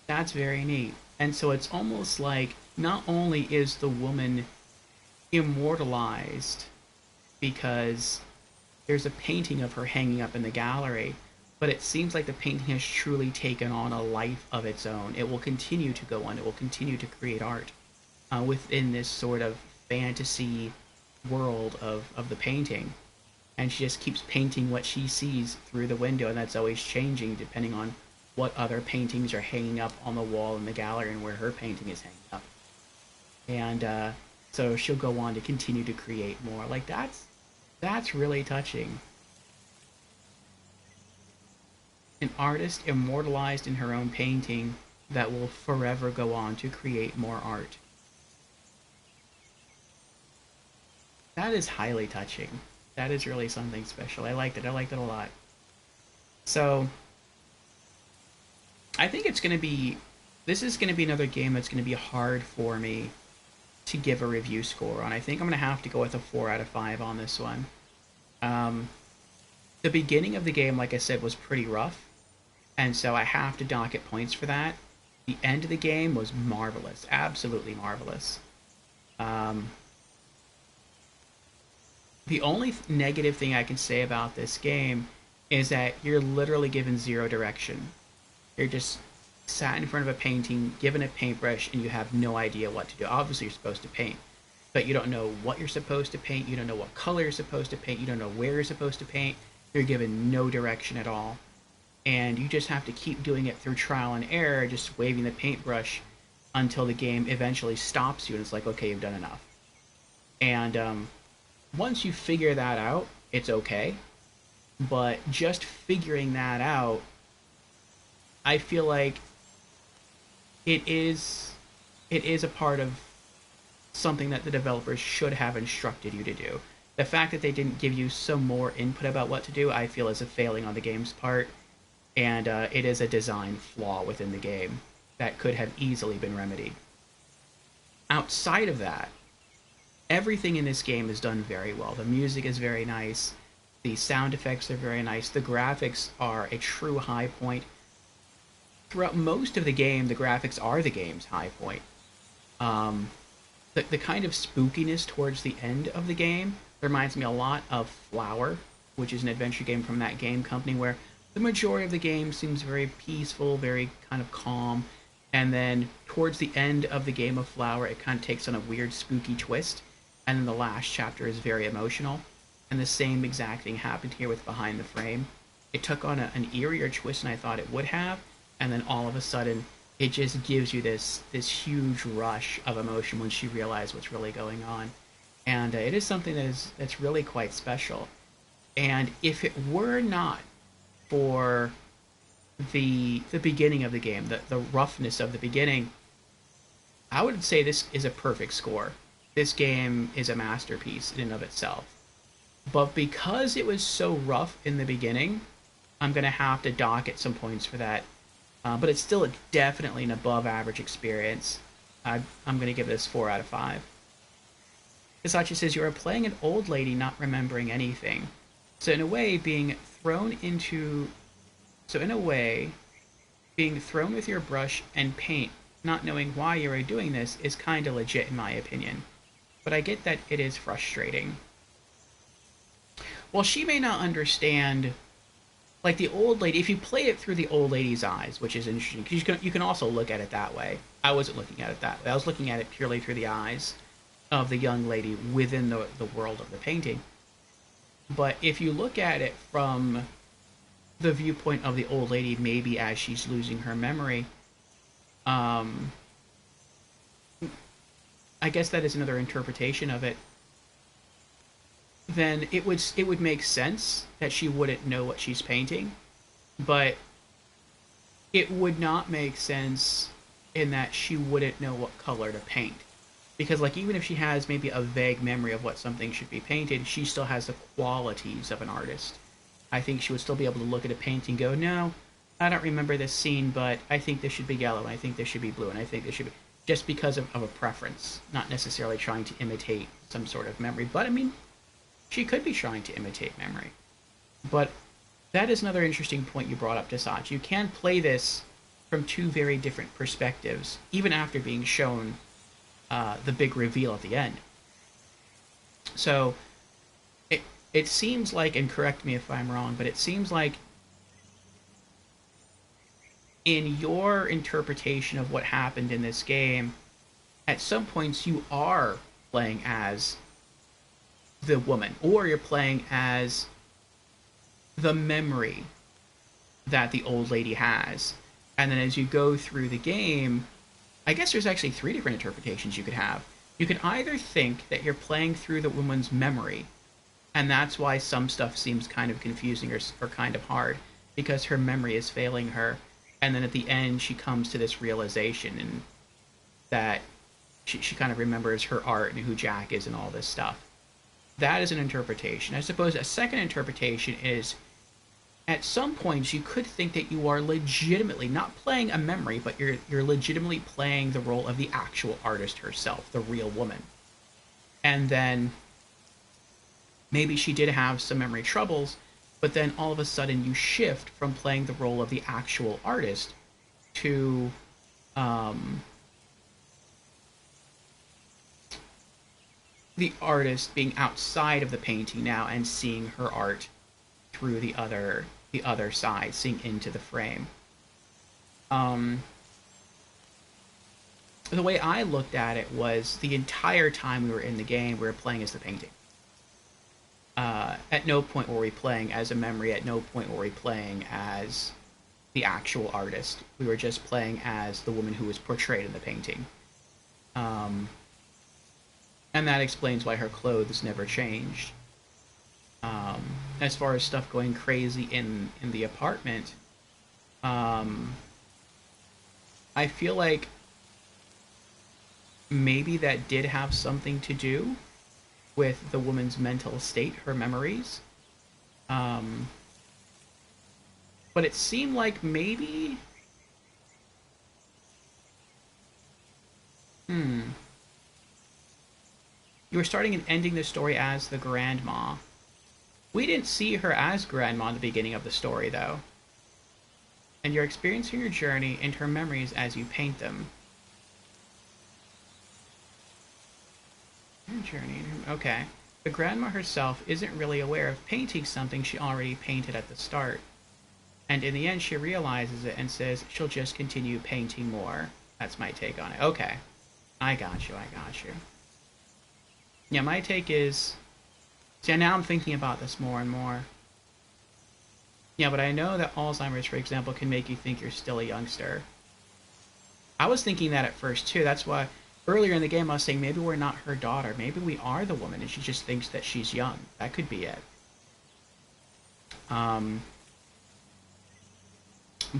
That's very neat. And so it's almost like not only is the woman immortalized because there's a painting of her hanging up in the gallery, but it seems like the painting has truly taken on a life of its own. It will continue to go on. It will continue to create art within this sort of fantasy world of the painting. And she just keeps painting what she sees through the window, and that's always changing depending on what other paintings are hanging up on the wall in the gallery and where her painting is hanging up. And so she'll go on to continue to create more. Like that's really touching. An artist immortalized in her own painting that will forever go on to create more art. That is highly touching. That is really something special. I liked it. I liked it a lot. So, I think it's going to be... This is going to be another game that's going to be hard for me to give a review score on. I think I'm going to have to go with a 4 out of 5 on this one. The beginning of the game, like I said, was pretty rough, and so I have to dock it points for that. The end of the game was marvelous. Absolutely marvelous. The only negative thing I can say about this game is that you're literally given zero direction. You're just sat in front of a painting, given a paintbrush, and you have no idea what to do. Obviously, you're supposed to paint, but you don't know what you're supposed to paint. You don't know what color you're supposed to paint. You don't know where you're supposed to paint. You're given no direction at all. And you just have to keep doing it through trial and error, just waving the paintbrush until the game eventually stops you and it's like, okay, you've done enough. And once you figure that out, it's okay. But just figuring that out, I feel like it is a part of something that the developers should have instructed you to do. The fact that they didn't give you some more input about what to do, I feel is a failing on the game's part, and it is a design flaw within the game that could have easily been remedied. Outside of that, everything in this game is done very well. The music is very nice, the sound effects are very nice, the graphics are a true high point. Throughout most of the game, the graphics are the game's high point. The kind of spookiness towards the end of the game reminds me a lot of Flower, which is an adventure game from that game company, where the majority of the game seems very peaceful, very kind of calm, and then towards the end of the game of Flower, it kind of takes on a weird spooky twist, and then the last chapter is very emotional. And the same exact thing happened here with Behind the Frame. It took on an eerier twist than I thought it would have, and then all of a sudden it just gives you this huge rush of emotion once you realize what's really going on. And it is something that's really quite special. And if it were not for the beginning of the game, the roughness of the beginning, I would say this is a perfect score. This game is a masterpiece in and of itself. But because it was so rough in the beginning, I'm going to have to dock it some points for that. But it's still definitely an above average experience. I'm going to give this 4 out of 5. Hisachi says, you are playing an old lady not remembering anything. So in a way, being thrown with your brush and paint, not knowing why you are doing this, is kind of legit in my opinion. But I get that it is frustrating. Well, she may not understand, like the old lady, if you play it through the old lady's eyes, which is interesting, because you can also look at it that way. I wasn't looking at it that way. I was looking at it purely through the eyes of the young lady within the world of the painting. But if you look at it from the viewpoint of the old lady, maybe as she's losing her memory, I guess that is another interpretation of it, then it would make sense that she wouldn't know what she's painting, but it would not make sense in that she wouldn't know what color to paint. Because, like, even if she has maybe a vague memory of what something should be painted, she still has the qualities of an artist. I think she would still be able to look at a painting and go, no, I don't remember this scene, but I think this should be yellow, and I think this should be blue, and I think this should be... Just because of a preference, not necessarily trying to imitate some sort of memory. But, I mean, she could be trying to imitate memory. But that is another interesting point you brought up, Desaj. You can play this from two very different perspectives, even after being shown the big reveal at the end. So, it seems like, and correct me if I'm wrong, but it seems like in your interpretation of what happened in this game, at some points you are playing as the woman, or you're playing as the memory that the old lady has. And then as you go through the game, I guess there's actually three different interpretations you could have. You could either think that you're playing through the woman's memory, and that's why some stuff seems kind of confusing or kind of hard, because her memory is failing her. And then at the end, she comes to this realization and that she kind of remembers her art and who Jack is and all this stuff. That is an interpretation. I suppose a second interpretation is at some points you could think that you are legitimately not playing a memory, but you're legitimately playing the role of the actual artist herself, the real woman. And then maybe she did have some memory troubles, but then all of a sudden you shift from playing the role of the actual artist to the artist being outside of the painting now and seeing her art through the other side, seeing into the frame. The way I looked at it was the entire time we were in the game, we were playing as the painting. At no point were we playing as a memory. At no point were we playing as the actual artist. We were just playing as the woman who was portrayed in the painting. And that explains why her clothes never changed. As far as stuff going crazy in the apartment, I feel like maybe that did have something to do with the woman's mental state, her memories. But it seemed like maybe... You were starting and ending the story as the grandma. We didn't see her as grandma in the beginning of the story, though. And you're experiencing your journey and her memories as you paint them. Your journey. Okay. The grandma herself isn't really aware of painting something she already painted at the start. And in the end, she realizes it and says she'll just continue painting more. That's my take on it. Okay. I got you. Yeah, my take is... See, now I'm thinking about this more and more. Yeah, but I know that Alzheimer's, for example, can make you think you're still a youngster. I was thinking that at first, too. That's why earlier in the game I was saying maybe we're not her daughter. Maybe we are the woman and she just thinks that she's young. That could be it.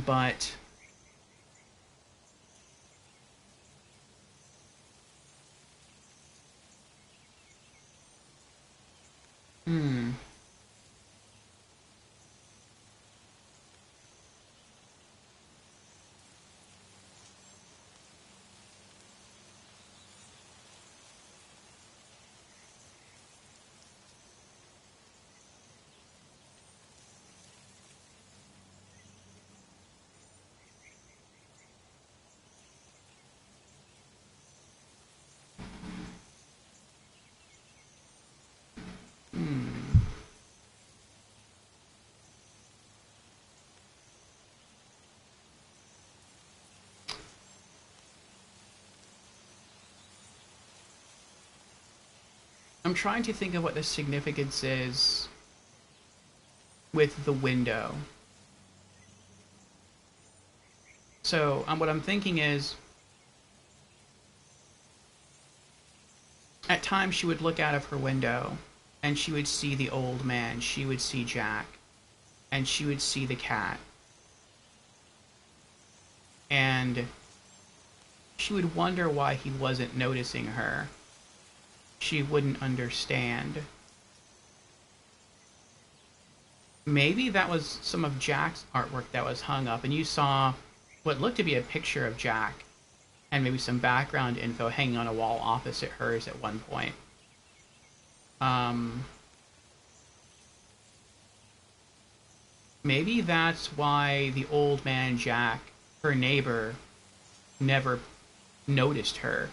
But... I'm trying to think of what the significance is with the window. So, what I'm thinking is, at times she would look out of her window, and she would see the old man, she would see Jack, and she would see the cat. And she would wonder why he wasn't noticing her. She wouldn't understand. Maybe that was some of Jack's artwork that was hung up, and you saw what looked to be a picture of Jack, and maybe some background info hanging on a wall opposite hers at one point. Maybe that's why the old man Jack, her neighbor, never noticed her.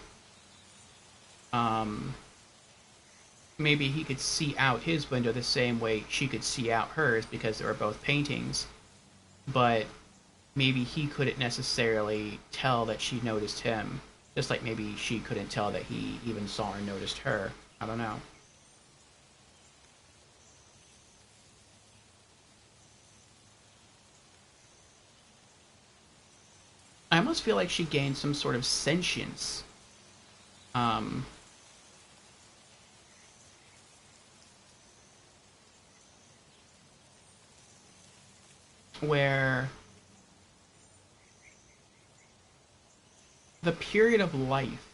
maybe he could see out his window the same way she could see out hers because they were both paintings, but maybe he couldn't necessarily tell that she noticed him, just like maybe she couldn't tell that he even saw or noticed her. I don't know. I almost feel like she gained some sort of sentience. Um, where the period of life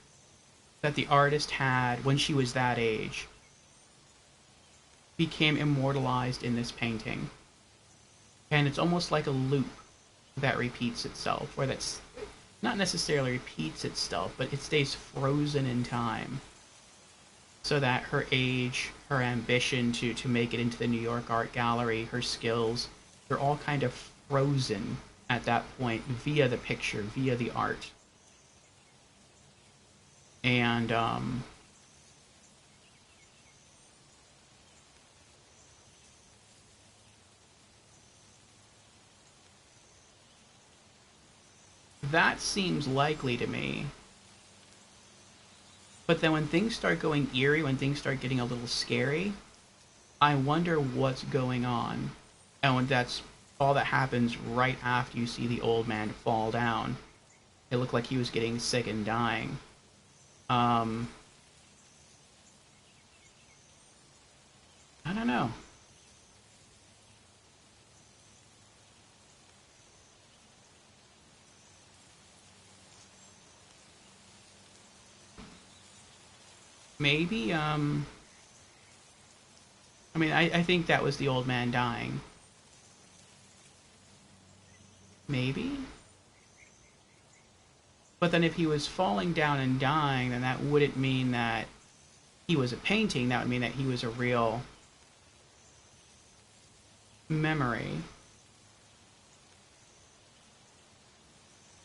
that the artist had when she was that age became immortalized in this painting. And it's almost like a loop that repeats itself, where that's not necessarily repeats itself, but it stays frozen in time. So that her age, her ambition to make it into the New York Art Gallery, her skills, they're all kind of frozen at that point via the picture, via the art. And that seems likely to me. But then when things start going eerie, when things start getting a little scary, I wonder what's going on. And when that's all that happens right after you see the old man fall down. It looked like he was getting sick and dying. I don't know. Maybe, I mean, I think that was the old man dying. Maybe? But then if he was falling down and dying, then that wouldn't mean that he was a painting. That would mean that he was a real memory.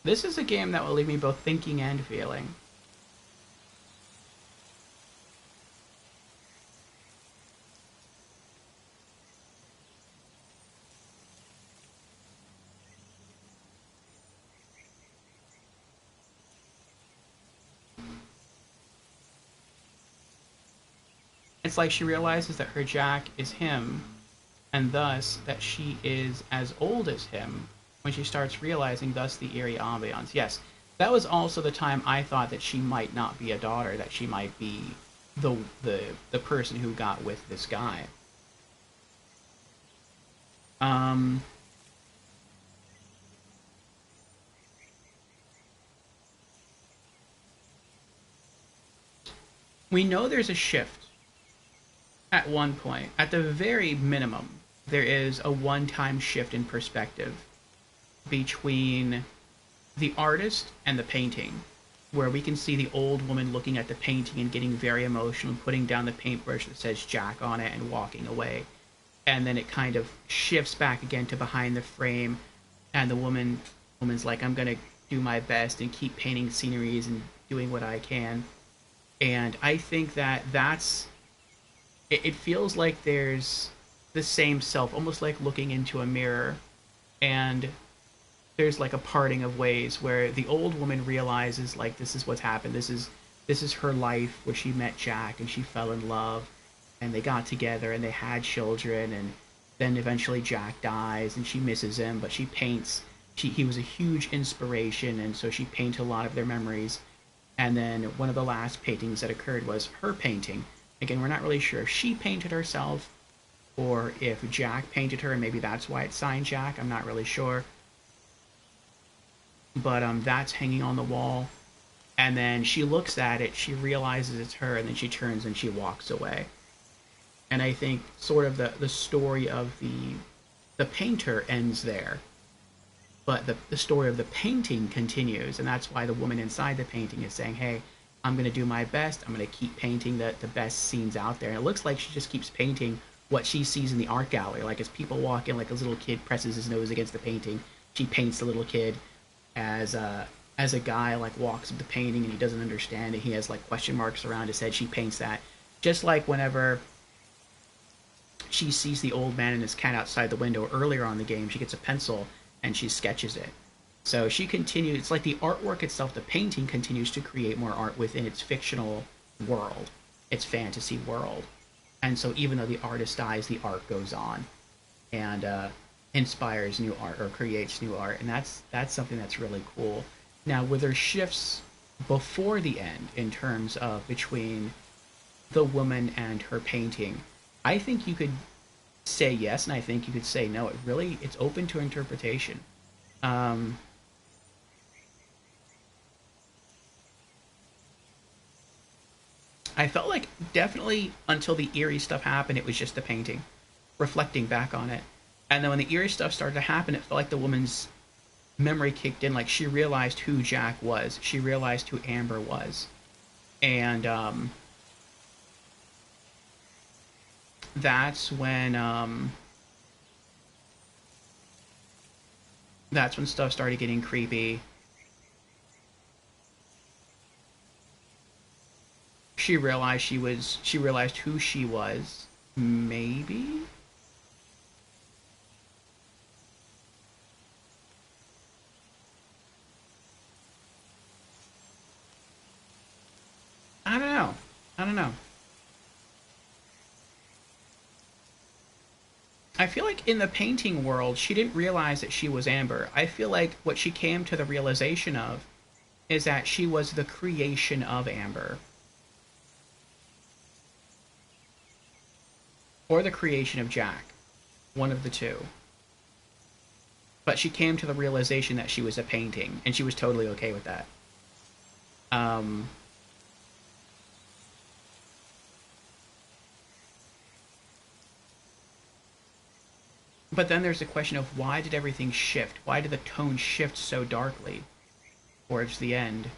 This is a game that will leave me both thinking and feeling. It's like she realizes that her Jack is him, and thus that she is as old as him when she starts realizing, thus the eerie ambiance. Yes, that was also the time I thought that she might not be a daughter, that she might be the person who got with this guy. Um, we know there's a shift at one point. At the very minimum, there is a one-time shift in perspective between the artist and the painting, where we can see the old woman looking at the painting and getting very emotional and putting down the paintbrush that says Jack on it and walking away. And then it kind of shifts back again to behind the frame, and the woman's like, I'm gonna do my best and keep painting sceneries and doing what I can. And I think that it feels like there's the same self, almost like looking into a mirror, and there's like a parting of ways where the old woman realizes, like, this is what's happened. This is her life, where she met Jack and she fell in love, and they got together and they had children, and then eventually Jack dies and she misses him, but she paints. He was a huge inspiration, and so she painted a lot of their memories. And then one of the last paintings that occurred was her painting. Again, we're not really sure if she painted herself or if Jack painted her, and maybe that's why it's signed Jack. I'm not really sure. But that's hanging on the wall. And then she looks at it, she realizes it's her, and then she turns and she walks away. And I think sort of the story of the painter ends there. But the story of the painting continues, and that's why the woman inside the painting is saying, hey, I'm going to do my best. I'm going to keep painting the best scenes out there. And it looks like she just keeps painting what she sees in the art gallery. Like as people walk in, like a little kid presses his nose against the painting, she paints the little kid. As a guy like walks up the painting and he doesn't understand it, he has like question marks around his head, she paints that. Just like whenever she sees the old man and his cat outside the window earlier on the game, she gets a pencil and she sketches it. So she continues, it's like the artwork itself, the painting continues to create more art within its fictional world, its fantasy world. And so even though the artist dies, the art goes on and inspires new art or creates new art. And that's something that's really cool. Now, were there shifts before the end in terms of between the woman and her painting? I think you could say yes, and I think you could say no. It's open to interpretation. Um, I felt like definitely until the eerie stuff happened, it was just the painting, reflecting back on it. And then when the eerie stuff started to happen, it felt like the woman's memory kicked in. Like she realized who Jack was, she realized who Amber was, and that's when stuff started getting creepy. She realized who she was, maybe. I don't know. I don't know. I feel like in the painting world, she didn't realize that she was Amber. I feel like what she came to the realization of is that she was the creation of Amber. Or the creation of Jack. One of the two. But she came to the realization that she was a painting, and she was totally okay with that. But then there's the question of why did everything shift? Why did the tone shift so darkly towards the end?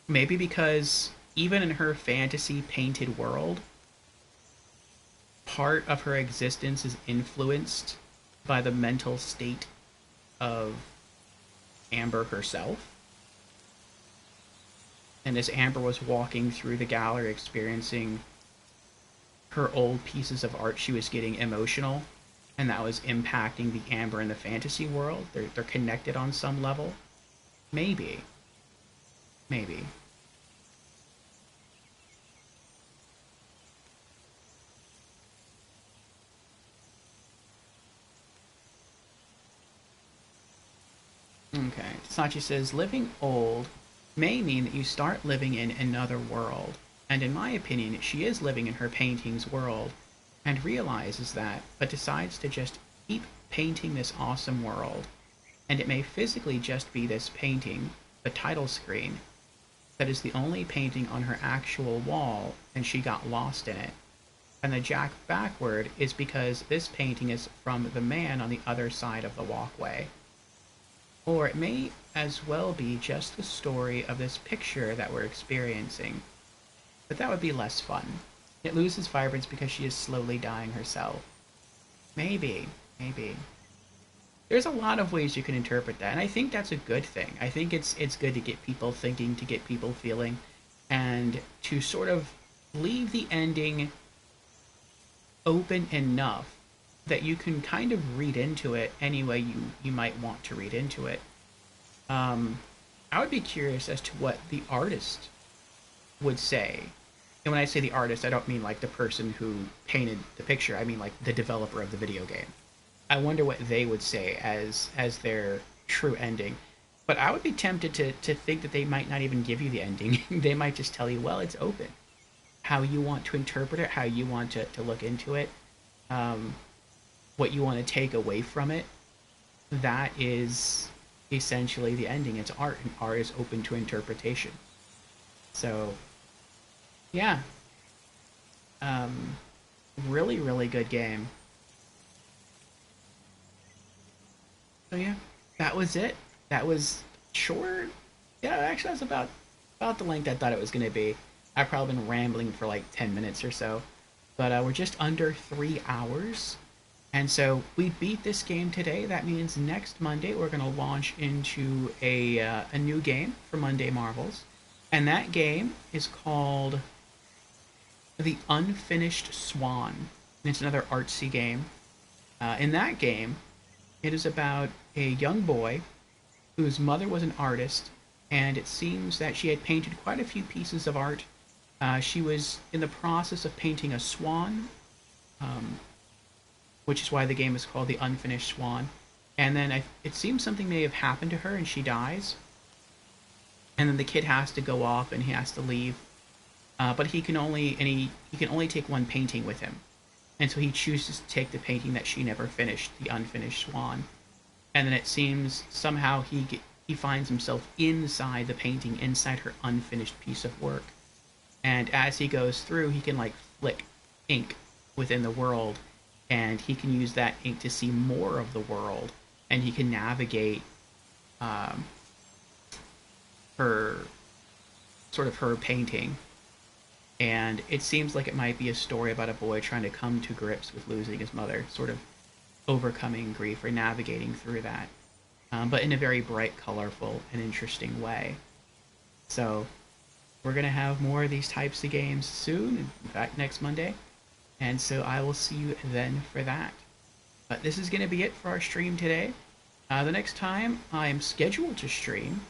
Maybe because even in her fantasy painted world, part of her existence is influenced by the mental state of Amber herself. And as Amber was walking through the gallery experiencing her old pieces of art, she was getting emotional, and that was impacting the Amber in the fantasy world. They're connected on some level. Maybe. Maybe. Okay. Sachi says, living old may mean that you start living in another world. And in my opinion, she is living in her painting's world and realizes that, but decides to just keep painting this awesome world. And it may physically just be this painting, the title screen, that is the only painting on her actual wall, and she got lost in it. And the Jack backward is because this painting is from the man on the other side of the walkway. Or it may as well be just the story of this picture that we're experiencing. But that would be less fun. It loses vibrance because she is slowly dying herself. Maybe. Maybe. There's a lot of ways you can interpret that, and I think that's a good thing. I think it's good to get people thinking, to get people feeling, and to sort of leave the ending open enough that you can kind of read into it any way you might want to read into it. I would be curious as to what the artist would say. And when I say the artist, I don't mean like the person who painted the picture. I mean like the developer of the video game. I wonder what they would say as their true ending. But I would be tempted to think that they might not even give you the ending. They might just tell you, well, it's open. How you want to interpret it, how you want to look into it, what you want to take away from it, that is essentially the ending. It's art, and art is open to interpretation. So, yeah. Really, really good game. So yeah, that was it. That was short. Yeah, actually, that's about the length I thought it was going to be. I've probably been rambling for like 10 minutes or so. But we're just under 3 hours. And so we beat this game today. That means next Monday we're going to launch into a new game for Monday Marvels. And that game is called The Unfinished Swan. And it's another artsy game. In that game, it is about a young boy whose mother was an artist, and it seems that she had painted quite a few pieces of art. She was in the process of painting a swan, which is why the game is called The Unfinished Swan. And then it seems something may have happened to her and she dies. And then the kid has to go off and he has to leave. But he can only take one painting with him. And so he chooses to take the painting that she never finished, The Unfinished Swan. And then it seems somehow he finds himself inside the painting, inside her unfinished piece of work. And as he goes through, he can like flick ink within the world, and he can use that ink to see more of the world, and he can navigate her painting. And it seems like it might be a story about a boy trying to come to grips with losing his mother, sort of overcoming grief or navigating through that, but in a very bright, colorful, and interesting way. So we're going to have more of these types of games soon, in fact next Monday, and so I will see you then for that. But this is going to be it for our stream today. The next time I am scheduled to stream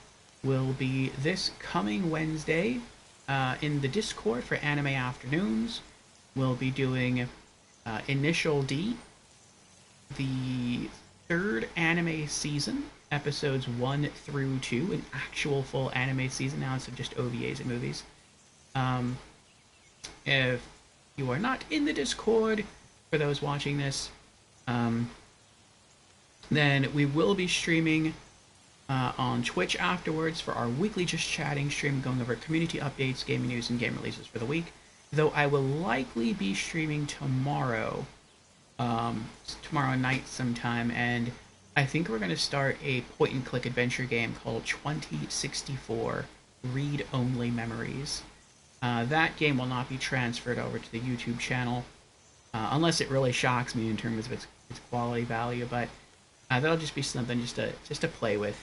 will be this coming Wednesday in the Discord for Anime Afternoons. We'll be doing Initial D, the third anime season, episodes 1 through 2, an actual full anime season now instead of just OVAs and movies. If you are not in the Discord, for those watching this, then we will be streaming on Twitch afterwards for our weekly Just Chatting stream, going over community updates, gaming news, and game releases for the week. Though I will likely be streaming tomorrow night sometime, and I think we're going to start a point-and-click adventure game called 2064 Read-Only Memories. That game will not be transferred over to the YouTube channel, unless it really shocks me in terms of its quality value, but that'll just be something just to play with,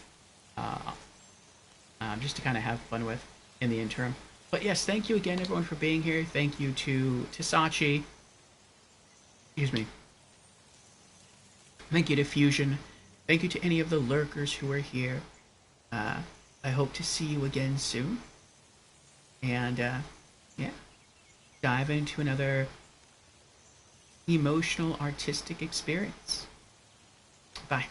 just to kind of have fun with in the interim. But yes, thank you again, everyone, for being here. Thank you to Sachi. Excuse me. Thank you to Fusion. Thank you to any of the lurkers who are here. I hope to see you again soon. And, yeah. Dive into another emotional, artistic experience. Bye.